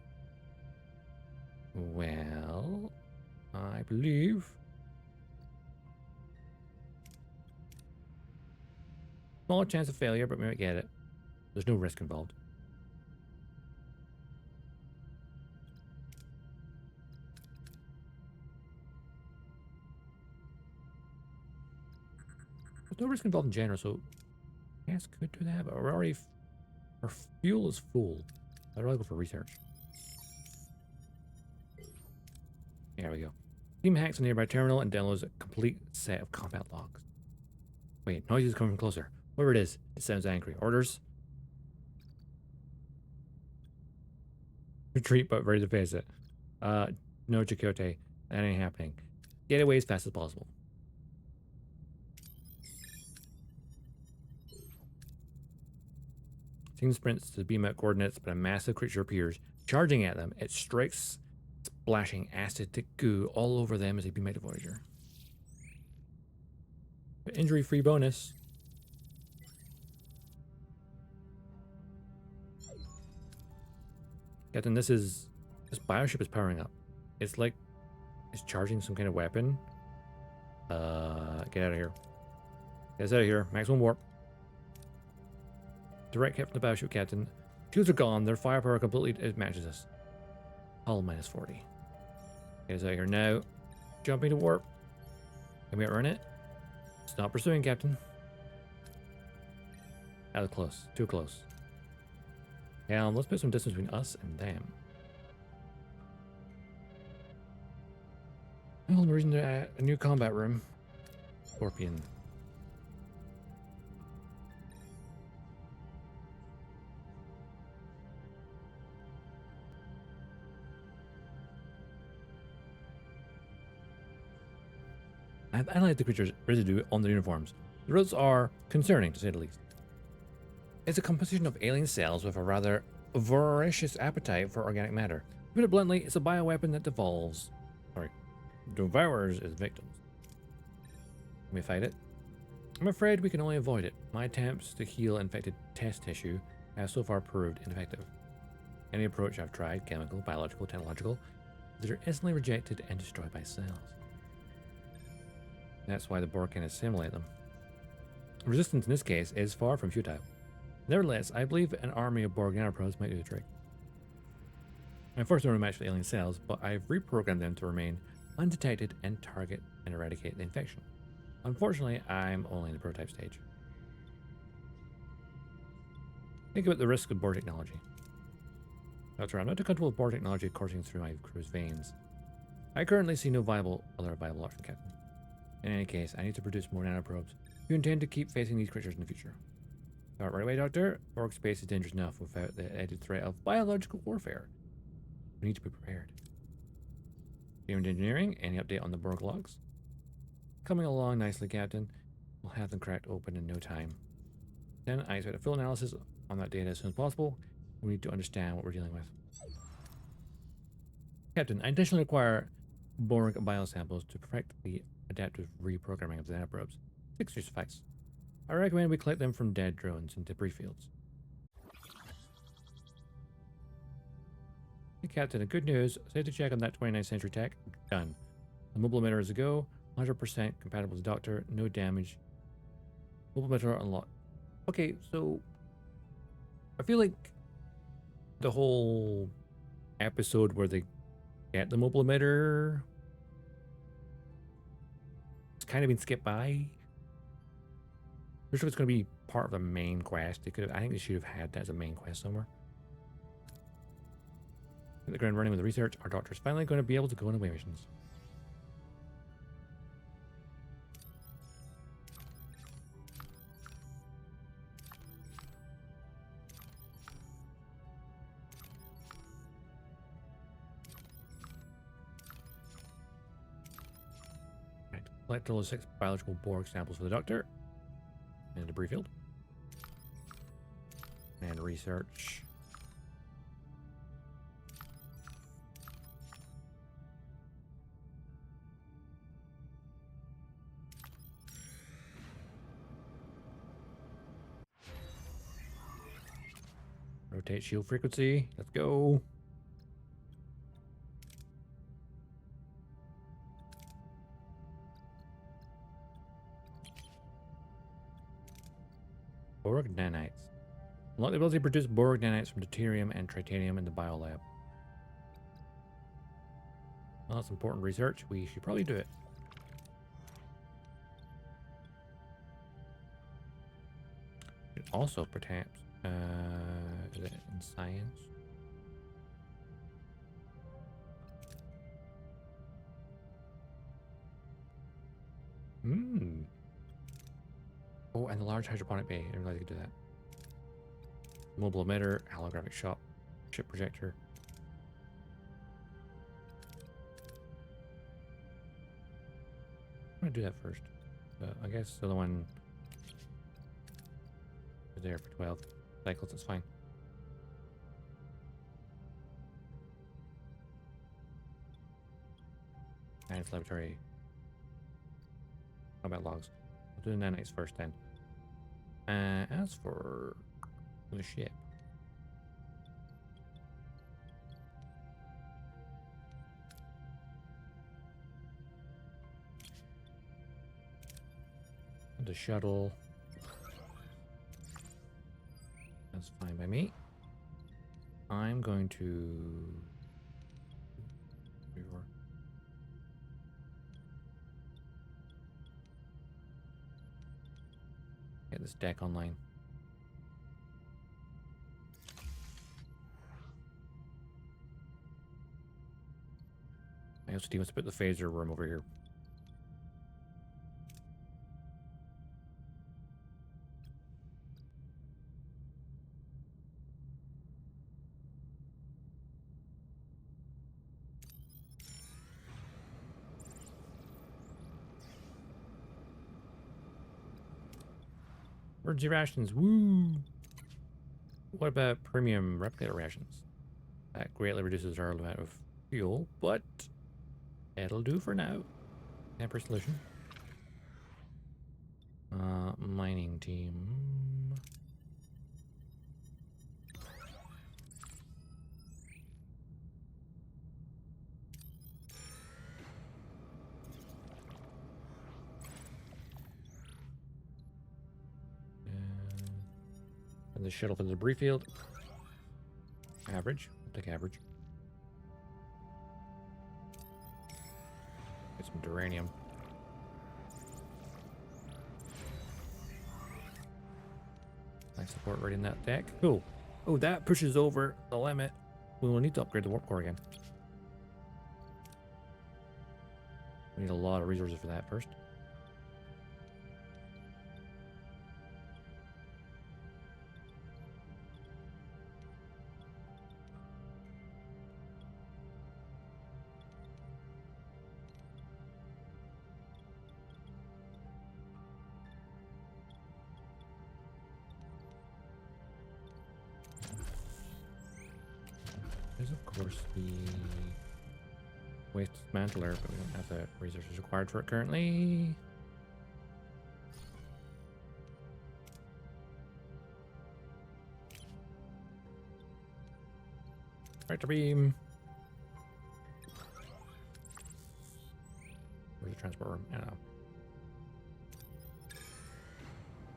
Well, I believe small chance of failure, but we might get it. There's no risk involved. There's no risk involved in general, so yes, could do that, but we're already our fuel is full. I'd rather go for research. There we go. Team hacks a nearby terminal and downloads a complete set of combat logs. Wait, noise is coming from closer. Whatever it is, it sounds angry. Orders? Retreat, but ready to face it. No, Chakotay. That ain't happening. Get away as fast as possible. Team sprints to beam out coordinates, but a massive creature appears. Charging at them, it strikes, splashing acid goo all over them as they beam out the Voyager. But injury-free bonus. Captain, this bioship is powering up. It's like it's charging some kind of weapon. Get out of here. Get us out of here. Maximum warp. Direct hit from the bioship, Captain. Shields are gone. Their firepower completely it matches us. Hull minus 40. Get us out of here now. Jumping to warp. Can we outrun it? Stop pursuing, Captain. Out of close. Too close. Yeah, let's put some distance between us and them. Well, we're in a new combat room. Scorpion. I've analyzed the creature's residue on their uniforms. The results are concerning, to say the least. It's a composition of alien cells with a rather voracious appetite for organic matter. To put it bluntly, it's a bioweapon that devours its victims. Can we fight it? I'm afraid we can only avoid it. My attempts to heal infected test tissue have so far proved ineffective. Any approach I've tried, chemical, biological, technological, they're instantly rejected and destroyed by cells. That's why the Borg can assimilate them. Resistance in this case is far from futile. Nevertheless, I believe an army of Borg nanoprobes might do the trick. I'm forced to match with alien cells, but I've reprogrammed them to remain undetected and target and eradicate the infection. Unfortunately, I'm only in the prototype stage. Think about the risk of Borg technology. That's right, I'm not too comfortable with Borg technology coursing through my crew's veins. I currently see no other viable option, Captain. In any case, I need to produce more nanoprobes. You intend to keep facing these creatures in the future. Start right away, Doctor. Borg space is dangerous enough without the added threat of biological warfare. We need to be prepared. Human engineering, any update on the Borg logs? Coming along nicely, Captain. We'll have them cracked open in no time. Then I expect a full analysis on that data as soon as possible. We need to understand what we're dealing with. Captain, I intentionally require Borg biosamples to perfect the adaptive reprogramming of the nanoprobes. 6 years suffice. I recommend we collect them from dead drones and debris fields. Hey, Captain, good news. Safety check on that 29th century tech. Done. The mobile emitter is a go. 100% compatible with the Doctor. No damage. Mobile emitter unlocked. Okay, so I feel like the whole episode where they get the mobile emitter, it's kind of been skipped by. I'm sure it's going to be part of the main quest. They could have, I think they should have had that as a main quest somewhere. Hit the ground running with the research. Our Doctor's finally going to be able to go on away missions. Right, collect all the 6 biological Borg samples for the Doctor. And a debris field. And research. Rotate shield frequency. Let's go. Borg nanites. Unlock the ability to produce Borg nanites from deuterium and tritanium in the biolab. Well, that's important research. We should probably do it. It also pertains. Is it in science? Hmm. Oh, and the large hydroponic bay. I didn't realize you could do that. Mobile emitter, holographic shop, ship projector. I'm gonna do that first. I guess the other one is there for 12 cycles. That's fine. Science laboratory. How about logs? We'll do the nanites first then. As for the ship. The shuttle. That's fine by me. I'm going to... get this deck online. I also wants to put the phaser room over here. Emergency rations, woo! What about premium replicator rations? That greatly reduces our amount of fuel, but it'll do for now. Temporary solution. Mining team. And the shuttle for the debris field. Average. I'll take average. Get some duranium. Nice support right in that deck. Cool. Oh, that pushes over the limit. We will need to upgrade the warp core again. We need a lot of resources for that first. There's of course the waste dismantler, but we don't have the resources required for it currently. Tractor beam. Where's the transport room? I don't know.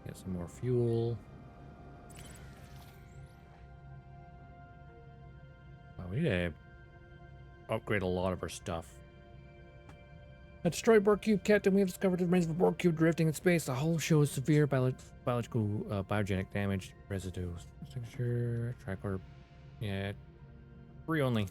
Get some more fuel. Wow, we need to upgrade a lot of our stuff. A destroyed Borg cube, Captain. We have discovered the remains of a Borg cube drifting in space. The hull shows severe biological biogenic damage residues. Signature tricorder. Yeah, 3 only.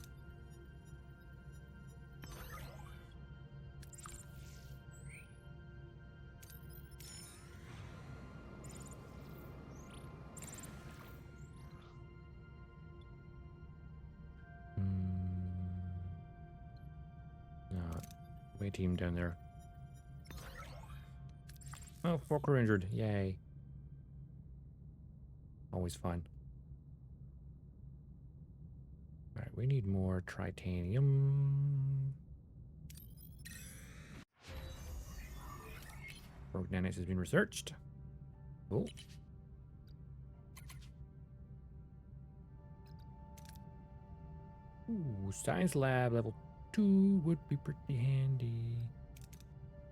No, way team down there. Oh, 4 crew injured. Yay. Always fun. Alright, we need more tritanium. Rogue nanites has been researched. Cool. Ooh, science lab level 2 would be pretty handy.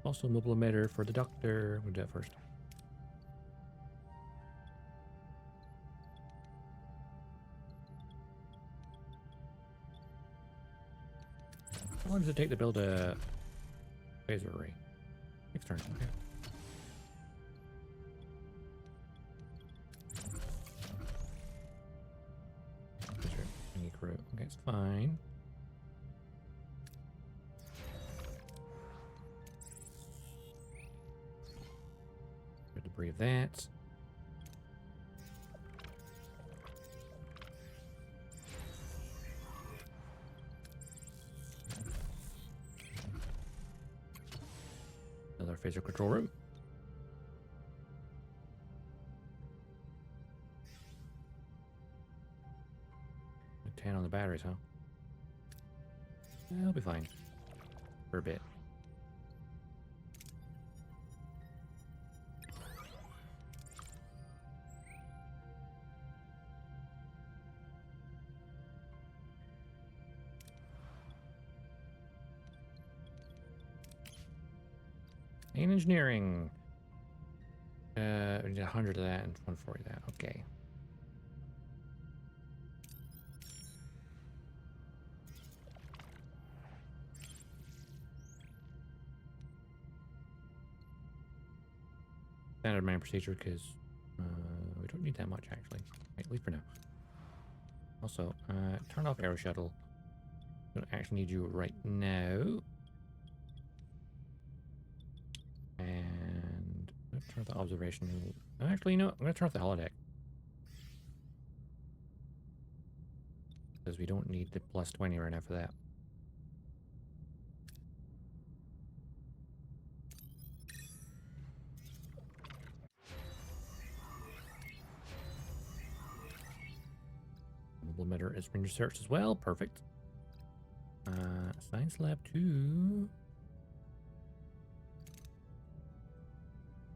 Also, mobile emitter for the doctor. We'll do that first. How long does it take to build a phaser array? 6 turns, okay. Okay, it's fine. Good debris of that. Another phaser control room. 10 on the batteries, huh? I'll be fine. For a bit. And engineering. We need 100 of that and 140 of that. Okay. Standard main procedure, because we don't need that much actually. Right, leave for now. Also, turn off aero shuttle. Don't actually need you right now. And let's turn off the observation. Actually, you know what? I'm gonna turn off the holodeck. Because we don't need the plus 20 right now for that. Mobile emitter has been researched as well. Perfect. Science lab 2.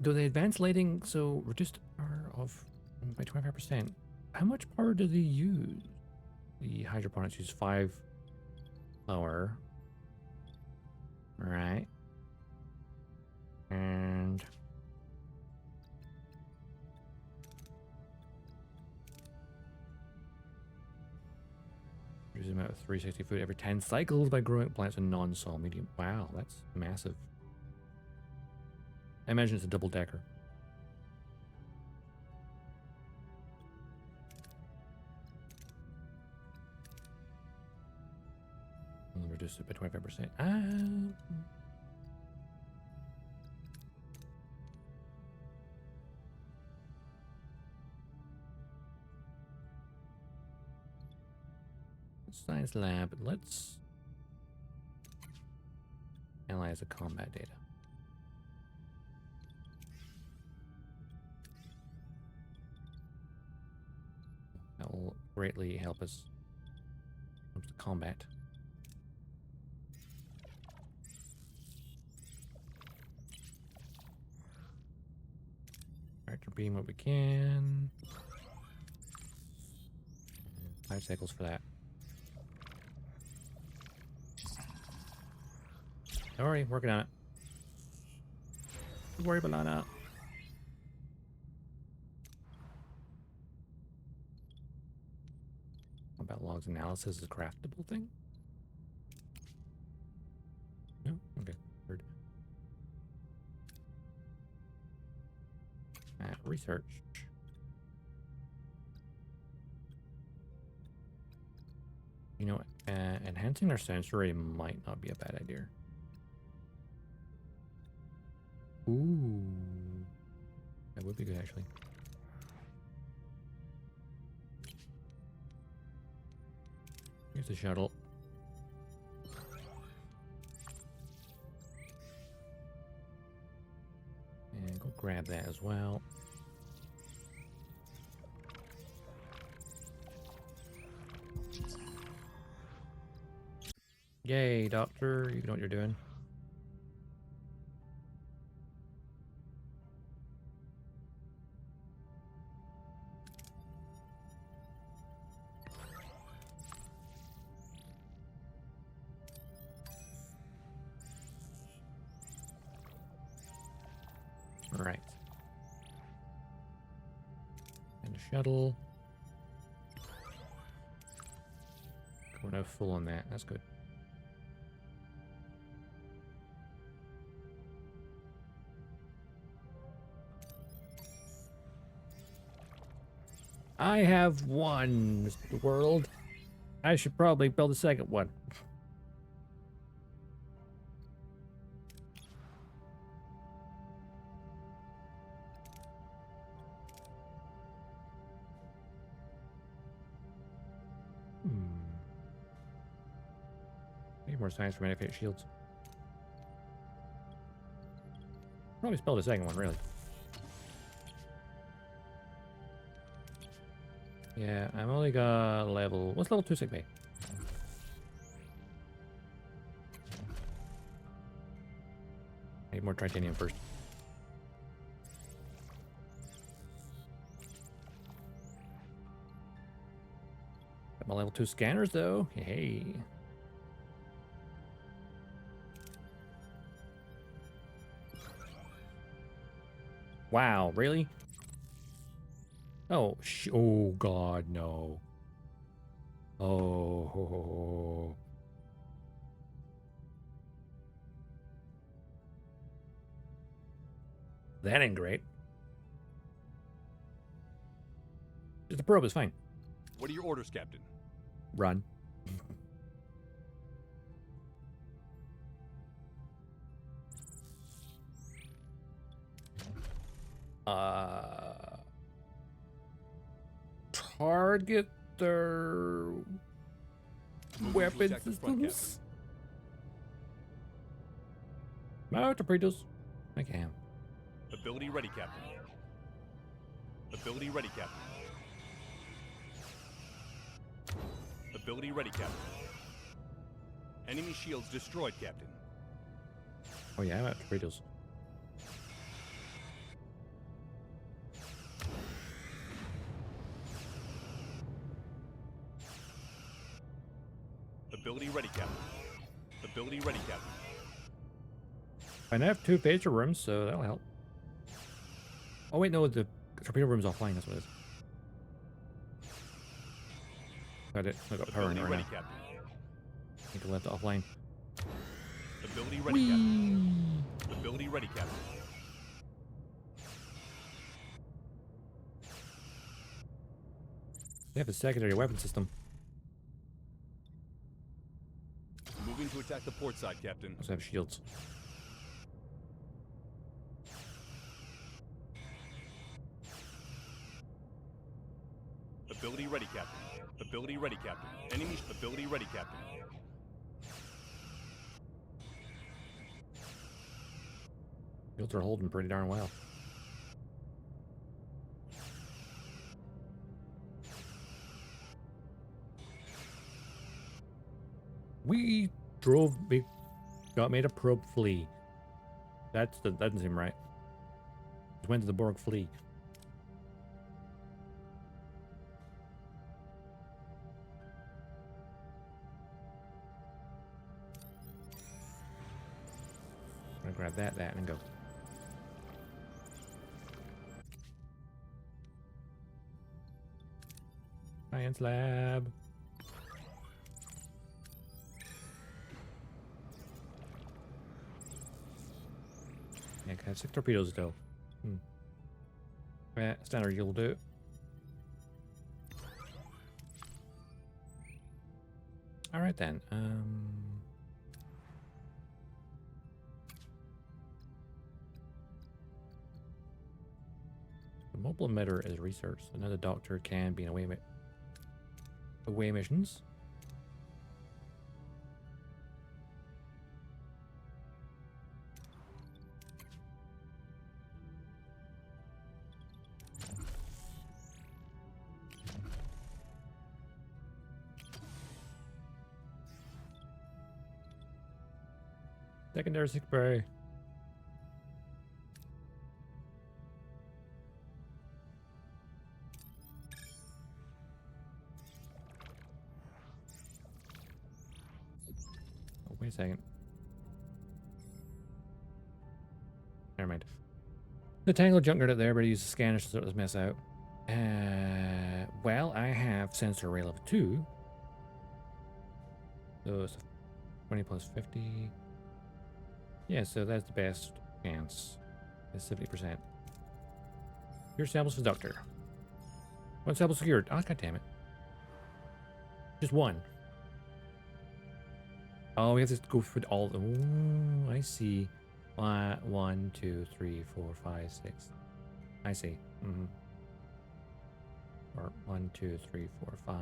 Do they advance lighting so reduced power of by 25%? How much power do they use? The hydroponics use 5 power. Right. And reduce the amount of 360 food every 10 cycles by growing plants in non-sol medium. Wow, that's massive. I imagine it's a double decker. We'll reduce it by 25%. Science lab. Let's analyze the combat data. That will greatly help us combat. Tractor beam what we can. 5 cycles for that. Don't worry, working on it. Don't worry, banana. What about logs analysis is a craftable thing? No? Okay. Heard. Research. You know, enhancing our sensory might not be a bad idea. Ooh. That would be good, actually. Here's the shuttle. And go grab that as well. Yay, Doctor. You know what you're doing. Right. And a shuttle. We're now full on that. That's good. I have one, Mr. World. I should probably build a second one. Need more science for manufactured shields. Probably spelled a second one, really. Yeah, I'm only got level... What's level 2 sick bay? Need more titanium first. Got my level 2 scanners, though. Hey. Wow, really? Oh, oh God, no. Oh. That ain't great. Just the probe is fine. What are your orders, Captain? Run. Target their weapon attack the front, systems. Mount torpedoes. I can. Ability ready, Captain. Ability ready, Captain. Ability ready, Captain. Enemy shields destroyed, Captain. Oh yeah, I'm at torpedoes. Ability ready, Captain. Ability ready, Captain. I now have 2 phaser rooms, so that'll help. Oh wait, no, the torpedo room's offline. That's what it is. Got it. I got power in Ability it right ready, now. Captain. I think I left it offline. Ability ready, Captain. Ability ready, Captain. They have a secondary weapon system. Moving to attack the port side, Captain. Also have shields. Ability ready, Captain. Ability ready, Captain. Enemy ability ready, Captain. Shields are holding pretty darn well. We made a probe flee. That doesn't seem right. Just went to the Borg flee. I'm gonna grab that, and go. Science lab. Yeah, I have 6 torpedoes still. Yeah, standard you'll do. Alright then. The mobile emitter is research. Another doctor can be in away missions. Secondary sick bay. Oh, wait a second. Never mind. The tangled junkyard up there, but I use the scanner to sort this mess out. Well, I have sensor array level 2. So it's 20 plus 50. Yeah, so that's the best chance. That's 70%. Your samples for the doctor. 1 sample secured. Oh, god damn it. Just 1. Oh, we have to go for all of them. Ooh, I see. 1, 2, 3, 4, 5, 6. I see. Or 1, 2, 3, 4, 5.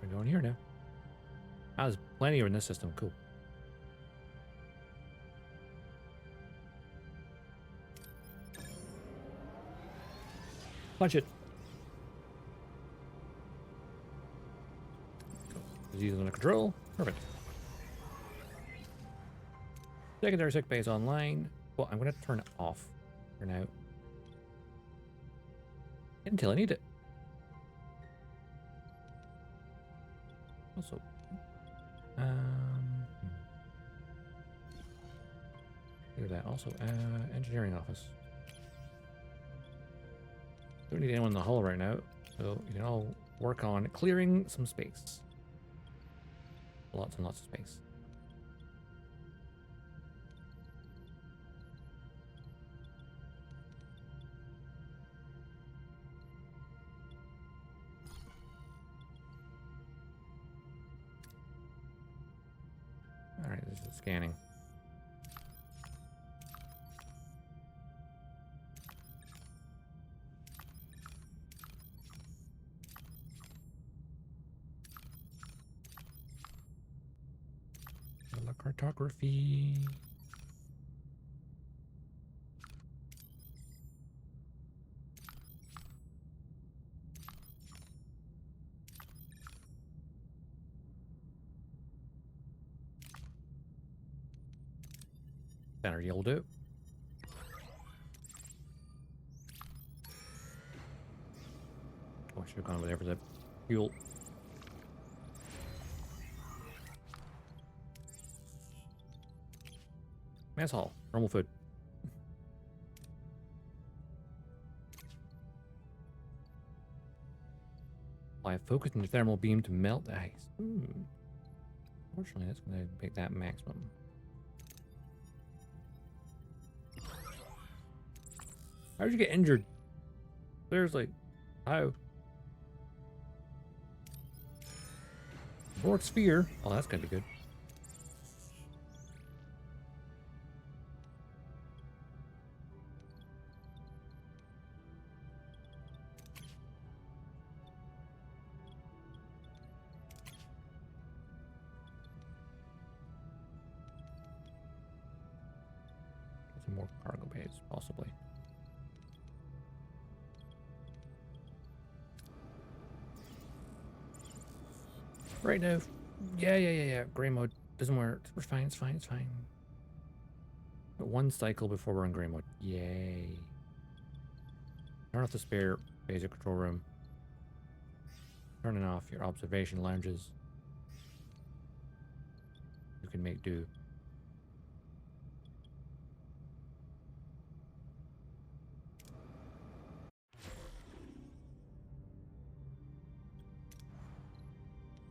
We're going here now. Ah, there's plenty in this system. Cool. Punch it. Disease under control. Perfect. Secondary sick bay is online. Well, I'm going to turn it off for now. Until I need it. Also, do that. Also, engineering office. Don't need anyone in the hull right now, so you can all work on clearing some space. Lots and lots of space. All right, this is scanning. Cartography. Better you'll do. Oh, I should have gone over there for the fuel. Mess hall, normal food. Apply focus in the thermal beam to melt the ice. Fortunately, that's going to make that maximum. How did you get injured? Seriously, how? Borg sphere. Oh, that's going to be good. Some more cargo bays, possibly. Right now. Yeah. Gray mode doesn't work. We're fine. It's fine. But one cycle before we're in gray mode. Yay. Turn off the spare basic control room. Turning off your observation lounges. You can make do.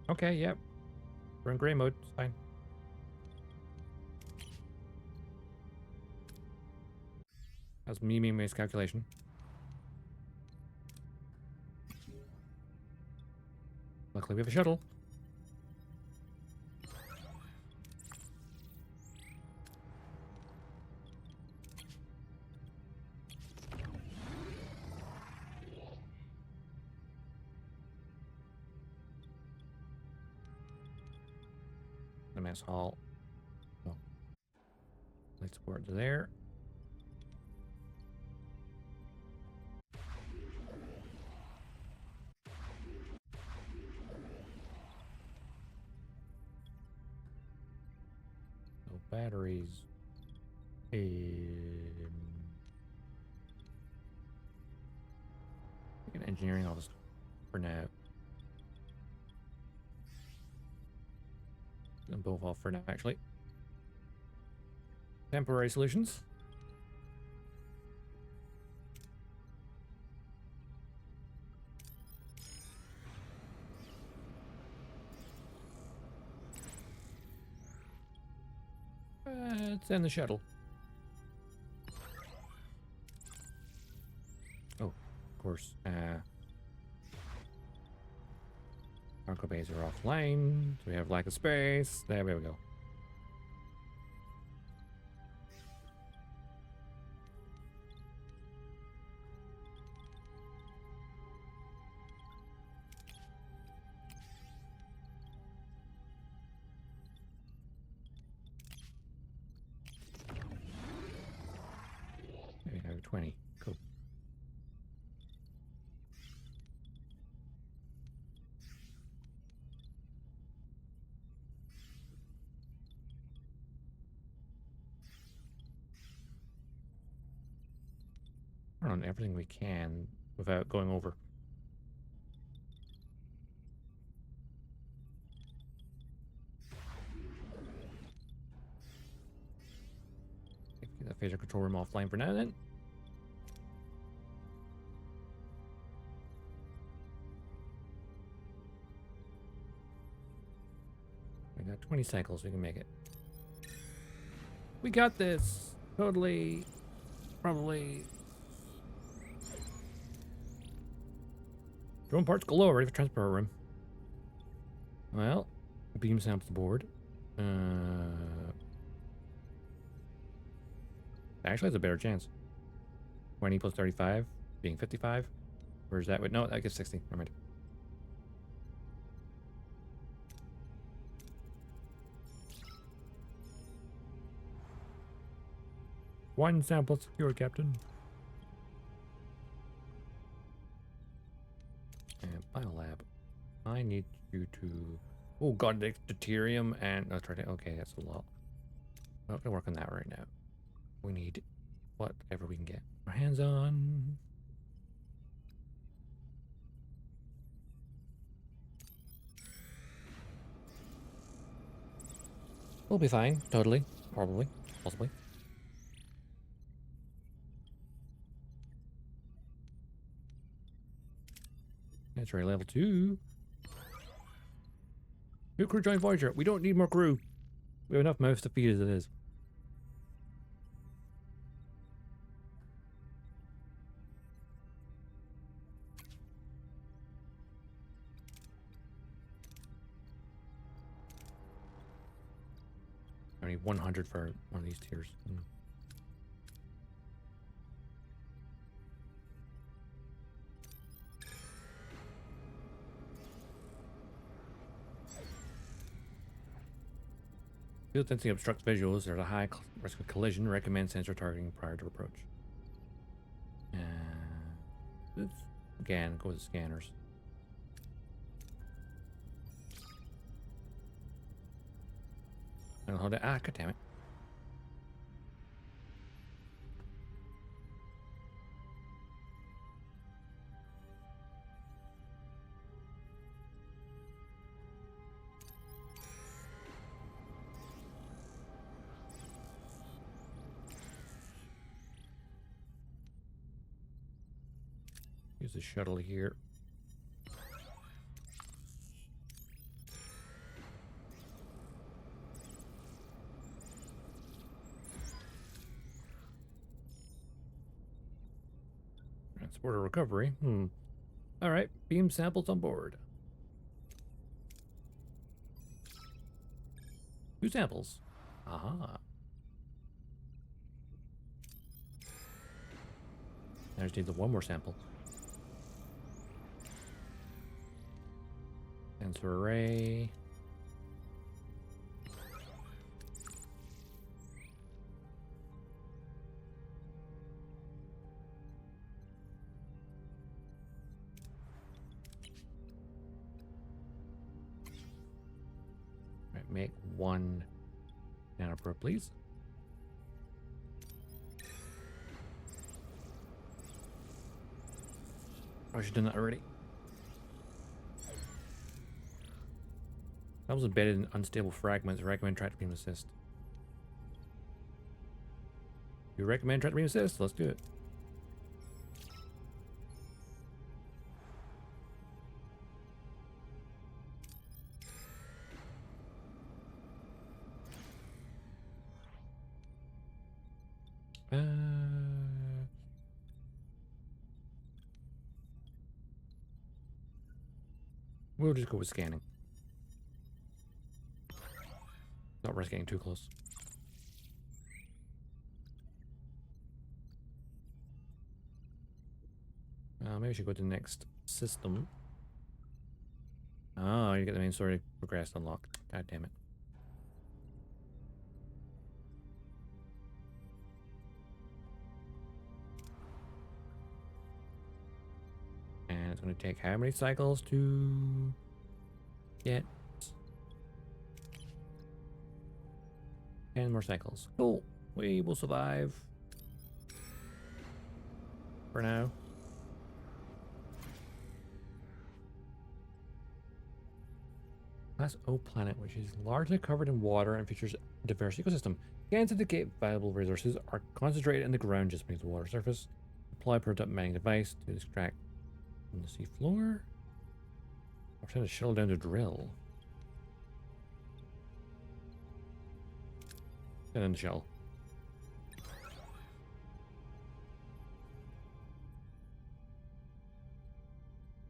Okay, yep. We're in gray mode. It's fine. That's me making my calculation. Luckily, we have a shuttle. The mess hall. Oh. Light support there. No batteries. Engineering all this for now. And both off for now, actually. Temporary solutions. Let's end the shuttle. Oh, of course. Cargo bays are offline. So we have lack of space. There we go. There we have 20. Cool. On everything we can without going over. Get that phaser control room offline for now then. We got 20 cycles, we can make it. We got this! Totally. Probably. Drone parts galore, ready for transport room. Well, beam samples the board. Actually has a better chance. 20 plus 35 being 55. Where's that? Wait, no, that gives 60. Never mind. One sample secure, Captain. And biolab. I need you to. Oh god, deuterium and okay, that's a lot. I'm not gonna work on that right now. We need whatever we can get our hands on. We'll be fine, totally, probably, possibly. That's right, level 2. New crew join Voyager. We don't need more crew. We have enough mouths to feed as it is. I need 100 for one of these tiers. Field sensing obstructs visuals. There's a high risk of collision. Recommend sensor targeting prior to approach. Again, go with the scanners. I'll hold it. Ah, god damn it. Use the shuttle here. Transporter recovery. All right, beam samples on board. 2 samples. Aha. I just need the 1 more sample. Sensor array. Right, make 1 nanoprobe, please. I should have done that already. That was embedded in unstable fragments. Recommend track beam assist. You recommend track beam assist? Let's do it. We'll just go with scanning. Not risk getting too close. Maybe I should go to the next system. Oh, you get the main story progressed unlocked. God damn it. And it's going to take how many cycles to get 10 more cycles. Cool. We will survive. For now. Class O planet, which is largely covered in water and features a diverse ecosystem. Scans indicate valuable resources are concentrated in the ground just beneath the water surface. Apply prototype mining device to extract from the sea floor. Or send a shuttle down to drill. And then the shell.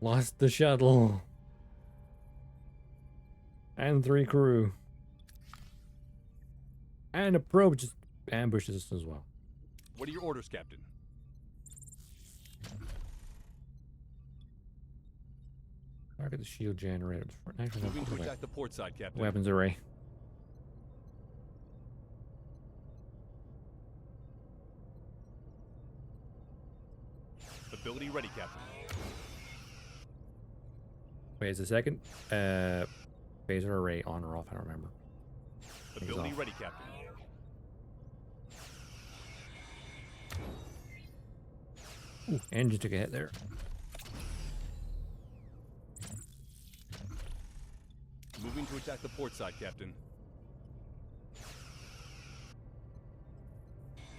Lost the shuttle. And 3 crew. And a probe just ambushes us as well. What are your orders, Captain? Target the shield generator. Moving to attack the port side, Captain. Weapons array. Ability ready, Captain. Wait, is the second phaser array on or off? I don't remember. Ability ready, Captain. Ooh, engine took a hit there. Moving to attack the port side, Captain.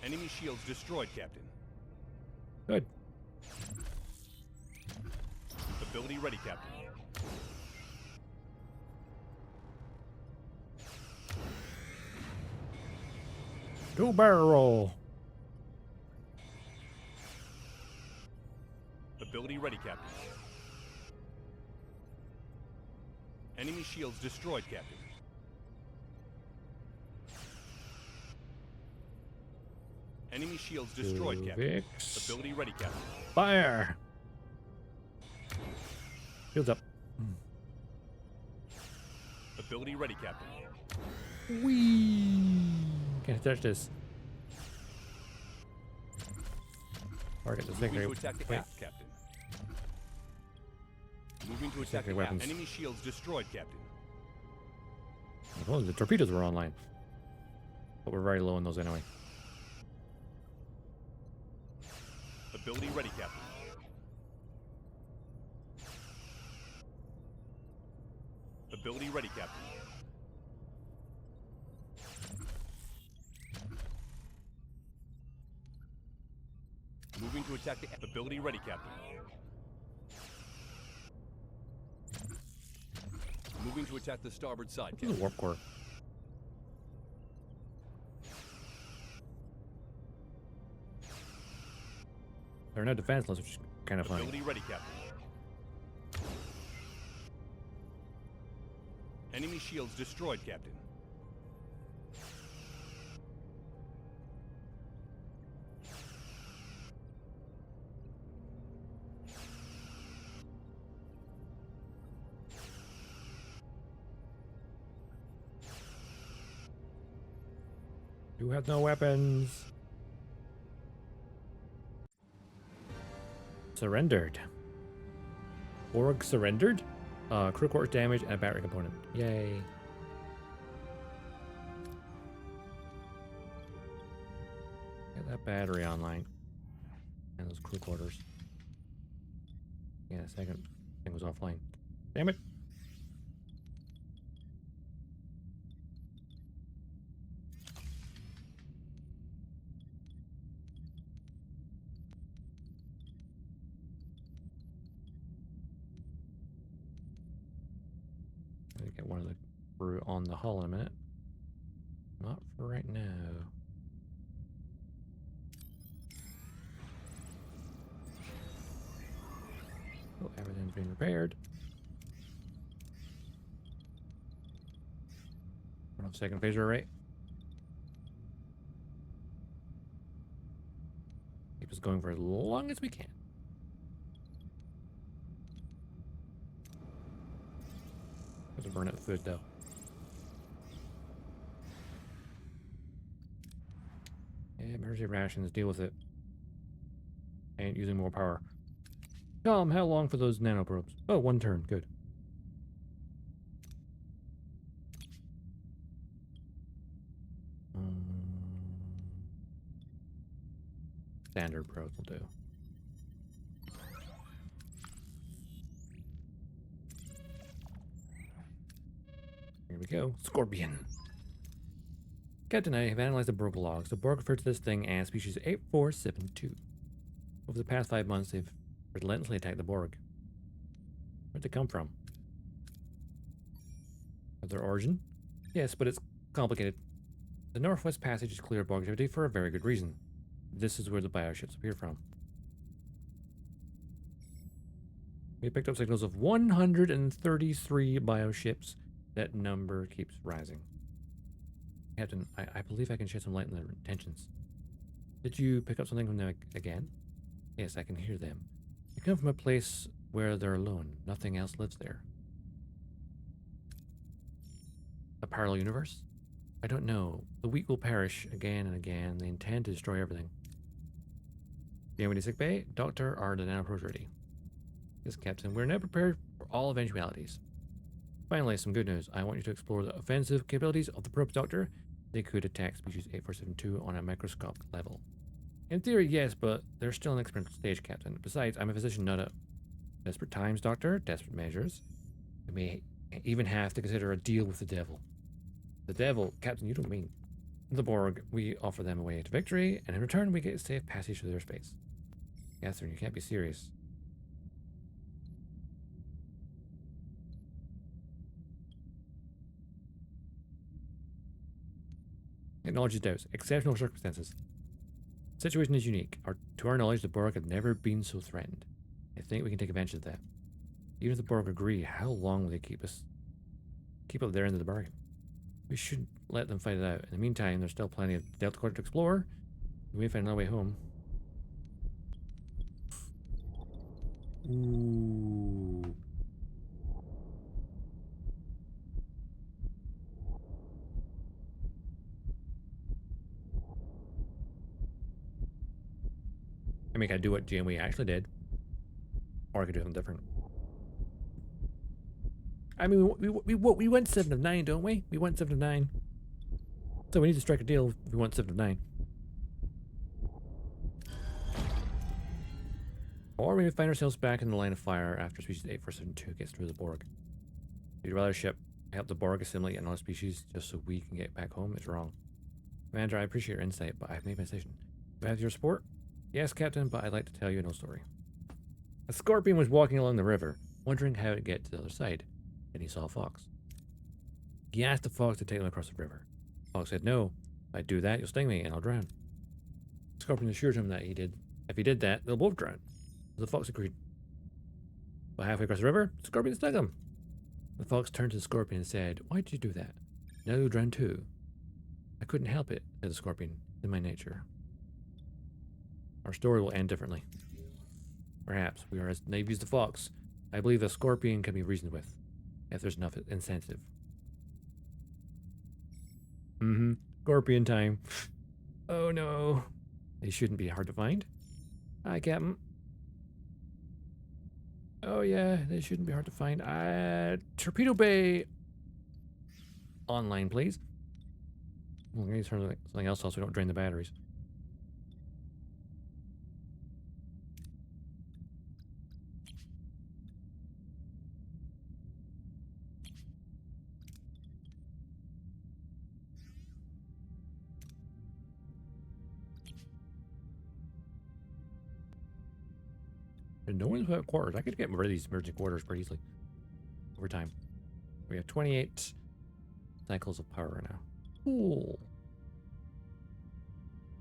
Enemy shields destroyed, Captain. Good. Ability ready, Captain. Do barrel roll. Ability ready, Captain. Enemy shields destroyed, Captain. Enemy shields destroyed, Captain. Vix. Ability ready, Captain. Fire. Shields up. Ability ready, Captain. Whee! Can't touch this. Target the Moving secondary. to attack the Wait. aft, Captain. Moving to attack Secondary the aft. weapons. Enemy shields destroyed, Captain. Oh, the torpedoes were online. But we're very low on those anyway. Ability ready, Captain. Ability ready, Captain. Moving to attack the ability ready, Captain. Moving to attack the starboard side, What's the Captain. warp core? They're not defenseless, which is kind of funny. Ability ready, Captain. Enemy shields destroyed, Captain. You have no weapons. Surrendered. Borg surrendered? Crew quarters damage and a battery component. Yay. Get that battery online. And those crew quarters. Yeah, the second thing was offline. Damn it. Get one of the crew on the hull in a minute. Not for right now. Oh, everything's being repaired. Turn off second phaser array. Keep us going for as long as we can. To burn up food though. Yeah, emergency rations, deal with it. Ain't using more power. Tom, how long for those nanoprobes? Oh, 1 turn, good. Standard probes will do. Here we go. Scorpion. Captain, I have analyzed the Borg logs. The Borg refer to this thing as species 8472. Over the past 5 months, they've relentlessly attacked the Borg. Where'd they come from? Of their origin? Yes, but it's complicated. The Northwest Passage is clear of Borg activity for a very good reason. This is where the bioships appear from. We picked up signals of 133 bioships. That number keeps rising. Captain, I believe I can shed some light on their intentions. Did you pick up something from them again? Yes, I can hear them. They come from a place where they're alone. Nothing else lives there. A parallel universe? I don't know. The weak will perish again and again. They intend to destroy everything. The sick bay? Doctor, are the nanoprobes ready? Yes, Captain. We're now prepared for all eventualities. Finally, some good news. I want you to explore the offensive capabilities of the probes, Doctor. They could attack species 8472 on a microscopic level. In theory, yes, but they're still in the experimental stage, Captain. Besides, I'm a physician, not a... Desperate times, Doctor. Desperate measures. We may even have to consider a deal with the devil. The devil? Captain, you don't mean. The Borg, we offer them a way to victory, and in return we get safe passage through their space. Catherine, you can't be serious. Acknowledges doubts. Exceptional circumstances. The situation is unique. To our knowledge, the Borg have never been so threatened. I think we can take advantage of that. Even if the Borg agree, how long will they keep up their end of the bargain? We should let them fight it out. In the meantime, there's still plenty of Delta Quadrant to explore. We may find another way home. Ooh. I mean, I could do what Janeway actually did. Or I could do something different. I mean, we went 7 of 9, don't we? We went 7 of 9. So we need to strike a deal if we want 7 of 9. Or we may find ourselves back in the line of fire after species 8472 gets through the Borg. You'd rather ship help the Borg assimilate another species just so we can get back home? It's wrong. Commander, I appreciate your insight, but I've made my decision. Do I have your support? Yes, Captain, but I'd like to tell you no story. A scorpion was walking along the river, wondering how to get to the other side. Then he saw a fox. He asked the fox to take him across the river. The fox said, no, if I do that, you'll sting me and I'll drown. The scorpion assured him that if he did that, they'll both drown. So the fox agreed. But halfway across the river, the scorpion stung him. The fox turned to the scorpion and said, why did you do that? Now you'll drown too. I couldn't help it, said the scorpion. It's in my nature. Our story will end differently. Perhaps we are as naive as the fox. I believe a scorpion can be reasoned with, if there's enough incentive. Scorpion time. Oh no. They shouldn't be hard to find. Hi, Captain. Oh yeah, they shouldn't be hard to find. Torpedo Bay. Online, please. I'm going to turn something else off so we don't drain the batteries. And no one's without quarters. I could get rid of these emergency quarters pretty easily over time. We have 28 cycles of power now. Cool.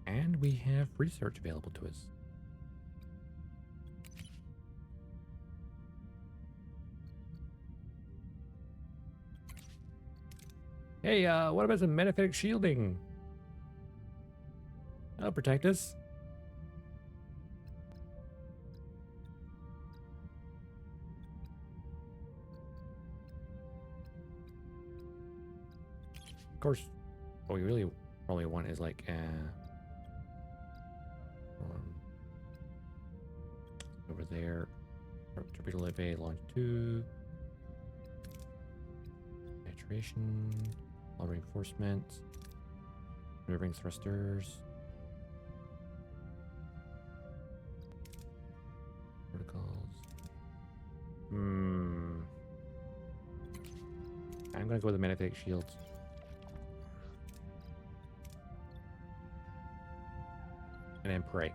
And we have research available to us. Hey, what about some metaphysic shielding? That'll protect us. Of course, what we really probably want is like over there, torpedo light bay, launch 2, saturation, all reinforcements, maneuvering thrusters, protocols. I'm gonna go with the magnetic shields. And then pray.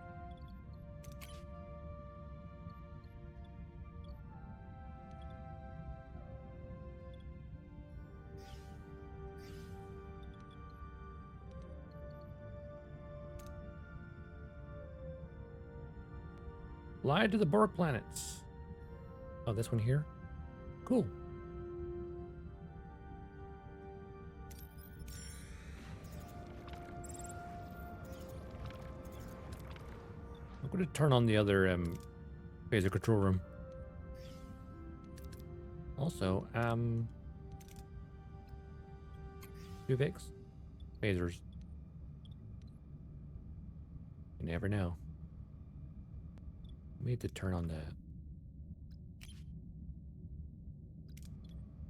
Fly to the Borg planets. Oh, this one here? Cool. I'm going to turn on the other phaser control room. Also, Duvix, phasers. You never know. We need to turn on the.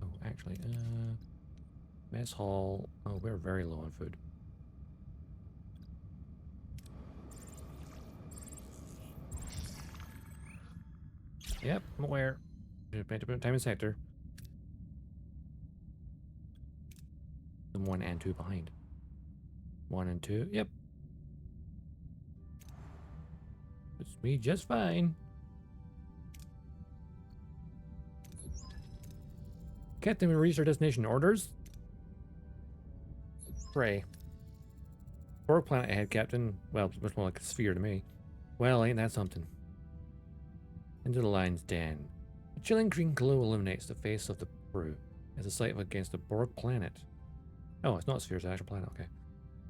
Oh, actually, mess hall. Oh, we're very low on food. Yep, I'm aware. Time and sector. 1 and 2 behind. 1 and 2. Yep. It's me just fine. Captain, we reached our destination. Orders? Pray. Borg planet ahead, Captain. Well, it's much more like a sphere to me. Well, ain't that something? Into the lion's den. A chilling green glow illuminates the face of the crew as a sight against the Borg planet. Oh, it's not a sphere, it's an actual planet, okay.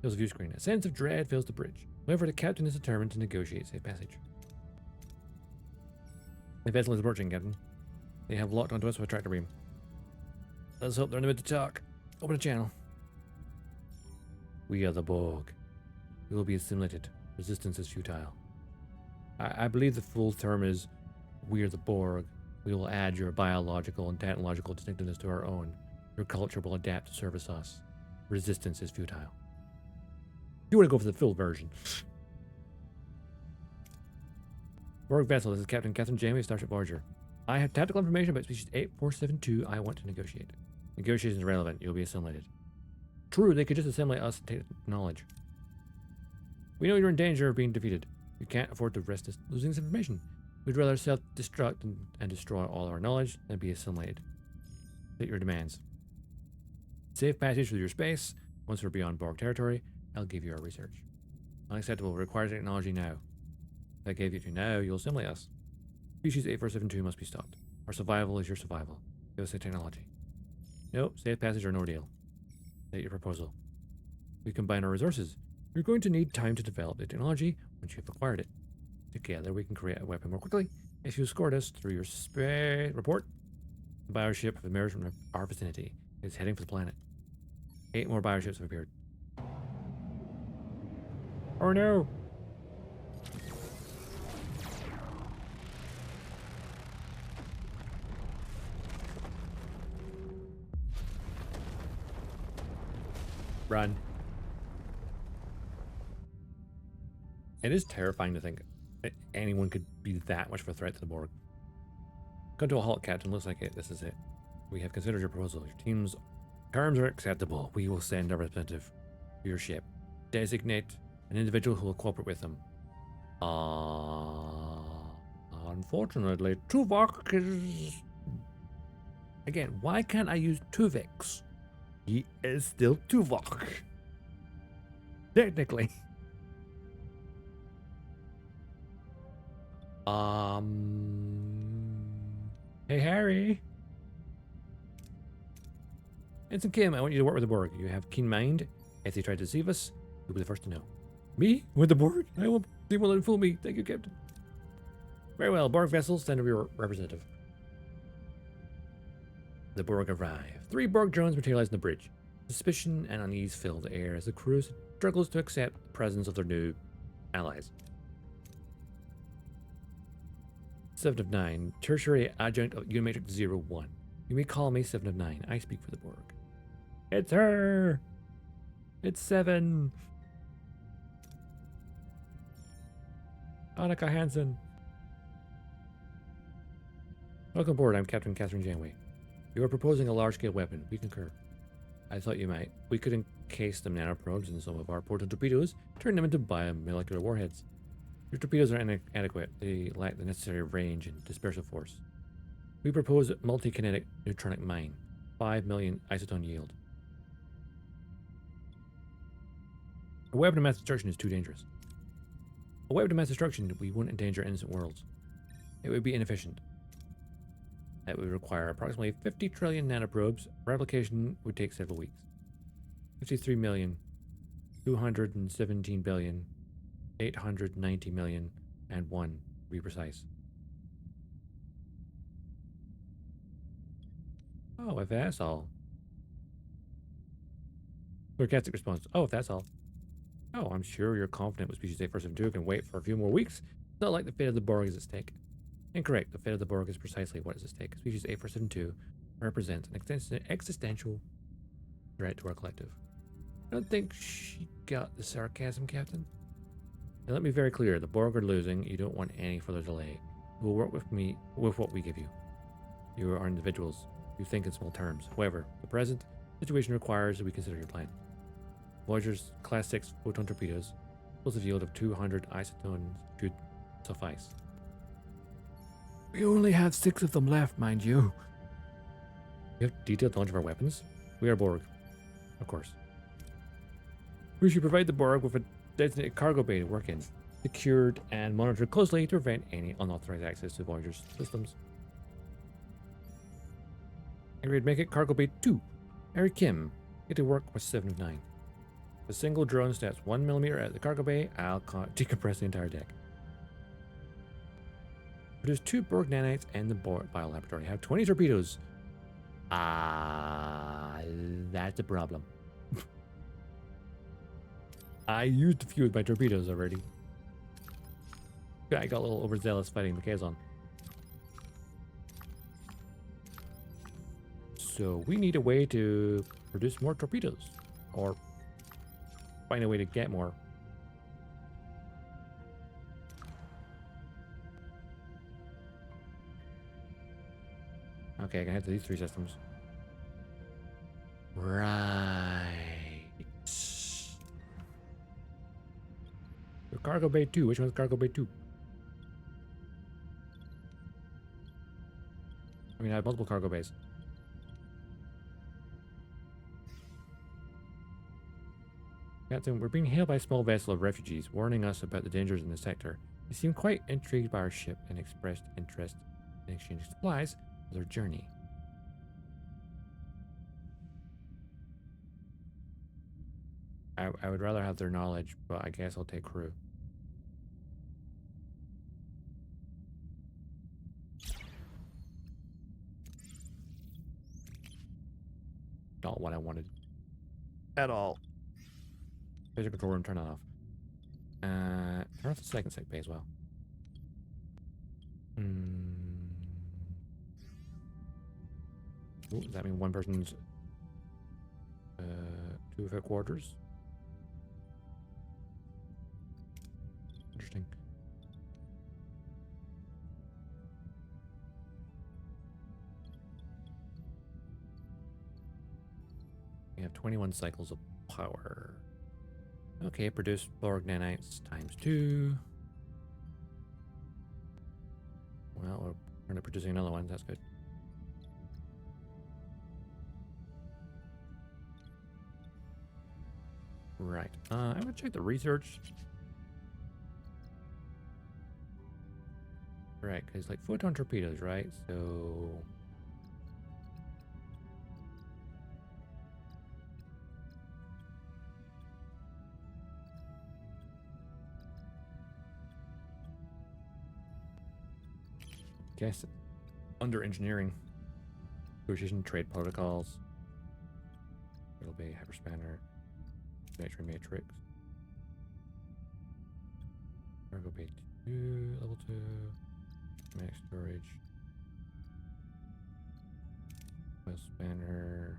Fills the view screen. A sense of dread fills the bridge. However, the captain is determined to negotiate safe passage. The vessel is approaching, Captain. They have locked onto us with a tractor beam. Let's hope they're in the mood to talk. Open a channel. We are the Borg. We will be assimilated. Resistance is futile. I believe the full term is, we are the Borg. We will add your biological and technological distinctiveness to our own. Your culture will adapt to service us. Resistance is futile. You want to go for the full version. Borg vessel, this is Captain Kazon Janeway, Starship Voyager. I have tactical information about species 8472 I want to negotiate. Negotiations are relevant. You'll be assimilated. True, they could just assimilate us and take knowledge. We know you're in danger of being defeated. You can't afford to risk losing this information. We'd rather self-destruct and destroy all our knowledge than be assimilated. State your demands. Safe passage through your space. Once we're beyond Borg territory, I'll give you our research. Unacceptable. Requires technology now. If I gave you to now, you'll assimilate us. Species 8472 must be stopped. Our survival is your survival. Give us the technology. No, safe passage or no deal. State your proposal. We combine our resources. You're going to need time to develop the technology once you've acquired it. Together, we can create a weapon more quickly. If you escort us through your space report, the bioship have emerged from our vicinity. It's heading for the planet. 8 more bioships have appeared. Oh no! Run. It is terrifying to think that anyone could be that much of a threat to the Borg. Come to a halt, Captain. Looks like it. This is it. We have considered your proposal. Your team's terms are acceptable. We will send a representative to your ship. Designate an individual who will cooperate with them. Unfortunately, Tuvok is... Again, why can't I use Tuvix? He is still Tuvok. Technically. Hey, Harry. Ensign Kim, I want you to work with the Borg. You have keen mind. If they try to deceive us, you'll be the first to know. Me? With the Borg? They won't let them fool me. Thank you, Captain. Very well. Borg vessels, send over your representative. The Borg arrive. 3 Borg drones materialize in the bridge. Suspicion and unease fill the air as the crew struggles to accept the presence of their new allies. 7 of 9, tertiary adjunct of Unimatrix 01. You may call me 7 of 9. I speak for the Borg. It's her! It's 7! Annika Hansen. Welcome aboard. I'm Captain Kazon Janeway. You are proposing a large-scale weapon. We concur. I thought you might. We could encase the nanoprobes in some of our portal torpedoes, turn them into biomolecular warheads. Your torpedoes are inadequate. They lack the necessary range and dispersive force. We propose a multi-kinetic neutronic mine. 5 million isoton yield. A weapon of mass destruction is too dangerous. A weapon of mass destruction, we won't endanger innocent worlds. It would be inefficient. That would require approximately 50 trillion nanoprobes. Replication would take several weeks. 53 million, 217 billion, 890 million, and 1, to be precise. Oh, if that's all. Sarcastic response. Oh, if that's all. Oh, I'm sure you're confident with species 8472 can wait for a few more weeks. It's not like the fate of the Borg is at stake. Incorrect. The fate of the Borg is precisely what is at stake. Species 8472 represents an existential threat to our collective. I don't think she got the sarcasm, Captain. Now let me be very clear. The Borg are losing. You don't want any further delay. You will work with me with what we give you. You are individuals. You think in small terms. However, the present situation requires that we consider your plan. Voyager's Class 6 photon torpedoes, explosive yield of 200 isotons should suffice. We only have 6 of them left, mind you. You have detailed knowledge of our weapons? We are Borg. Of course. We should provide the Borg with a designated cargo bay to work in, secured and monitored closely to prevent any unauthorized access to Voyager's systems. Agreed, make it cargo bay 2. Harry Kim, get to work with 7 of 9. If a single drone steps 1 millimeter out of the cargo bay, I'll decompress the entire deck. Produce 2 Borg nanites and the bio laboratory. Have 20 torpedoes. That's a problem. I used a few of my torpedoes already. I got a little overzealous fighting the Kazon. So we need a way to produce more torpedoes. Or find a way to get more. Okay, I can head to these 3 systems. Right. The cargo bay 2. Which one's cargo bay 2? I mean, I have multiple cargo bays. Captain, we're being hailed by a small vessel of refugees, warning us about the dangers in the sector. They seem quite intrigued by our ship and expressed interest in exchanging supplies for their journey. I would rather have their knowledge, but I guess I'll take crew. Not what I wanted. At all. Physical control room, turn it off. Turn off the second sick bay as well. Ooh, does that mean one person's 2 of their quarters? Interesting. We have 21 cycles of power. Okay, produce Borg nanites times 2. Well, we're kind of producing another one. That's good. Right. I'm gonna check the research. Right, because like photon torpedoes, right? So guess under engineering, negotiation, trade protocols. It'll be hyperspanner, matrix, matrix. Cargo bay 2, level 2, max storage, oil spanner.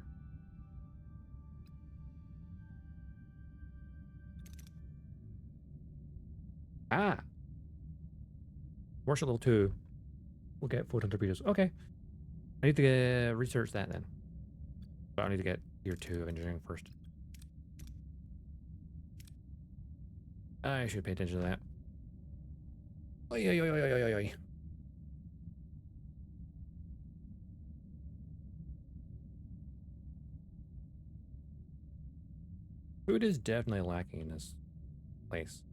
Ah, warship level 2. We'll get photon torpedoes. Okay. I need to research that then. But I need to get tier 2 of engineering first. I should pay attention to that. Oi, oi, oi, oi, oi, oi, oi. Food is definitely lacking in this place.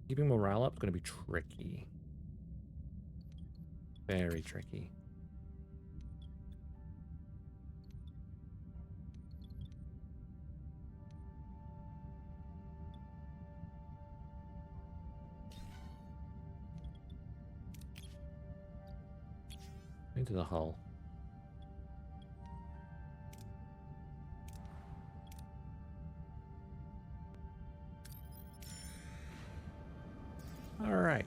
Keeping morale up is going to be tricky. Very tricky. Into the hull. All right.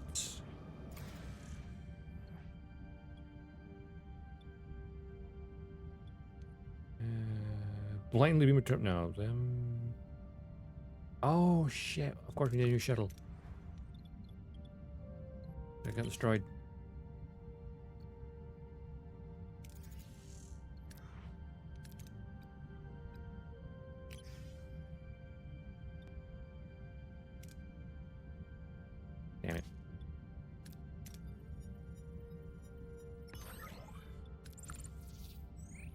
Blindly beam return. No, them. Oh shit! Of course we need a new shuttle. It got destroyed. Damn it.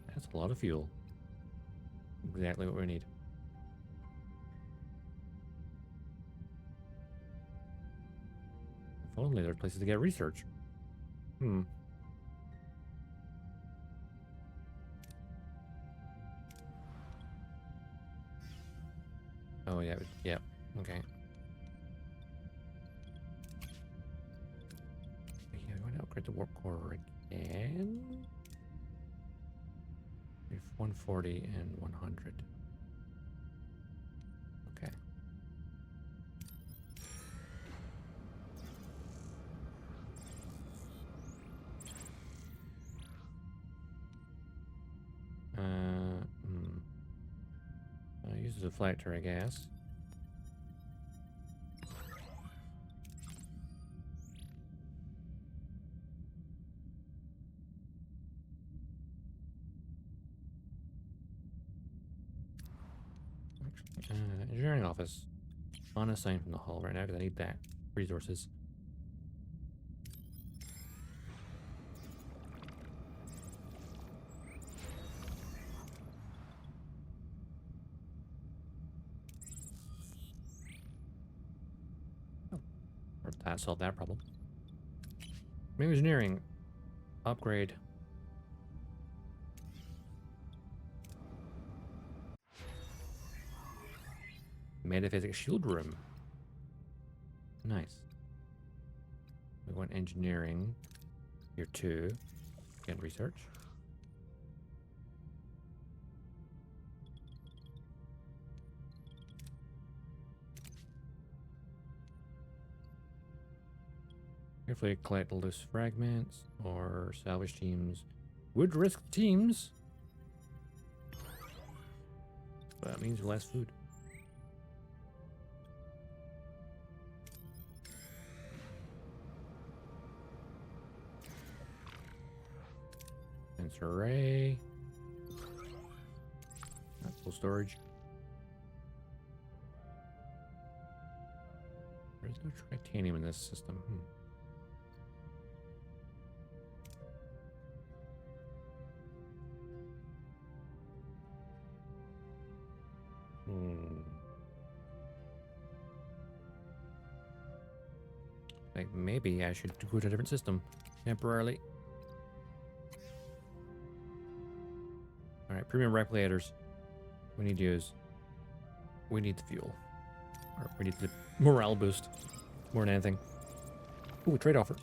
That's a lot of fuel. Exactly what we need. If only there are places to get research. Oh yeah, yeah. Okay. Yeah, we want to upgrade the warp core again. 140 and 100. Okay. Use the deflector, I guess. Engineering office. Unassigned from the hull right now because I need that resources. Oh, or that solved that problem. Maybe engineering upgrade. Metaphysics shield room. Nice. We want engineering. Here too. Again, research. Carefully collect loose fragments or salvage teams. Would risk teams. But that means less food. Sensor array. That's full storage. There's no titanium in this system. Like maybe I should go to a different system temporarily. Alright, premium repliators. We need to use. We need the fuel. Or we need the morale boost. More than anything. Ooh, trade offer.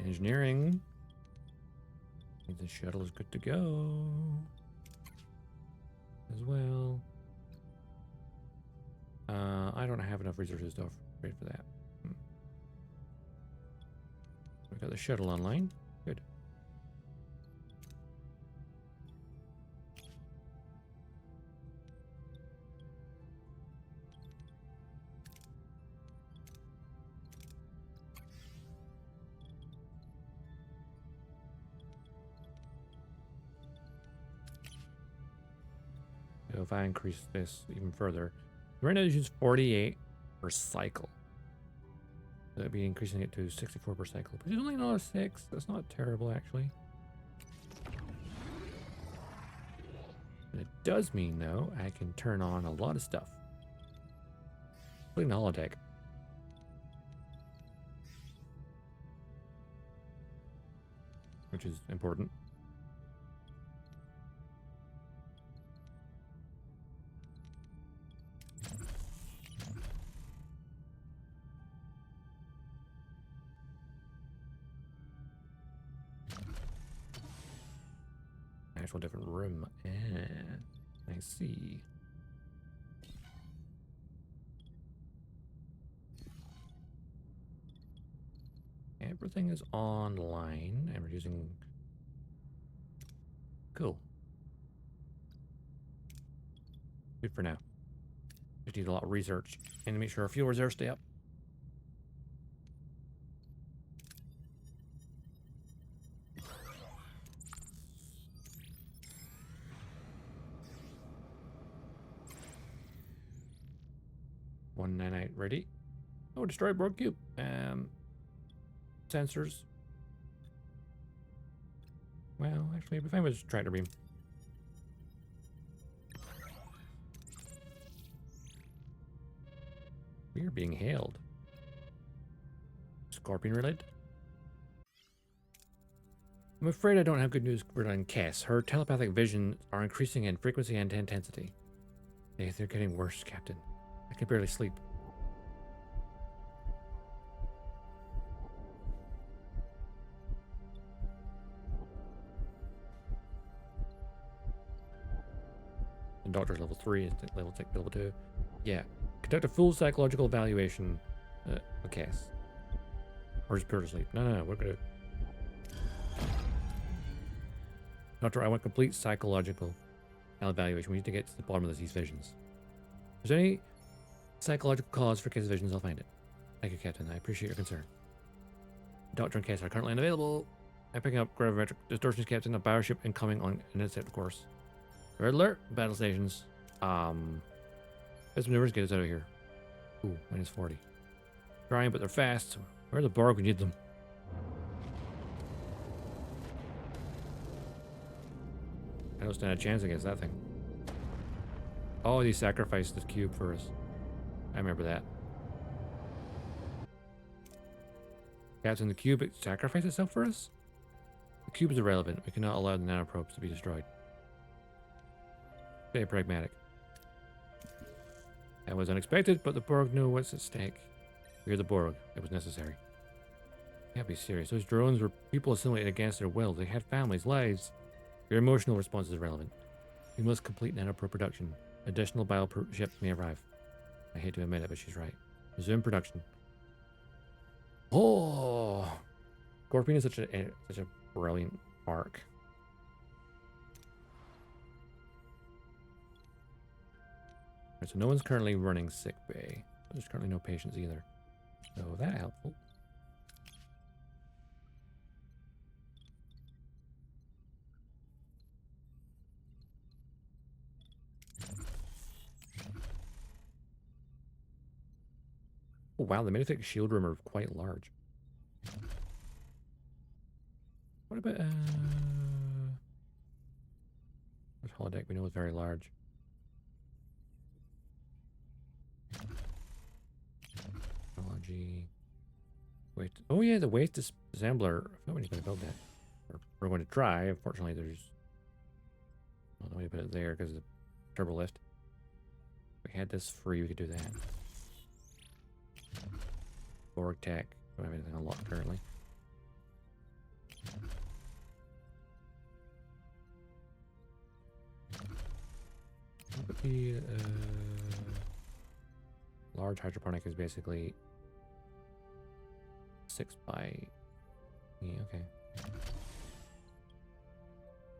Engineering. The shuttle is good to go. As well. I don't have enough resources to upgrade for that. We got the shuttle online. Good. So if I increase this even further, right now it uses 48 per cycle. So that'd be increasing it to 64 per cycle. But it's only another 6. That's not terrible, actually. But it does mean, though, I can turn on a lot of stuff. Including the holodeck. Which is important. Actual different room. I see. Everything is online and we're using. Cool. Good for now. Just need a lot of research and to make sure our fuel reserves stay up. .198 ready. Oh, destroy Borg cube. Sensors. Well, actually, if I was tractor beam. We are being hailed. Scorpion related. I'm afraid I don't have good news regarding Cass. Her telepathic visions are increasing in frequency and intensity. They're getting worse, Captain. I can barely sleep. And Doctor's level 3 is level 2. Yeah. Conduct a full psychological evaluation. Okay. Or just pure to sleep. No, we're gonna. Doctor, I want complete psychological evaluation. We need to get to the bottom of these visions. If there's any psychological cause for K's visions, I'll find it. Thank you, Captain. I appreciate your concern. Doctor and Case are currently unavailable. I'm picking up gravimetric distortions, Captain. A battleship incoming on an intercept course. Red alert. Battle stations. Best maneuvers, get us out of here. Ooh, minus 40. Trying, but they're fast. Where are the Borg? We need them. I don't stand a chance against that thing. Oh, he sacrificed the cube for us. I remember that. Captain, the cube sacrificed itself for us? The cube is irrelevant. We cannot allow the nanoprobes to be destroyed. Stay pragmatic. That was unexpected, but the Borg knew what's at stake. We are the Borg. It was necessary. Can't be serious. Those drones were people assimilated against their will. They had families, lives. Your emotional response is irrelevant. We must complete nanoprobe production. Additional bioships may arrive. I hate to admit it, but she's right. Resume production. Oh, Scorpion is such a brilliant arc. Right, so no one's currently running sick bay. There's currently no patients either. So that helpful. Oh wow, the Minifig shield room are quite large. What about this holodeck we know is very large. Technology. Wait. Oh yeah, the waste assembler. I thought we were going to build that. Or we're going to try. Unfortunately, there's no way to put it there because of the turbo lift. If we had this free, we could do that. Borg tech. Don't have anything unlocked currently. What would be large hydroponic is basically 6 by. Yeah, okay.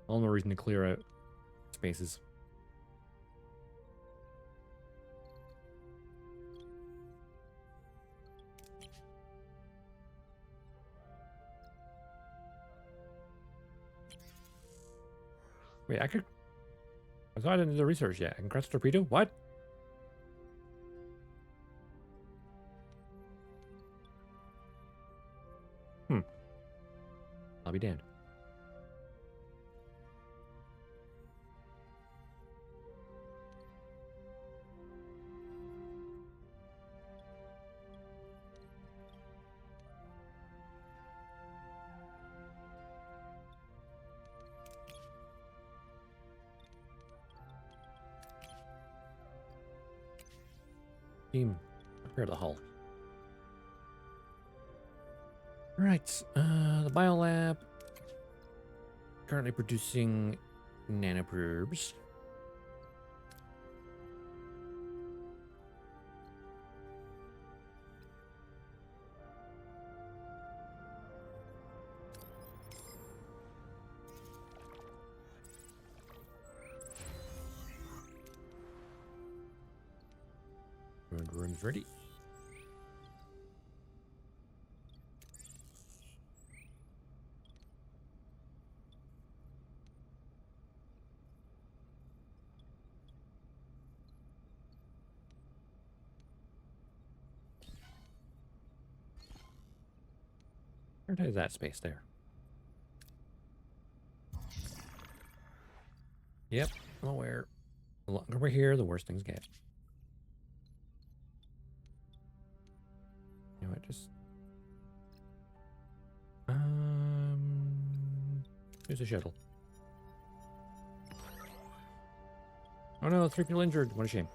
All no reason to clear out spaces. Wait, I could. I thought I didn't do the research yet. I can crush a torpedo? What? I'll be damned. Team, prepare the hull. Right, the biolab currently producing nanoprobes. Room's ready. Where is that space there? Yep, I'm aware. The longer we're here, the worse things get. You know what, just... Here's a shuttle. Oh no, 3 people injured. What a shame.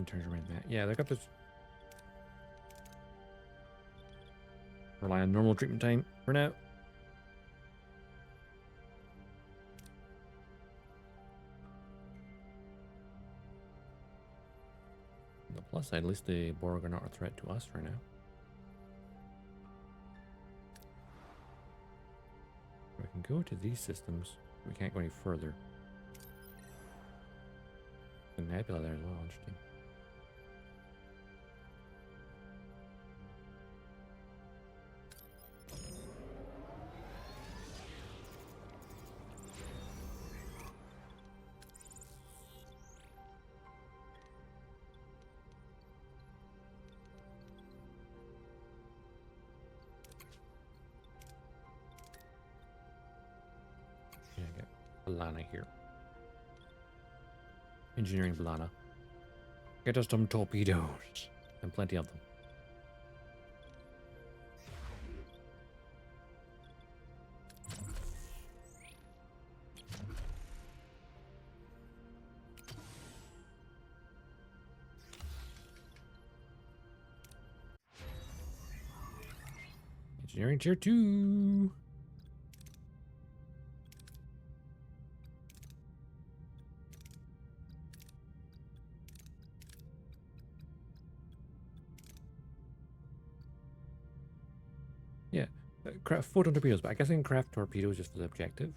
Turns around that. Yeah, they got this. Rely on normal treatment time for now. plus side, at least the Borg are not a threat to us for now. We can go to these systems. We can't go any further. The nebula there as well, interesting. Yeah, I get Balana here. Engineering Balana. Get us some torpedoes. And plenty of them. Engineering tier 2. Yeah, craft photon torpedoes, but I guess I can craft torpedoes just for the objective.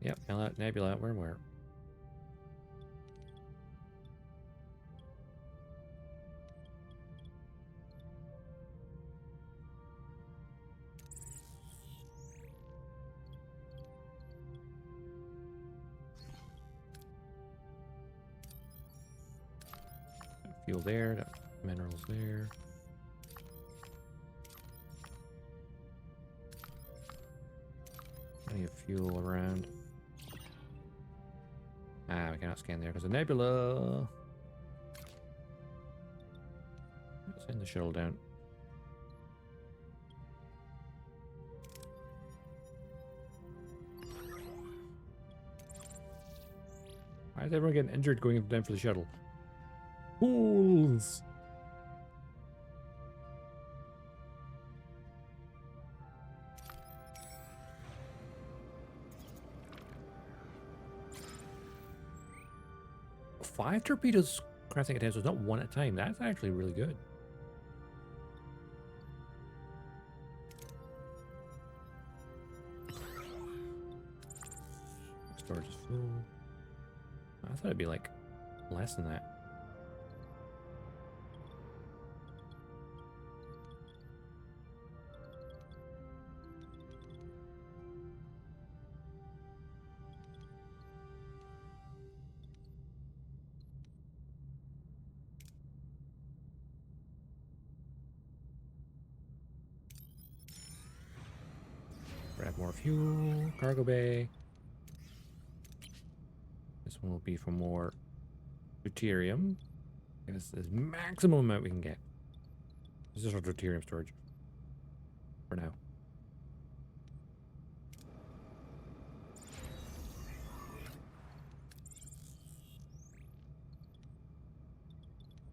Yep, nebula, where? Fuel there, got minerals there. Plenty of fuel around. Ah, we cannot scan there because of nebula. Let's send the shuttle down. Why is everyone getting injured going down for the shuttle? Fools! Five torpedoes crafting at a time, so it's not one at a time. That's actually really good. Storage is full. I thought it'd be like less than that. Grab more fuel, cargo bay. This one will be for more deuterium. This is the maximum amount we can get. This is our deuterium storage for now.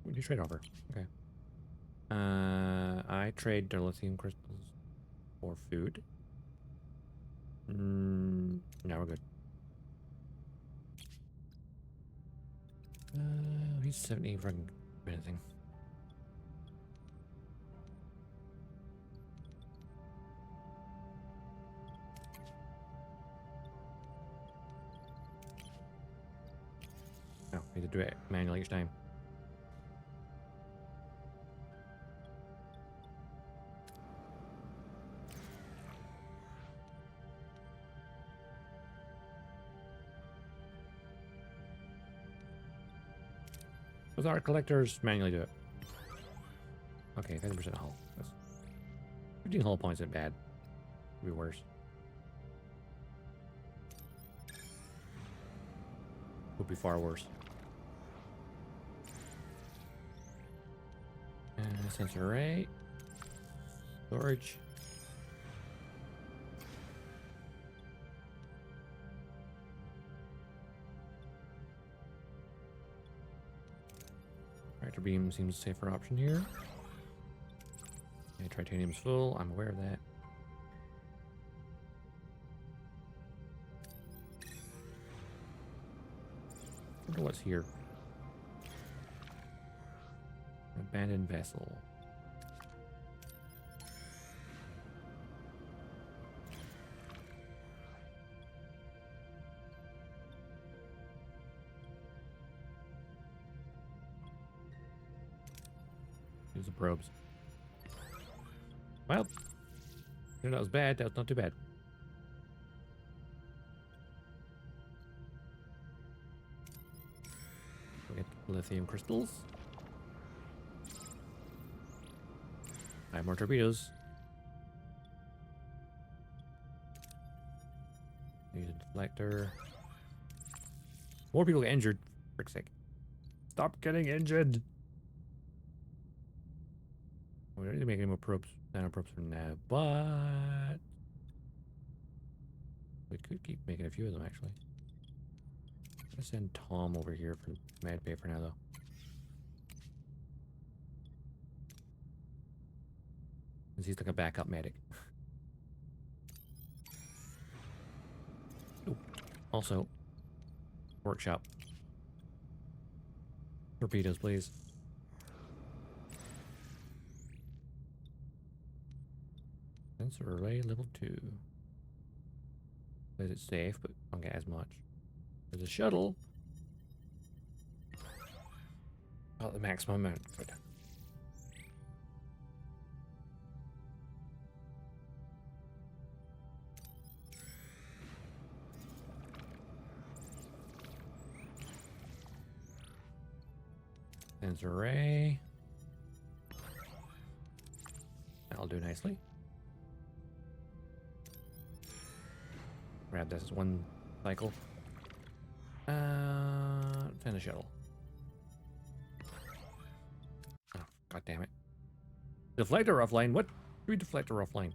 What do you trade over? Okay. I trade dilithium crystals for food. No, we're good. He's 70 for anything. No, we have to do it manually each time. With our collectors, manually do it. Okay, 10% hull. That's 15 hull points isn't bad. Could be worse. Could be far worse. Sensor array. Storage. Reactor beam seems a safer option here. Okay, titanium's full. I'm aware of that. wonder what's here. Abandoned vessel. Use the probes. Well, that was bad. That was not too bad. We get lithium crystals. 5 more torpedoes. Use a deflector. More people get injured. Frick's sake. Stop getting injured. We don't need to make any more probes, nano probes for now, but we could keep making a few of them actually. I'm gonna send Tom over here for med bay for now though. Because he's like a backup medic. Oop. Also, workshop. Torpedoes, please. Sensor array level 2. Plays it safe, but don't get as much. There's a shuttle. About the maximum amount. Good. Sensor array. That'll do nicely. Grab this as one cycle. Send the shuttle. Oh, god damn it. Deflector offline? What? Read deflector offline.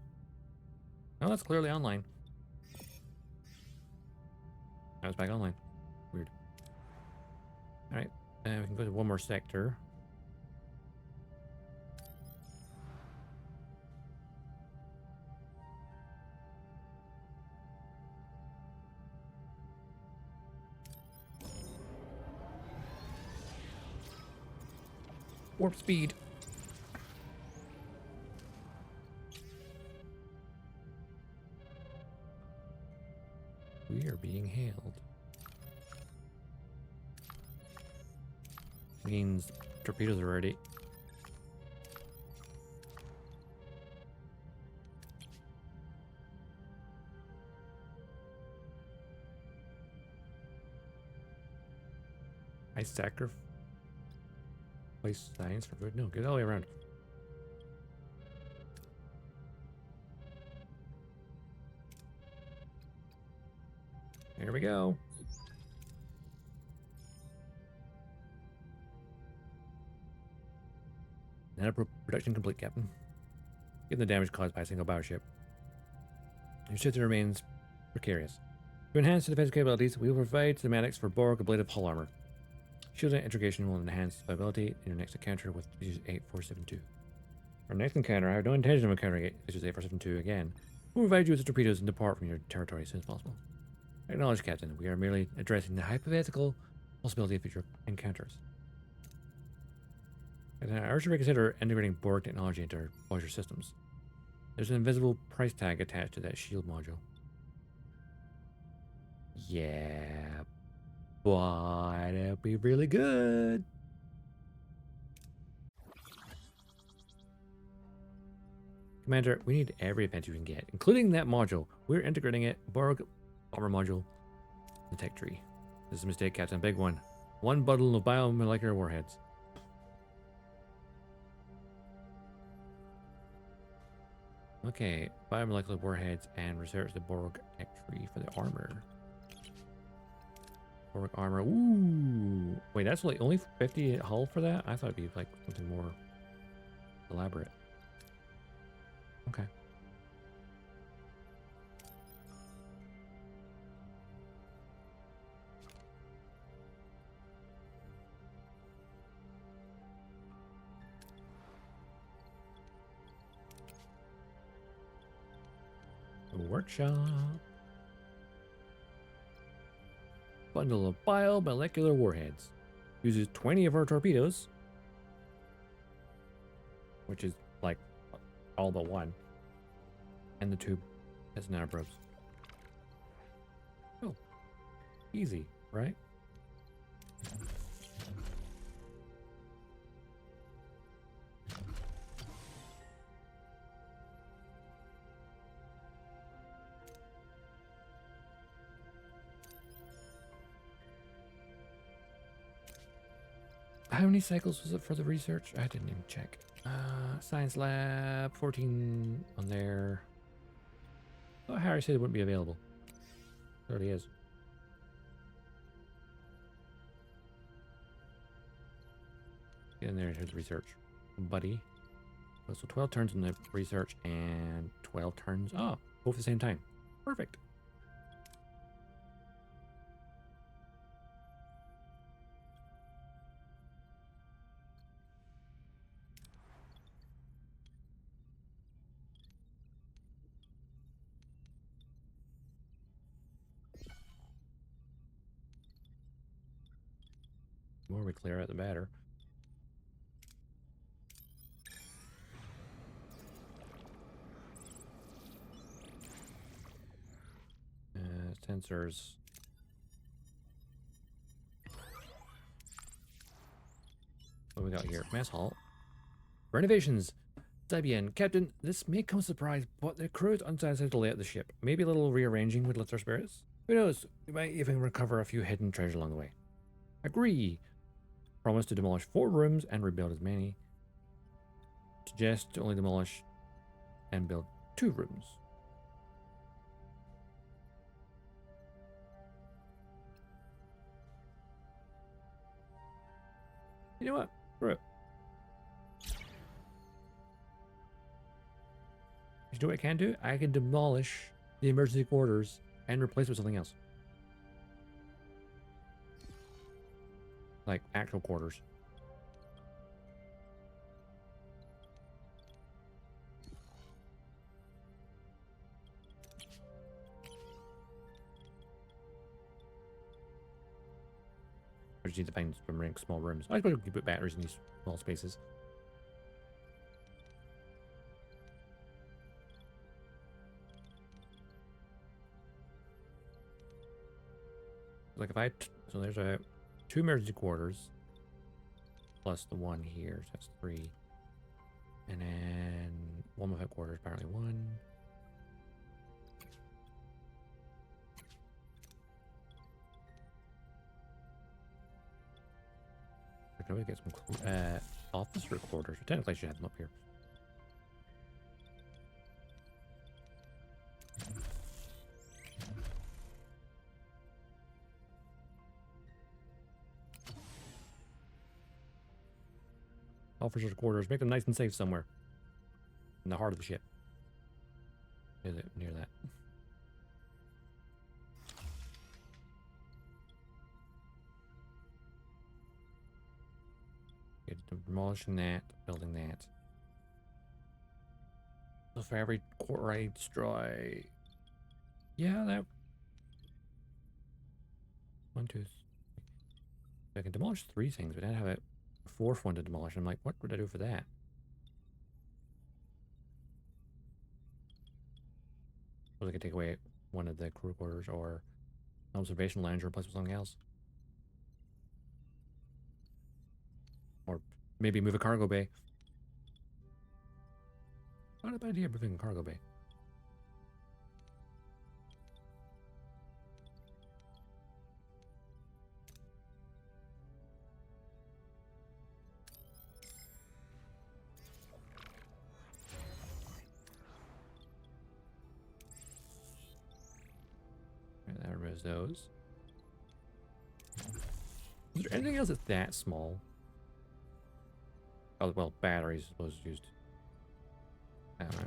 Oh, that's clearly online. Now it's back online. Weird. Alright, we can go to one more sector. Warp speed. We are being hailed. Means torpedoes are ready. I sacrifice science for good. No, get all the way around. Here we go. Production complete, Captain. Given the damage caused by a single battleship, your system remains precarious. To enhance the defense capabilities, we will provide cinematics for Borg ablative hull armor. Shield integration will enhance survivability in your next encounter with Issues 8472. Our next encounter, I have no intention of encountering Issues 8472 again. We'll provide you with the torpedoes and depart from your territory as soon as possible. Acknowledge, Captain. We are merely addressing the hypothetical possibility of future encounters. And I urge you to reconsider integrating Borg technology into our Voyager systems. There's an invisible price tag attached to that shield module. Yeah, but it'll be really good. Commander, we need every advantage we can get, including that module. We're integrating it, Borg armor module, the tech tree. This is a mistake, Captain, a big one. One bundle of biomolecular warheads. Okay, biomolecular warheads and research the Borg tech tree for the armor. Borg armor, ooh. Wait, that's like only 50 hull for that? I thought it'd be like something more elaborate. Okay. Workshop. Bundle of biomolecular warheads. Uses 20 of our torpedoes, which is like all but one. And the tube has nanoprobes. Oh, easy, right? How many cycles was it for the research? I didn't even check. Science lab, 14 on there. Oh, Harry said it wouldn't be available. There it is. Get in there and here's the research. Buddy. So 12 turns in the research and 12 turns. Oh, both at the same time. Perfect. The more we clear out, the better. Sensors. What we got here? Mess hall. Renovations. Debian. Captain, this may come as a surprise, but the crew is unsatisfied to lay out the ship. Maybe a little rearranging would lift our spirits? Who knows? We might even recover a few hidden treasures along the way. Agree. Promise to demolish 4 rooms and rebuild as many. Suggest to only demolish and build 2 rooms. You know what? Screw it. You know what I can do? I can demolish the emergency quarters and replace it with something else. Like actual quarters. I just need to find some small rooms. I suppose we can put batteries in these small spaces. Like if so there's 2 emergency quarters plus the 1 here, so that's 3. And then 1 without quarters, apparently 1. I can always get some officer quarters. Technically I should have them up here. Officers' quarters. Make them nice and safe somewhere. In the heart of the ship. Is it near that? Okay, demolishing that, building that. So for every quarter I destroy... Yeah, that... 1, 2, 3. I can demolish 3 things, but I have a 4th one to demolish. I'm like, what would I do for that? So I could take away one of the crew quarters or observation lounge or replace with something else. Or maybe move a cargo bay. Not a bad idea, moving a cargo bay. That removes those. Is there anything else that's that small? Oh, well, batteries, I suppose, used. I don't know.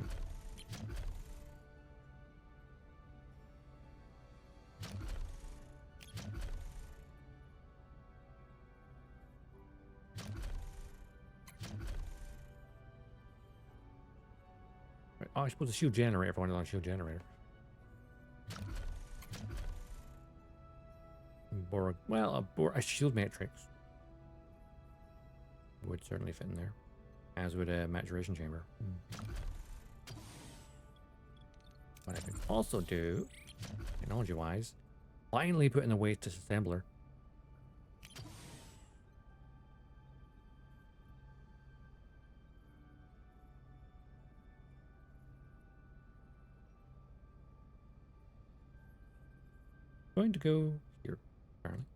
Right. Oh, I suppose a shield generator if I wanted on a shield generator. Borg. Well, a shield matrix would certainly fit in there, as would a maturation chamber. What I can also do, technology-wise, finally put in the waste disassembler. Going to go here, apparently.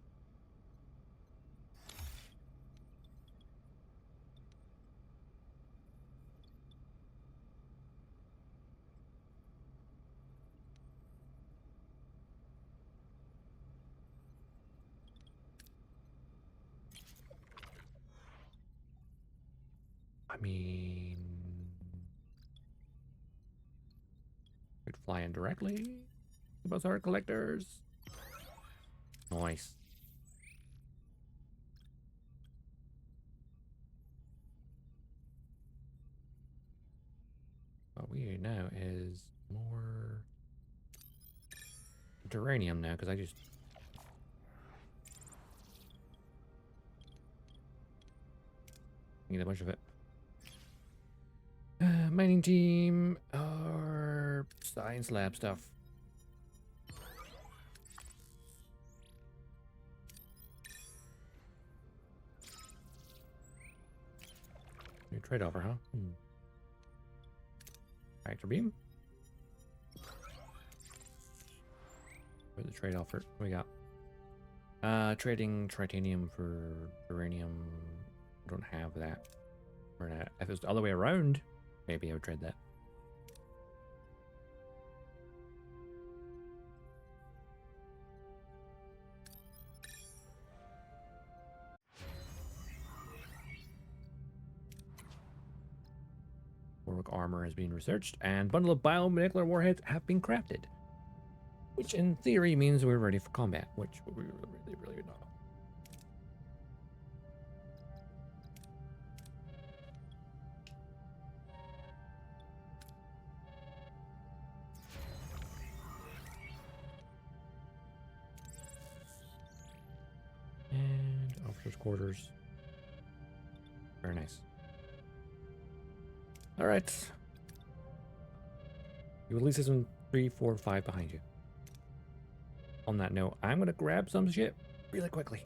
I mean, could fly in directly. Both our collectors. Nice. What we need now is more uranium now, because I just need a bunch of it. Mining team or science lab stuff. New trade offer, huh? Reactor beam. For the trade offer, what we got? Trading titanium for uranium. Don't have that. Or not. If it was the other way around, maybe I would trade that. Borg armor has been researched, and bundle of biomolecular warheads have been crafted. Which in theory means we're ready for combat, which we really not. And officers' quarters. Very nice. All right. You at least have some 3, 4, 5 behind you. On that note, I'm gonna grab some shit really quickly.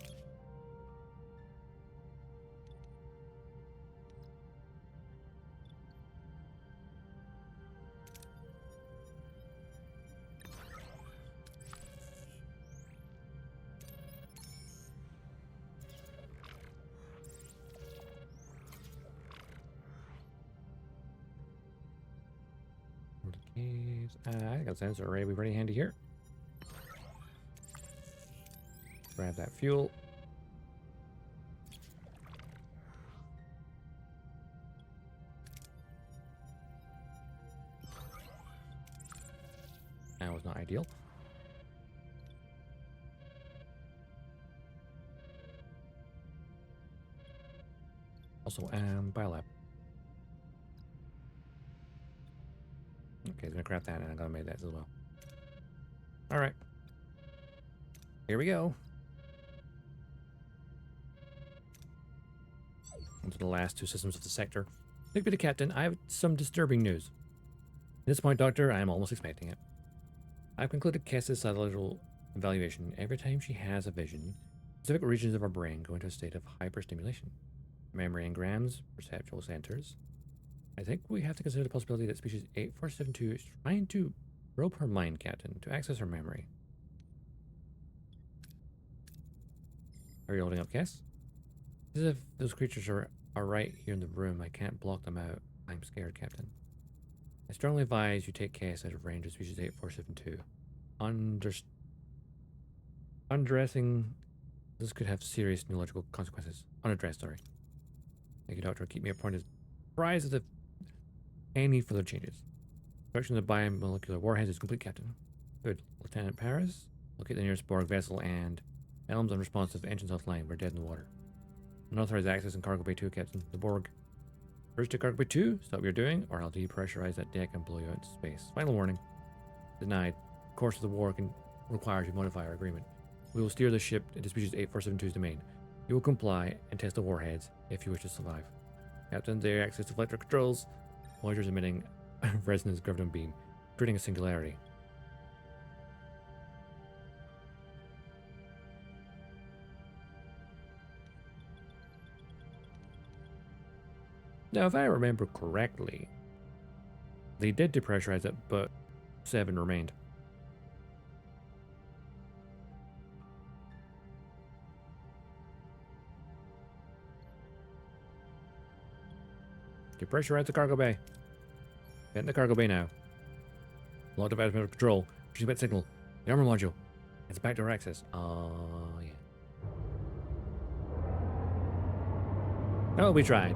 I got a sensor array. We're pretty handy here. Grab that fuel. That was not ideal. Also, biolab. Okay, I'm gonna craft that, and I'm gonna make that as well. All right, here we go. Into the last 2 systems of the sector. Big bit of Captain, I have some disturbing news. At this point, Doctor, I am almost expecting it. I've concluded Cass's psychological evaluation. Every time she has a vision, specific regions of our brain go into a state of hyperstimulation. Memory engrams, perceptual centers. I think we have to consider the possibility that species 8472 is trying to rope her mind, Captain, to access her memory. Are you holding up, Cass? As if those creatures are right here in the room. I can't block them out. I'm scared, Captain. I strongly advise you take Cass out of range of species 8472. Undressing this could have serious neurological consequences. Unaddressed, sorry. Thank you, Doctor. Keep me appointed apprised of any further changes. Production of the biomolecular warheads is complete, Captain. Good. Lieutenant Paris, locate the nearest Borg vessel and Elms unresponsive, engines offline. We're dead in the water. Unauthorized access in Cargo Bay 2, Captain. The Borg. First to Cargo Bay 2, stop what you're doing, or I'll depressurize that deck and blow you out into space. Final warning. Denied. The course of the war requires you modify our agreement. We will steer the ship into species 8472's domain. You will comply and test the warheads if you wish to survive. Captain, their access to electric controls. Voyager's emitting a resonance graviton beam, creating a singularity. Now, if I remember correctly, they did depressurize it, but 7 remained. Depressurize the cargo bay. Get in the cargo bay now. Lock device out of control. Pushing back signal. The armor module. It's backdoor access. Oh, yeah. Oh, we tried.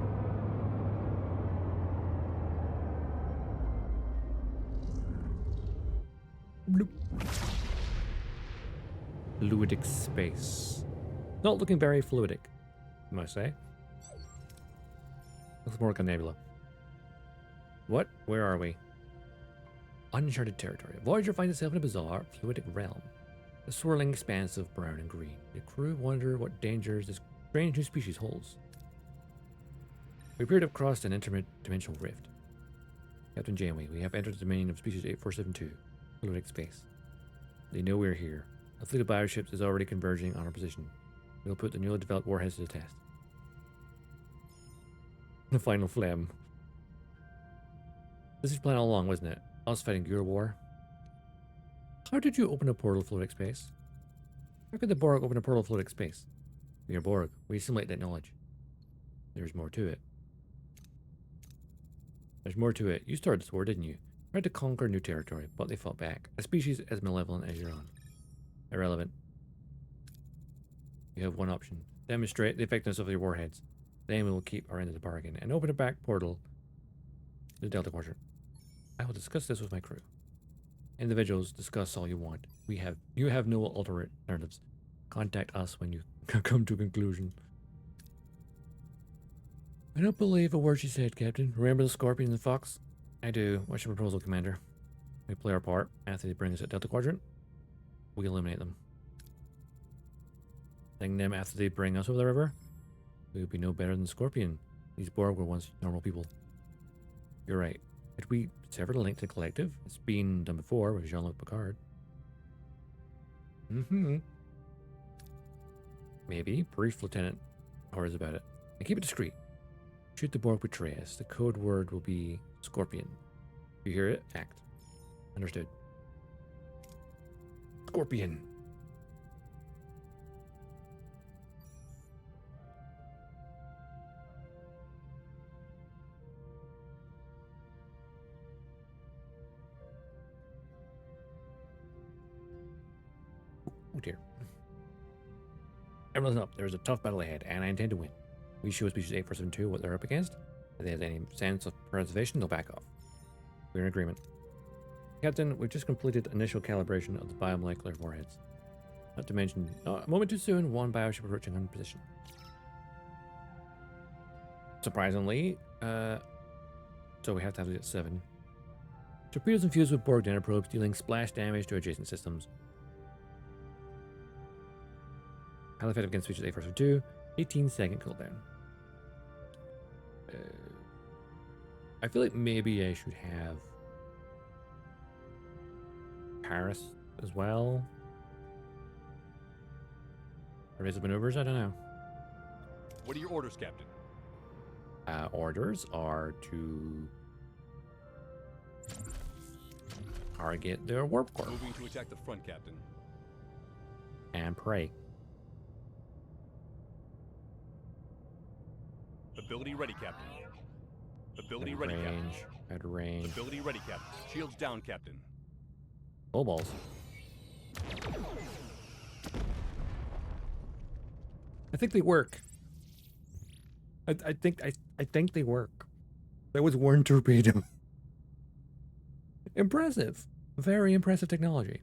Bloop. Fluidic space. Not looking very fluidic, I must say. Looks more like a nebula. What? Where are we? Uncharted territory. Voyager finds itself in a bizarre, fluidic realm. A swirling expanse of brown and green. The crew wonder what dangers this strange new species holds. We appear to have crossed an interdimensional rift. Captain Janeway, we have entered the domain of species 8472, fluidic space. They know we're here. A fleet of bioships is already converging on our position. We'll put the newly developed warheads to the test. The final phlegm. This is planned all along, wasn't it? Us fighting your war. How did you open a portal to fluidic space? How could the Borg open a portal to fluidic space? We are Borg. We assimilate that knowledge. There's more to it. There's more to it. You started this war, didn't you? Tried to conquer new territory, but they fought back. A species as malevolent as your own. Irrelevant. You have one option. Demonstrate the effectiveness of your warheads. Then we will keep our end of the bargain and open a back portal to the Delta Quadrant. I will discuss this with my crew. Individuals, discuss all you want. You have no alternatives. Contact us when you come to a conclusion. I don't believe a word she said, Captain. Remember the Scorpion and the Fox? I do. What's your proposal, Commander? We play our part. After they bring us at Delta Quadrant, we eliminate them. Sting them after they bring us over the river? We would be no better than Scorpion. These Borg were once normal people. You're right. Did we sever the link to the collective? It's been done before with Jean-Luc Picard. Maybe. Brief Lieutenant Horrors about it. And keep it discreet. Should the Borg betray us, the code word will be Scorpion. You hear it? Act. Understood. Scorpion. Oh dear. Everyone listen up. There's a tough battle ahead, and I intend to win. We show species 8472 what they're up against. If they have any sense of preservation, they'll back off. We're in agreement. Captain, we've just completed initial calibration of the biomolecular warheads. Not to mention, a moment too soon, one bioship approaching on position. Surprisingly, so we have to have it at 7. Torpedoes infused with Borg nanoprobes, dealing splash damage to adjacent systems. Highly effective against species 8472. 18-second cooldown. I feel like maybe I should have Paris as well. Evasive maneuvers? I don't know. What are your orders, Captain? Orders are to target their warp core Moving to attack the front, Captain. and pray. Ability ready, Captain. Ability At ready, Captain. range. At range. Ability ready, Captain. Shields down, Captain. Full balls. I think they work. I think they work. That was one torpedo. Impressive. Very impressive technology.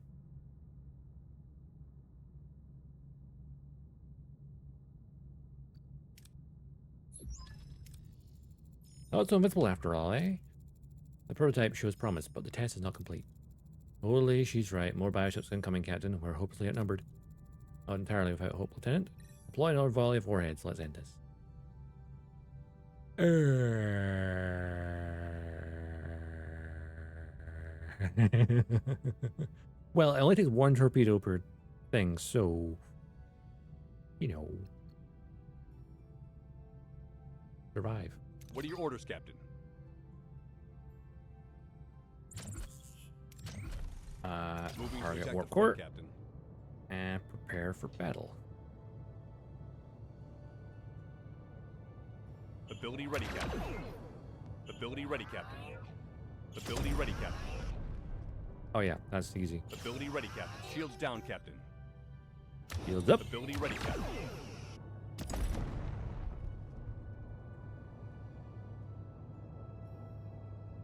Oh, it's invincible after all, eh? The prototype shows promise, but the test is not complete. Holy, she's right. More bioships incoming, Captain. We're hopelessly outnumbered. Not entirely without hope, Lieutenant. Deploy another volley of warheads. Let's end this. Well, it only takes one torpedo per thing, so you know, survive. What are your orders, Captain? Moving to Target attack warp the core flight, Captain. and prepare for battle. Ability ready, Captain. Ability ready, Captain. Ability ready, Captain. Oh yeah, that's easy. Ability ready, Captain. Shields down, Captain. Shields up. Ability ready, Captain.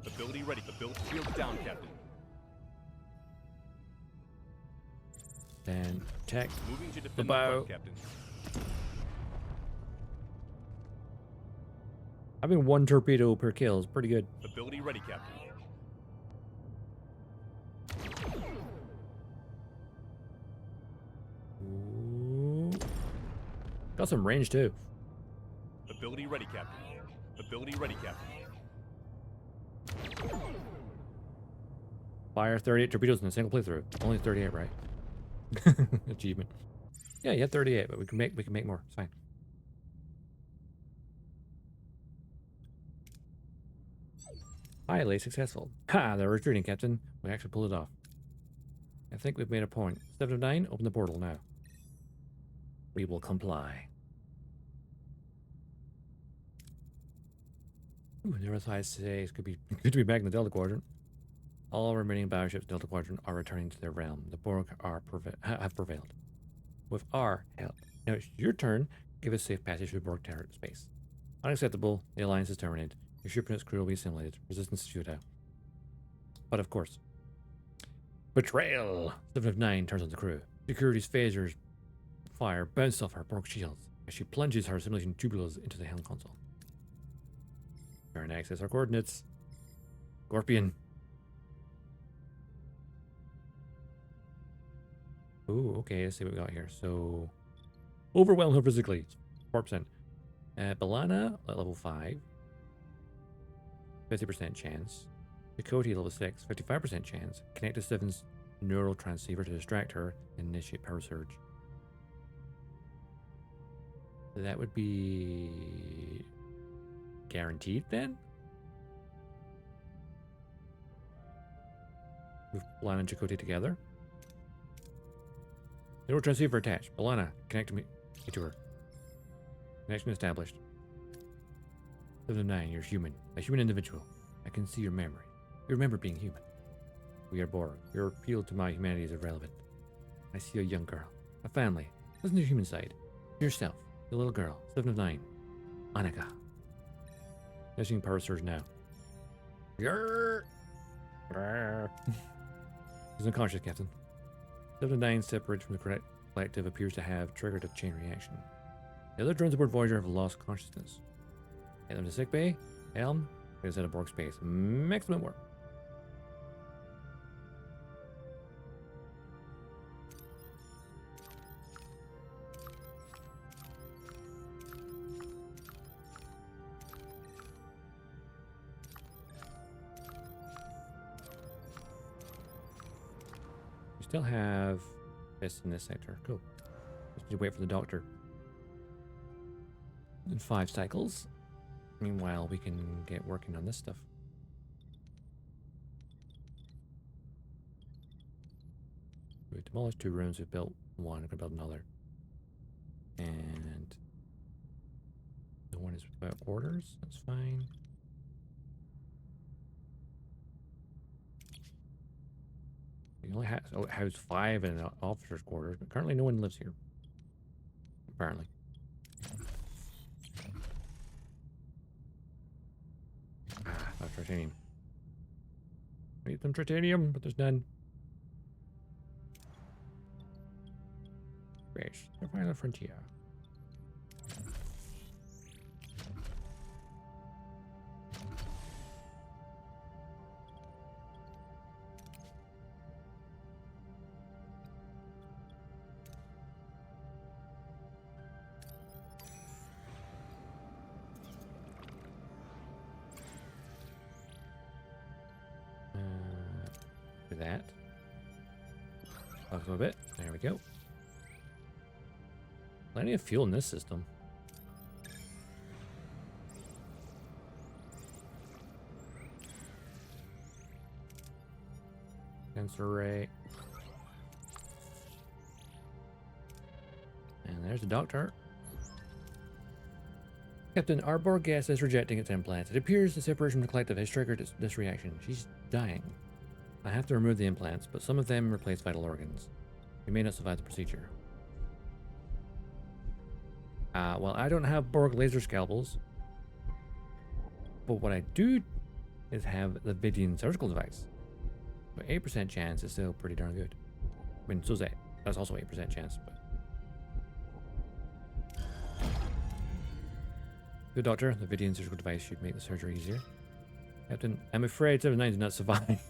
Ability ready. Ability shields down, Captain. Then attack. Moving to defend the bow. front, Captain. Having one torpedo per kill is pretty good. Ability ready, Captain. Ooh. Got some range too. Ability ready, Captain. Ability ready, Captain. Fire 38 torpedoes in a single playthrough. Only 38, right? Achievement. Yeah, you had 38, but we can make more. It's fine. Highly successful. Ha! They're retreating, Captain. We actually pulled it off. I think we've made a point. 7 of 9, open the portal now. We will comply. Ooh, never thought I'd say it's good to be back in the Delta Quadrant. All remaining battleships Delta Quadrant are returning to their realm. The Borg have prevailed. With our help. Now it's your turn. Give us safe passage through Borg Space. Unacceptable. The Alliance is terminated. Your ship and its crew will be assimilated. Resistance is futile. But of course. Betrayal! 7 of 9 turns on the crew. Security's phasers fire bounce off her Borg shields as she plunges her assimilation tubules into the helm console. Trying to access our coordinates. Scorpion. Ooh, okay, let's see what we got here. So, overwhelm her physically. 4%. Balana at level 5. 50% chance. Chakotay level 6. 55% chance. Connect to 7's neural transceiver to distract her and initiate power surge. That would be guaranteed then? Move Balana and Chakotay together. Neural transceiver attached. Balana, connect me to her. Connection established. 7 of 9, you're human. A human individual. I can see your memory. You remember being human. We are Borg. Your appeal to my humanity is irrelevant. I see a young girl. A family. Listen to your human side. Yourself. The little girl. 7 of 9. Annika. Missing power surge now. Grrr. He's unconscious, Captain. 7 of 9 separated from the collective appears to have triggered a chain reaction. The other drones aboard Voyager have lost consciousness. Get them to sickbay. Helm. Get us out of Borg Space. Maximum work. We still have this in this sector. Cool. Just need to wait for the doctor. In 5 cycles. Meanwhile, we can get working on this stuff. We've demolished 2 rooms. We've built 1. We're gonna build another. And the one is without quarters. That's fine. We only house 5 in an officer's quarters, but currently no one lives here. Apparently. Not titanium. Need some titanium, but there's none. Space, the final frontier. that. Focus a bit. There we go. Plenty of fuel in this system. Sensor array. And there's the Doctor. Captain, our Borg gas is rejecting its implants. It appears the separation from the collective has triggered this reaction. She's dying. I have to remove the implants, but some of them replace vital organs. We may not survive the procedure. Well, I don't have Borg laser scalpels. But what I do is have the Vidian surgical device. But 8% chance is still pretty darn good. I mean, so is that. That's also 8% chance, but... Good doctor, the Vidian surgical device should make the surgery easier. Captain, I'm afraid 7-9 did not survive.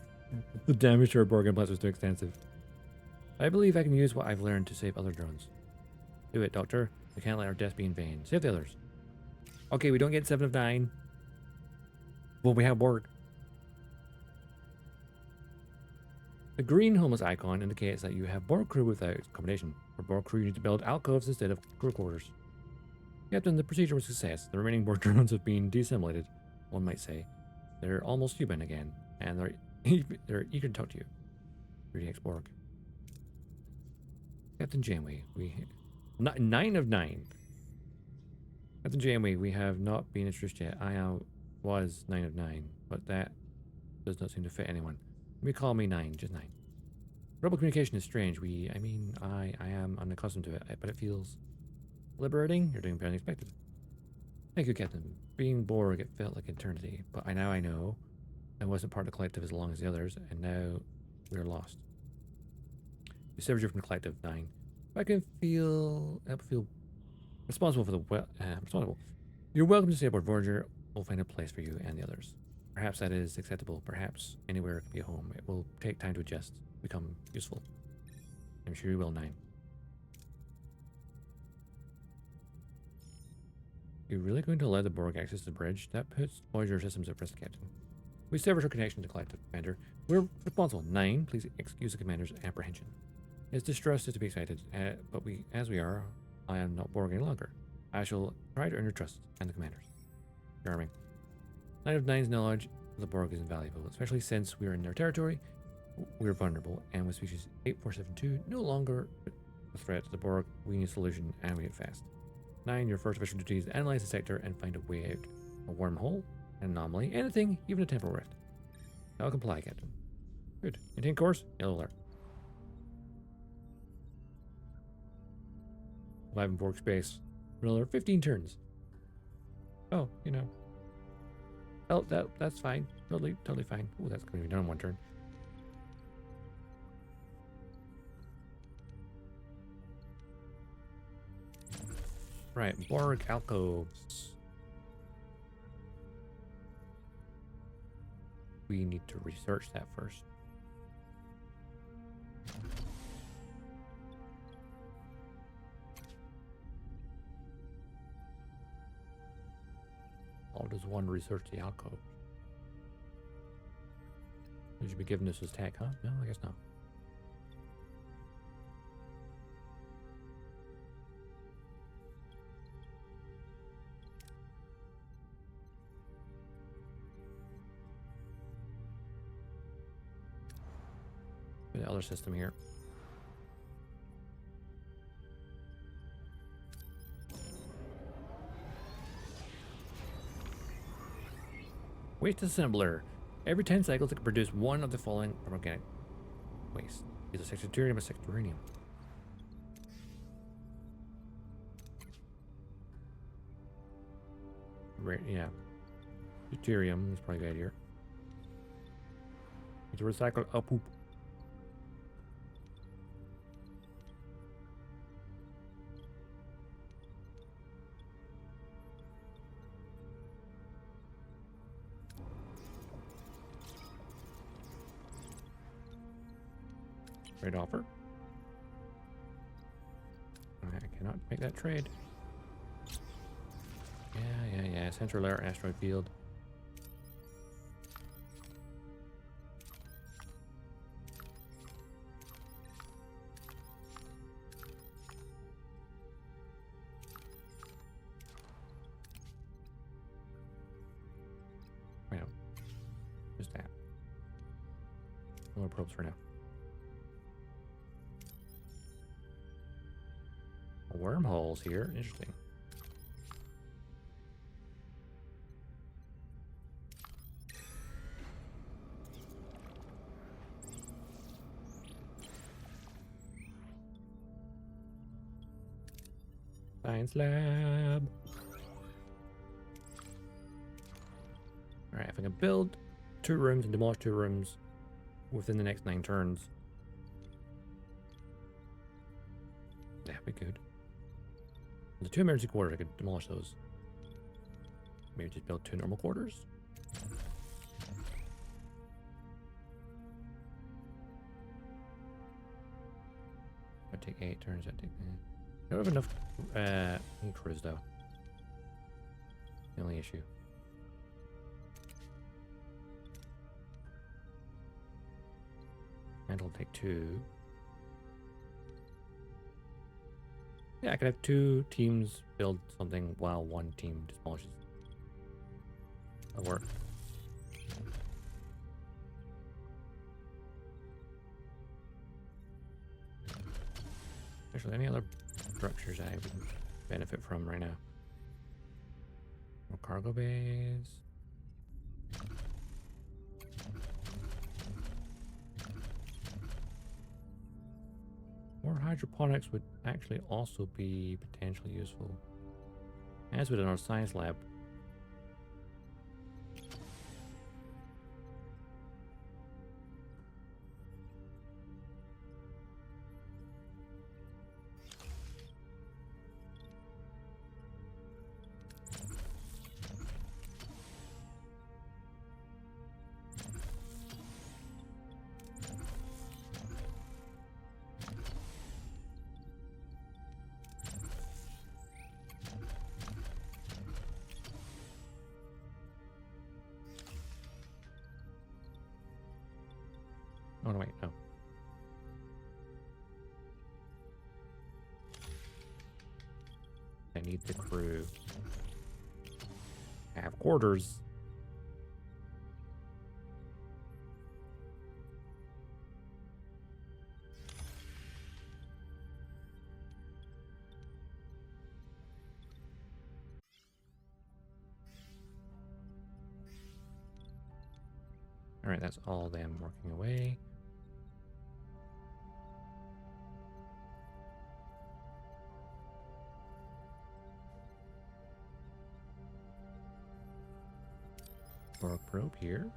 The damage to our Borg implants was too extensive. I believe I can use what I've learned to save other drones. Do it, Doctor. We can't let our death be in vain. Save the others. Okay, we don't get 7 of 9. Well, we have Borg. The green homeless icon indicates that you have Borg crew without accommodation. For Borg crew, you need to build alcoves instead of crew quarters. Captain, the procedure was a success. The remaining Borg drones have been deassimilated, one might say. They're almost human again, and they're eager to talk to you. 3DX Borg. Captain Janeway, 9 of 9. Captain Janeway, we have not been introduced yet. Was 9 of 9, but that does not seem to fit anyone. Let me call me 9, just 9. Rebel communication is strange. I am unaccustomed to it, but it feels liberating. You're doing better than expected. Thank you, Captain. Being Borg, it felt like eternity, but now I know I wasn't part of the collective as long as the others, and now we're lost. We severed you from the collective, 9. I can help feel responsible for the responsible. You're welcome to stay aboard Voyager. We'll find a place for you and the others. Perhaps that is acceptable. Perhaps anywhere could be a home. It will take time to adjust, become useful. I'm sure you will, 9. You're really going to allow the Borg access to the bridge? That puts Voyager systems at risk, Captain. We severed her connection to the collective, Commander. We're responsible. 9, please excuse the Commander's apprehension. His distrust is to be expected, but as we are, I am not Borg any longer. I shall try to earn your trust and the Commander's. Charming. 9 of 9's knowledge of the Borg is invaluable, especially since we are in their territory. We are vulnerable, and with species 8472 no longer a threat to the Borg, we need a solution, and we need it fast. 9, your first official duty is to analyze the sector and find a way out. A wormhole, an anomaly, anything, even a temporal rift. I'll comply, Captain. Good. Maintain course, yellow alert. Live in Borg Space. Another 15 turns. Oh, you know. Oh, that's fine. Totally fine. Oh, that's going to be done in 1 turn. Right, Borg alcoves. We need to research that first. How does one research the alcove? You should be giving this as tech, huh? No, I guess not. The other system here. Waste assembler. Every 10 cycles it can produce 1 of the following from organic waste. Either deuterium or uranium. Right, yeah. Deuterium is probably good here. Need to recycle a poop. Trade offer. I cannot make that trade. Yeah. Central layer asteroid field. probes for now. Wormholes here. Interesting. Science lab. Alright, if I can build 2 rooms and demolish 2 rooms within the next 9 turns, that'd be good. The 2 emergency quarters, I could demolish those. Maybe just build 2 normal quarters. I take 8 turns. I take. I don't have enough crews though. The only issue. And I'll take 2. Yeah, I could have 2 teams build something while 1 team demolishes. That'll work. Actually, any other structures I would benefit from right now? More cargo bays. More hydroponics would actually also be potentially useful. As with in our science lab. Oh, no, wait, no. I need the crew. Have quarters. All right, that's all them working away. Borg probe here.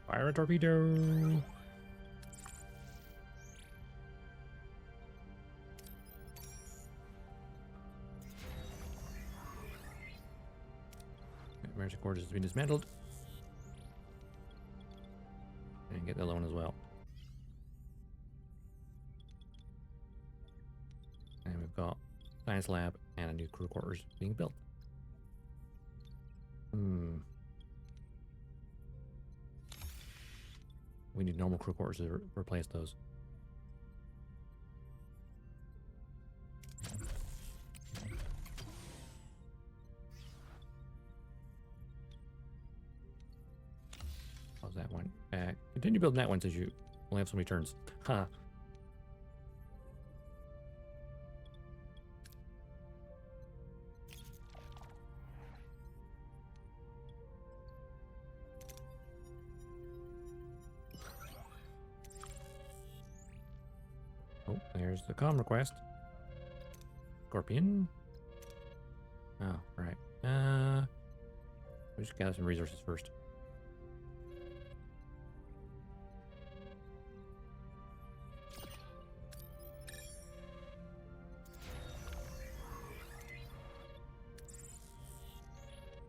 Fire a torpedo. Emergency quarters has been dismantled. And get the other one as well. And we've got science lab and a new crew quarters being built. We need normal crew quarters to replace those. How's that one? Continue building that one since you only have so many turns. Huh. Oh, there's the comm request. Scorpion. Oh, right. We just gather some resources first.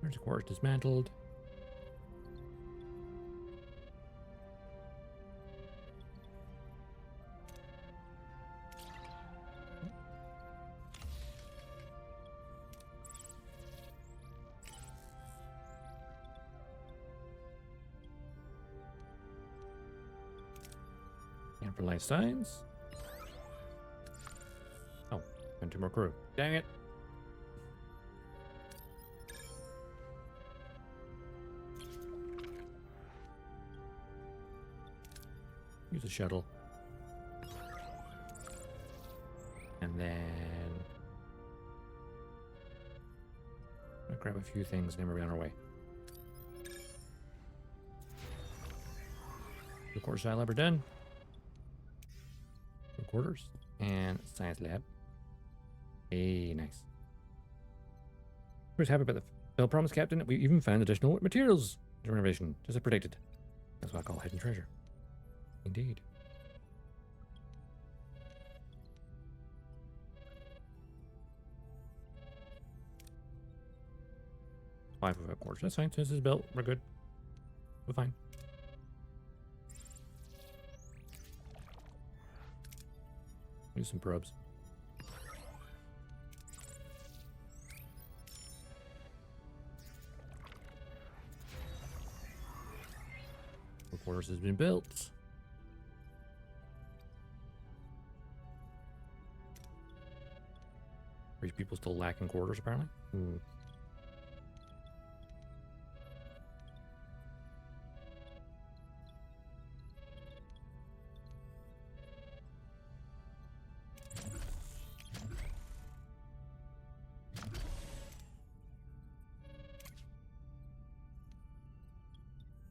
There's a quarters dismantled. And for life science. Oh, and 2 more crew. Dang it. Use the shuttle. And then I'll grab a few things and then we'll be on our way. Record side lab are done. Recorders and science lab. Hey, nice. We're happy about the Bill promise, Captain. We even found additional materials to renovation, just as predicted. That's what I call hidden treasure. Indeed. Five of our quarters. That's fine. Since this is built, we're good. We're fine. Use some probes. Quarters has been built. These people still lacking quarters, apparently.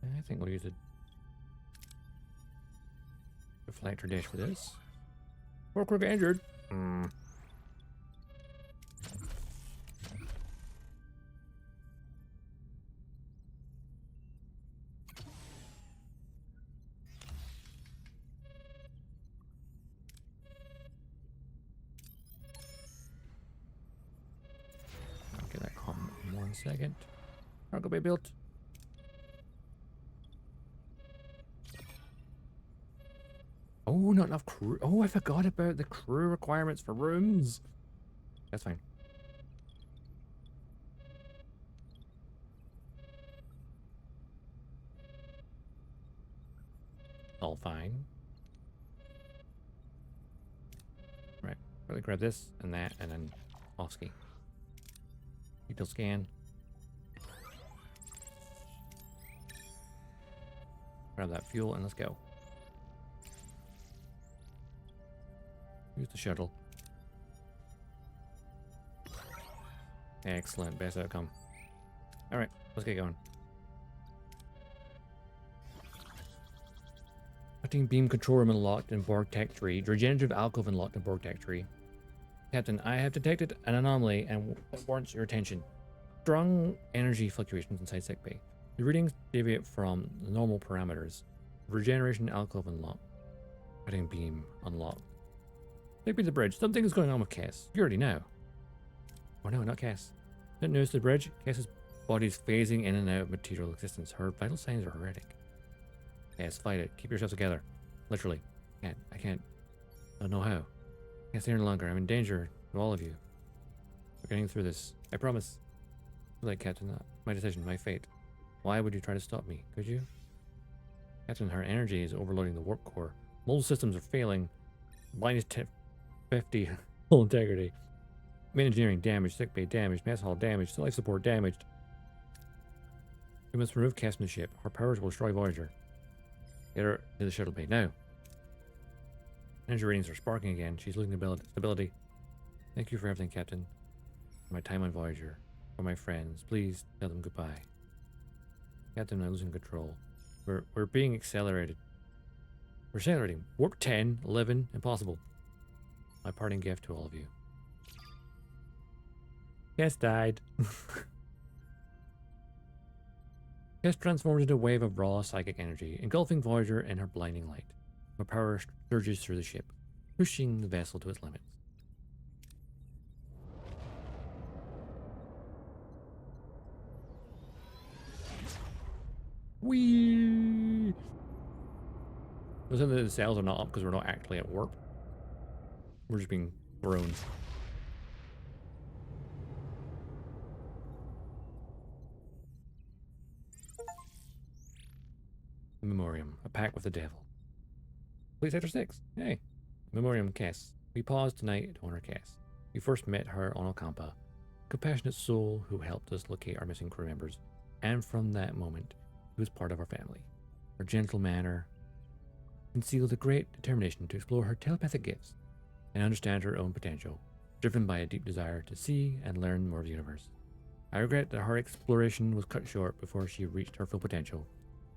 I think we'll use a reflector dish for this. Poor crew got injured. I'll get that comment in 1 second. Cargo bay built. Oh, not enough crew. Oh, I forgot about the crew requirements for rooms. That's fine. All fine. Right. Really grab this and that and then off ski. Detail scan. Grab that fuel and let's go. Use the shuttle. Excellent. Best outcome. Alright, let's get going. Cutting beam control room unlocked in Borg Tech Tree. Regenerative alcove unlocked in Borg Tech Tree. Captain, I have detected an anomaly and it warrants your attention. Strong energy fluctuations inside sickbay. The readings deviate from the normal parameters. Regeneration alcove unlocked. Cutting beam unlocked. Take me to the bridge. Something is going on with Cass. You already know. Oh no, not Cass. Didn't notice the bridge. Cass's body is phasing in and out of material existence. Her vital signs are horrific. Cass, fight it. Keep yourself together. Literally. I can't. I don't know how. Can't stay here any longer. I'm in danger to all of you. We're getting through this. I promise. Too late, Captain. My decision, my fate. Why would you try to stop me? Could you? Captain, her energy is overloading the warp core. Multiple systems are failing. Minus 50 full integrity. Main engineering damaged, sickbay damaged, mess hall damaged, life support damaged. We must remove Cass from the ship. Her powers will destroy Voyager. Get her to the shuttle bay now. Energy ratings are sparking again. She's losing stability. Thank you for everything, Captain. For my time on Voyager. For my friends. Please tell them goodbye. Captain, I'm losing control. We're being accelerated. We're accelerating. Warp 10, 11, impossible. My parting gift to all of you. Cass died. Cass transforms into a wave of raw psychic energy, engulfing Voyager in her blinding light. Her power surges through the ship, pushing the vessel to its limits. Whee! Listen, the sails are not up because we're not actually at warp. We're just being thrown. The Memoriam, a pact with the devil. Police Sector 6. Hey. Memoriam Cass. We paused tonight to honor Cass. We first met her on Ocampa, a compassionate soul who helped us locate our missing crew members. And from that moment, she was part of our family. Her gentle manner, concealed a great determination to explore her telepathic gifts and understand her own potential, driven by a deep desire to see and learn more of the universe. I regret that her exploration was cut short before she reached her full potential.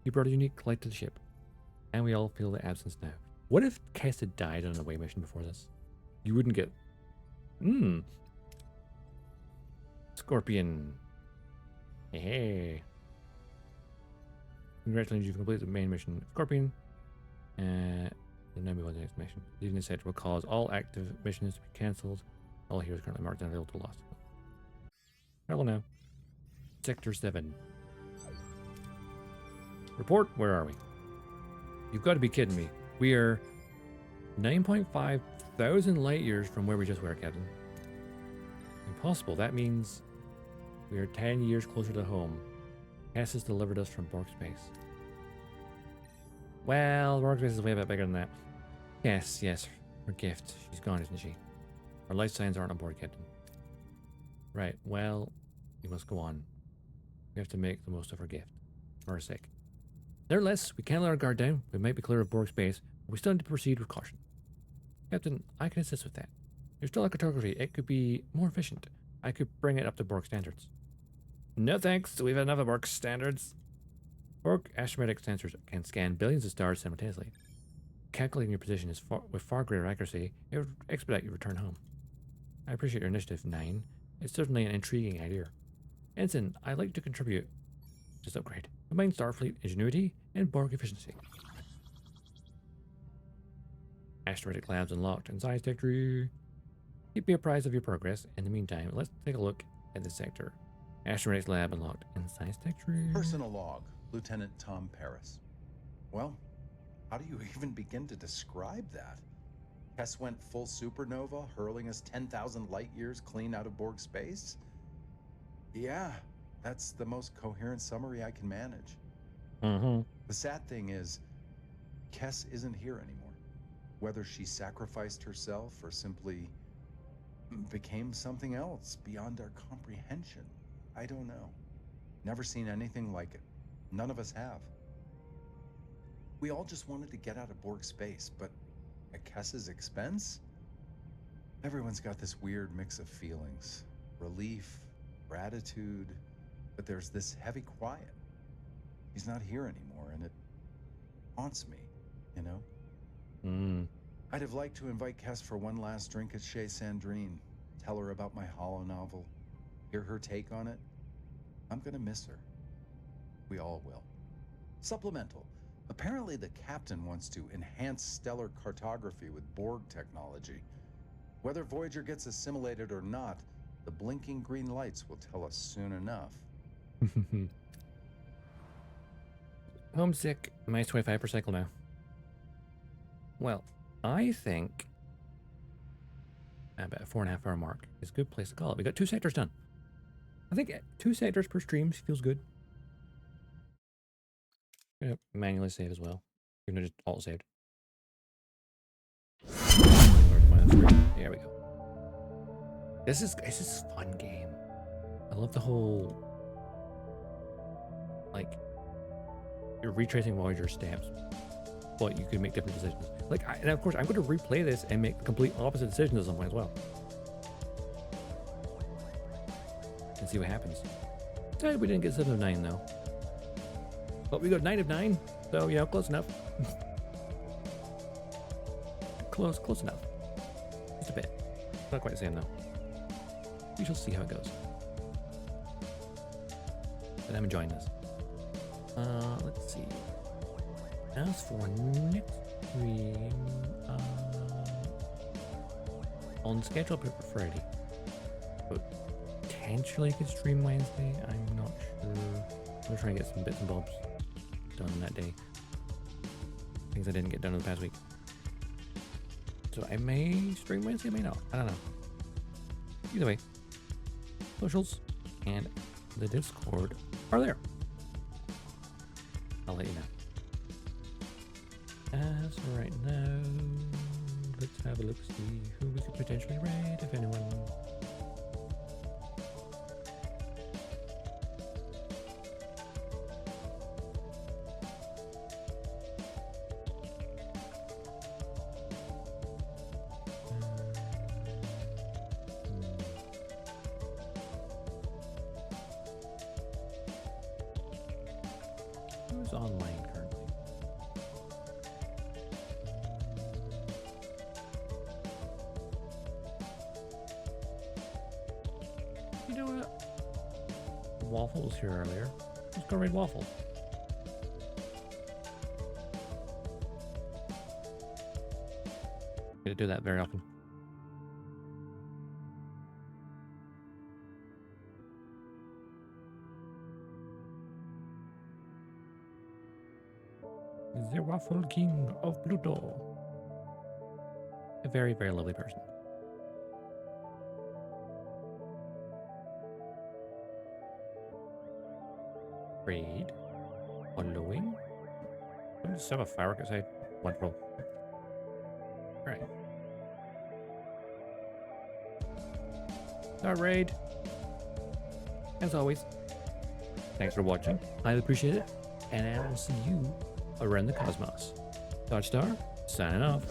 She brought a unique light to the ship, and we all feel the absence now. What if Kes had died on an away mission before this? You wouldn't get... Scorpion. Hey. Congratulations, you've completed the main mission. Scorpion. Then now move on to the next mission. Leaving the sector will cause all active missions to be cancelled. All heroes currently marked unavailable to lost. Travel now. Sector 7. Report, where are we? You've got to be kidding me. We are 9.5 thousand light years from where we just were, Captain. Impossible. That means we are 10 years closer to home. Cass has delivered us from Borg Space. Well, Borg Space is way a bit bigger than that. Yes, her gift. She's gone, isn't she? Our life signs aren't on board, Captain. Right, well, we must go on. We have to make the most of her gift. For her sake. Nevertheless, we can't let our guard down. We might be clear of Borg Space, but we still need to proceed with caution. Captain, I can assist with that. There's still a cartography. It could be more efficient. I could bring it up to Borg standards. No thanks, we've had enough of Borg standards. Borg astrometric sensors can scan billions of stars simultaneously. Calculating your position with far greater accuracy, it would expedite your return home. I appreciate your initiative, 9. It's certainly an intriguing idea. Ensign, I'd like to contribute. Just upgrade. Combine Starfleet ingenuity and Borg efficiency. Astrometric labs unlocked in Science Tech Tree. Keep me apprised of your progress. In the meantime, let's take a look at this sector. Astrometrics lab unlocked in Science Tech Tree. Personal log, Lieutenant Tom Paris. Well, how do you even begin to describe that? Hess went full supernova, hurling us 10,000 light years clean out of Borg space? Yeah, that's the most coherent summary I can manage. The sad thing is, Kess isn't here anymore. Whether she sacrificed herself or simply became something else beyond our comprehension, I don't know. Never seen anything like it. None of us have. We all just wanted to get out of Borg space, but at Kess's expense? Everyone's got this weird mix of feelings. Relief, gratitude, but there's this heavy quiet. He's not here anymore, and it haunts me, you know? I'd have liked to invite Kess for one last drink at Chez Sandrine, tell her about my holo novel, hear her take on it. I'm gonna miss her. We all will. Supplemental. Apparently the captain wants to enhance stellar cartography with Borg technology. Whether Voyager gets assimilated or not, the blinking green lights will tell us soon enough. Homesick. Minus 25 per cycle now. Well, I think about a 4.5 hour mark is a good place to call it. We got 2 sectors done. I think 2 sectors per stream feels good. I'm gonna manually save as well. You're gonna just alt saved. There we go. This is a fun game. I love the whole, like, you're retracing Voyager steps, but you can make different decisions. Like, and of course, I'm going to replay this and make the complete opposite decisions at some point as well, and see what happens. We didn't get 7 of 9 though, but we got 9 of 9, so yeah, close enough. close enough. Just a bit. Not quite the same though. We shall see how it goes. But I'm enjoying this. Let's see. As for next stream, on schedule, I put for Friday. But potentially I could stream Wednesday. I'm not sure. I'm gonna try and get some bits and bobs done that day. Things I didn't get done in the past week. So I may stream Wednesday, I may not. I don't know. Either way, socials and the Discord are there. I'll let you know. As for right now, let's have a look, see who we could potentially raid, if anyone. Who's online currently? You know what? Waffle was here earlier. Let's go raid Waffle. I do that very often. The Waffle King of Pluto. A very, very lovely person. Raid. Following. I'm just have a firework outside. Wonderful. Alright. Start raid. As always, thanks for watching. I appreciate it. And I will see you around the cosmos. Dodgestar, signing off.